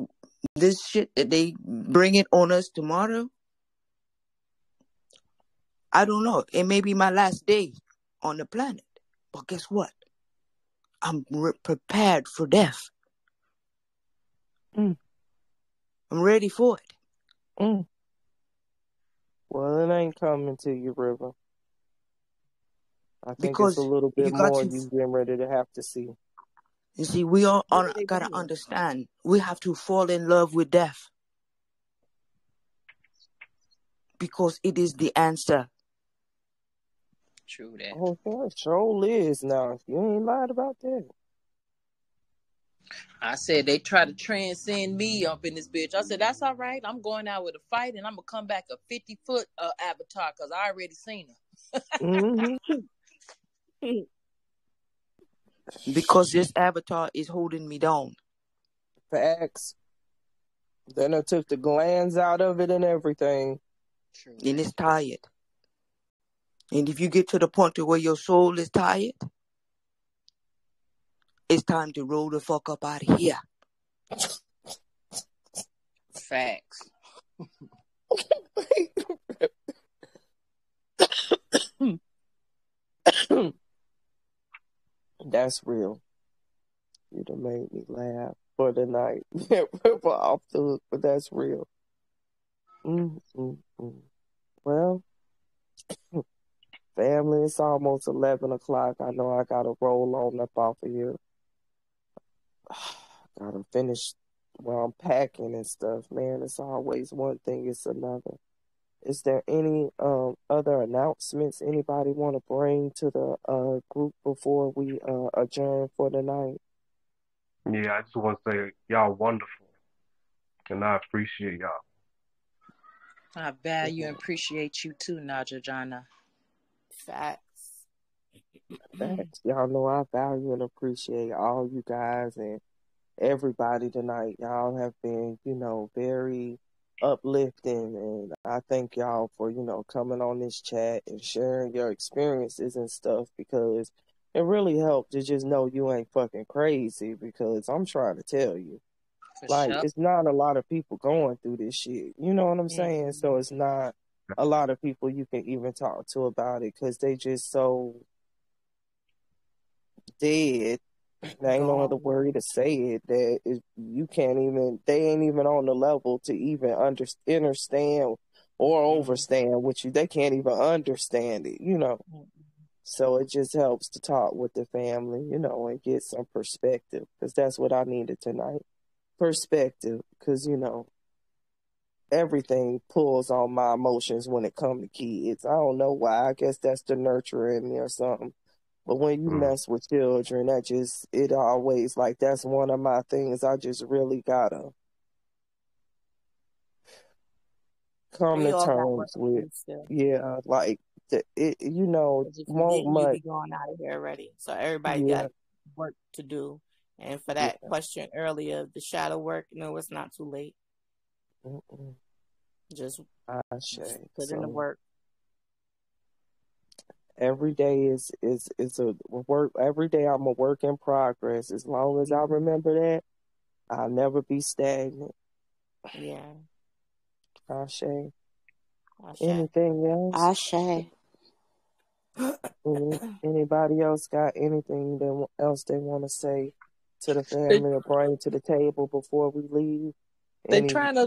shit that they bring it on us tomorrow, I don't know. It may be my last day on the planet. But guess what? I'm prepared for death. I'm ready for it. Well, it ain't coming to you, River. I think Because it's a little bit you got more to- you getting ready to have to see. You see, we all gotta understand. We have to fall in love with death. Because it is the answer. True that. Oh, that sure is now. You ain't lied about that. I said they try to transcend me up in this bitch. I said, that's all right. I'm going out with a fight and I'm going to come back a 50-foot avatar because I already seen her. Because this avatar is holding me down. Facts. Then I took the glands out of it and everything. True. And it's tired. And if you get to the point to where your soul is tired, it's time to roll the fuck up out of here. Facts. That's real. You done made me laugh for the night. We're off the hook, but that's real. Well, family, it's almost 11 o'clock. I know I gotta roll on up off of here. Gotta finish while I'm packing and stuff, man. It's always one thing, it's another. Is there any other announcements anybody want to bring to the group before we adjourn for the night? Yeah, I just want to say y'all wonderful, and I appreciate y'all. I value and appreciate you too, Najajana. Facts. Facts. Y'all know I value and appreciate all you guys and everybody tonight. Y'all have been, very uplifting, and I thank y'all for, coming on this chat and sharing your experiences and stuff, because it really helped to just know you ain't fucking crazy, because I'm trying to tell you. It's not a lot of people going through this shit. You know what I'm saying? So it's not a lot of people you can even talk to about it, because they just so dead. There ain't no other word to say it, that you can't even, they ain't even on the level to even understand or overstand with you. They can't even understand it, So it just helps to talk with the family, and get some perspective, because that's what I needed tonight. Perspective, because, everything pulls on my emotions when it comes to kids. I don't know why. I guess that's the nurturer in me or something. But when you mess with children, it always, that's one of my things I just really gotta come to terms with. Yeah, won't you much. be going out of here already. So everybody got work to do. And for that question earlier, the shadow work, no, it's not too late. Just put in the work. Every day is a work. Every day I'm a work in progress. As long as I remember that, I'll never be stagnant. Yeah. Ashe. Anything else? Ashe. Anybody else got anything else they want to say to the family or bring to the table before we leave? They trying to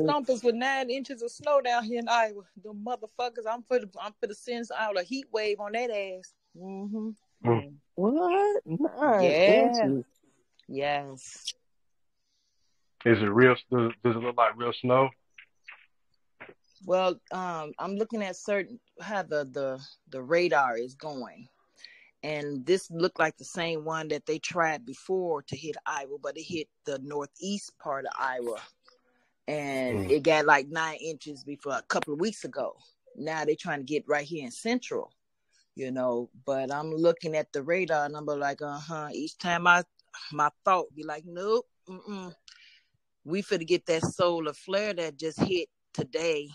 stump us with 9 inches of snow down here in Iowa. Them motherfuckers, I'm for the send out a heat wave on that ass. What? 9 Yeah. inches. Yes. Is it real? Does it look like real snow? Well, I'm looking at how the radar is going, and this looked like the same one that they tried before to hit Iowa, but it hit the northeast part of Iowa, and it got like 9 inches before a couple of weeks ago. Now they're trying to get right here in Central, But I'm looking at the radar, and I'm like, Each time my thought be like, nope, we finna get that solar flare that just hit today.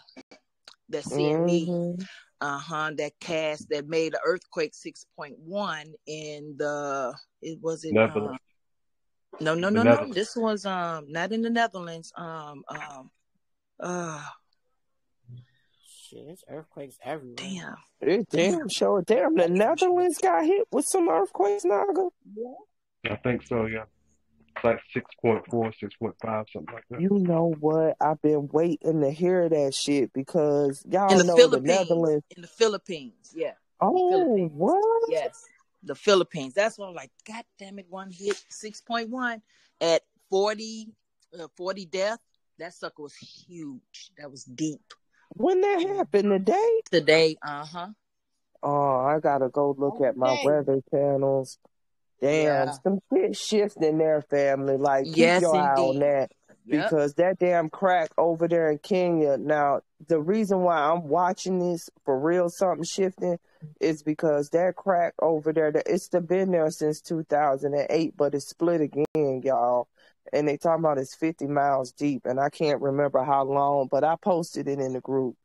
That CME, that made an earthquake 6.1 in Netherlands. No. This was not in the Netherlands. Shit, there's earthquakes everywhere. Damn. The Netherlands got hit with some earthquakes, Naga. I think so, yeah. It's like 6.4, 6.5, something like that. You know what? I've been waiting to hear that shit because y'all in the know Philippines, the Netherlands. In the Philippines, yeah. Oh, what? Yes, the Philippines. That's why I'm like, God damn it, one hit 6.1 at 40 death. That sucker was huge. That was deep. When that happened today? Today, Oh, I gotta go look at my weather channels. Damn, some shit shifting there, family. Like, keep your eye on that. Because that damn crack over there in Kenya. Now, the reason why I'm watching this for real, something shifting, is because that crack over there, it's been there since 2008, but it's split again, y'all. And they talking about it's 50 miles deep, and I can't remember how long, but I posted it in the group.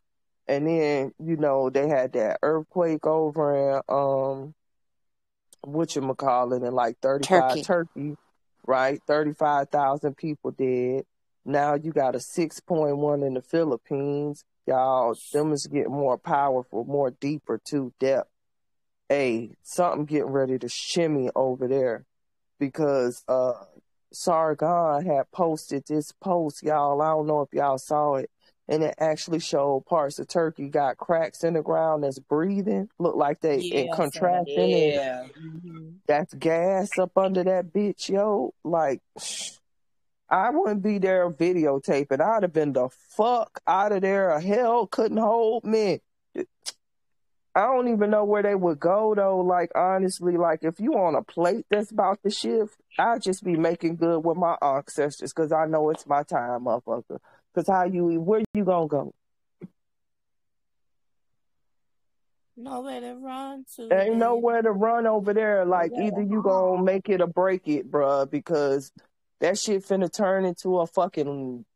And then, they had that earthquake over in, whatchamacallit, in like 35 Turkey, right? 35,000 people dead. Now you got a 6.1 in the Philippines. Y'all, them is getting more powerful, more deeper to depth. Hey, something getting ready to shimmy over there because Sargon had posted this post, y'all. I don't know if y'all saw it. And it actually showed parts of Turkey got cracks in the ground that's breathing. Look like they in contraction. Yeah. That's gas up under that bitch, yo. Like, I wouldn't be there videotaping. I'd have been the fuck out of there. Hell couldn't hold me. I don't even know where they would go, though. Like, honestly, like, if you on a plate that's about to shift, I'd just be making good with my ancestors because I know it's my time, motherfucker. Because where you gonna go? Nowhere to run to. There ain't nowhere to run over there. Like, either you gonna make it or break it, bruh, because that shit finna turn into a fucking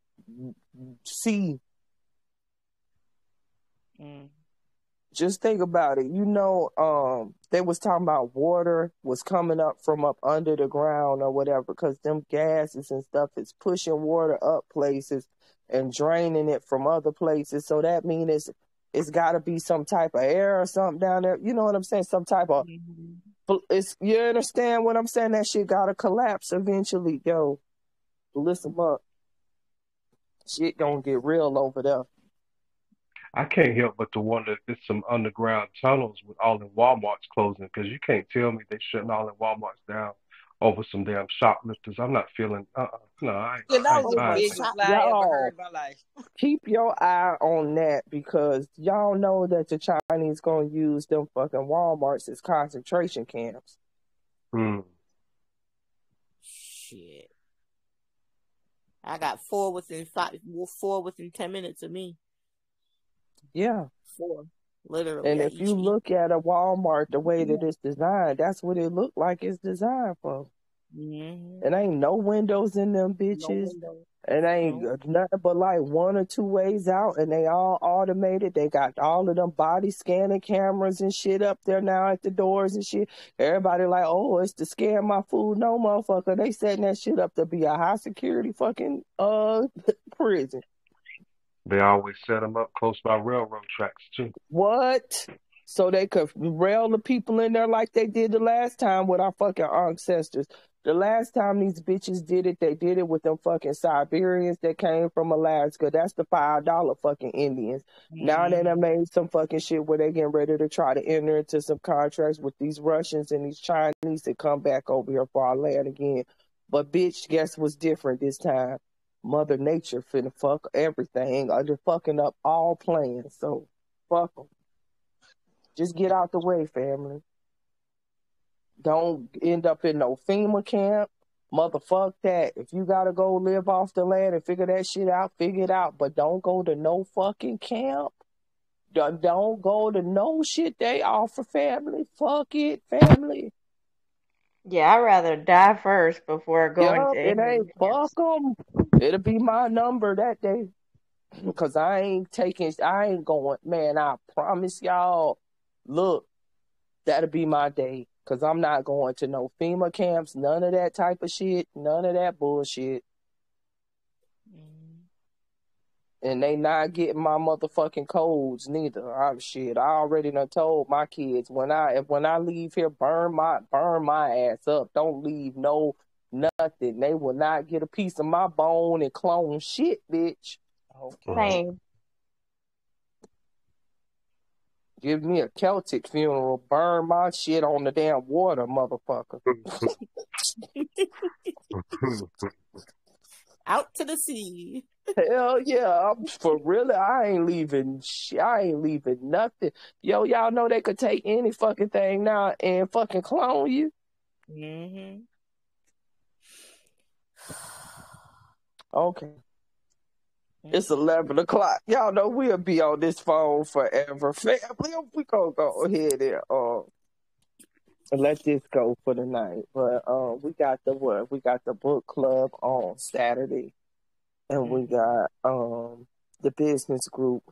sea. Just think about it. They was talking about water was coming up from up under the ground or whatever because them gases and stuff is pushing water up places and draining it from other places. So that means it's got to be some type of air or something down there. You know what I'm saying? Some type of... You understand what I'm saying? That shit got to collapse eventually. Yo, listen up. Shit gonna get real over there. I can't help but to wonder if it's some underground tunnels with all the Walmarts closing, because you can't tell me they shutting all the Walmarts down over some damn shoplifters. I'm not feeling, no, I ain't that was the buying biggest that. lie I ever heard in my life. Keep your eye on that because y'all know that the Chinese gonna use them fucking Walmarts as concentration camps. Shit. I got 4 within 10 minutes of me. Yeah. 4. Literally. And if you look at a Walmart the way that it's designed, that's what it looked like it's designed for. It ain't no windows in them bitches. It ain't nothing but like 1 or 2 ways out, and they all automated. They got all of them body scanning cameras and shit up there now at the doors and shit. Everybody like, oh, it's to scan my food. No, motherfucker. They setting that shit up to be a high security fucking prison. They always set them up close by railroad tracks, too. What? So they could rail the people in there like they did the last time with our fucking ancestors. The last time these bitches did it, they did it with them fucking Siberians that came from Alaska. That's the $5 fucking Indians. Now they done made some fucking shit where they getting ready to try to enter into some contracts with these Russians and these Chinese to come back over here for our land again. But bitch, guess what's different this time? Mother Nature finna fuck everything. They're fucking up all plans. So fuck them. Just get out the way, family. Don't end up in no FEMA camp. Motherfuck that. If you gotta go live off the land and figure that shit out, figure it out. But don't go to no fucking camp. Don't go to no shit they offer, family. Fuck it, family. Yeah, I'd rather die first before going to It any ain't fuck them. It'll be my number that day. Because I ain't going. Man, I promise y'all. Look, that'll be my day. Because I'm not going to no FEMA camps, none of that type of shit, none of that bullshit. And they not getting my motherfucking codes neither. I already done told my kids when I leave here, burn my ass up. Don't leave nothing. They will not get a piece of my bone and clone shit, bitch. Okay. Give me a Celtic funeral. Burn my shit on the damn water, motherfucker. Out to the sea. Hell yeah. For real, I ain't leaving nothing. Yo, y'all know they could take any fucking thing now and fucking clone you. Mm-hmm. Okay. It's 11 o'clock. Y'all know we'll be on this phone forever. Family, we gonna go ahead and let this go for the night. But we got the book club on Saturday, and we got the business group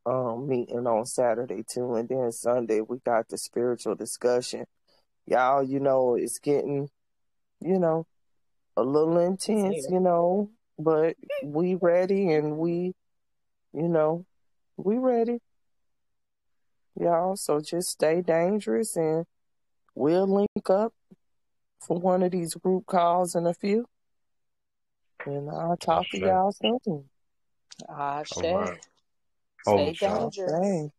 meeting on Saturday too, and then Sunday we got the spiritual discussion. Y'all, it's getting, a little intense, but we ready and we ready. Y'all, so just stay dangerous and we'll link up for one of these group calls in a few. And I'll talk to y'all soon. Ashe. All right. Stay dangerous.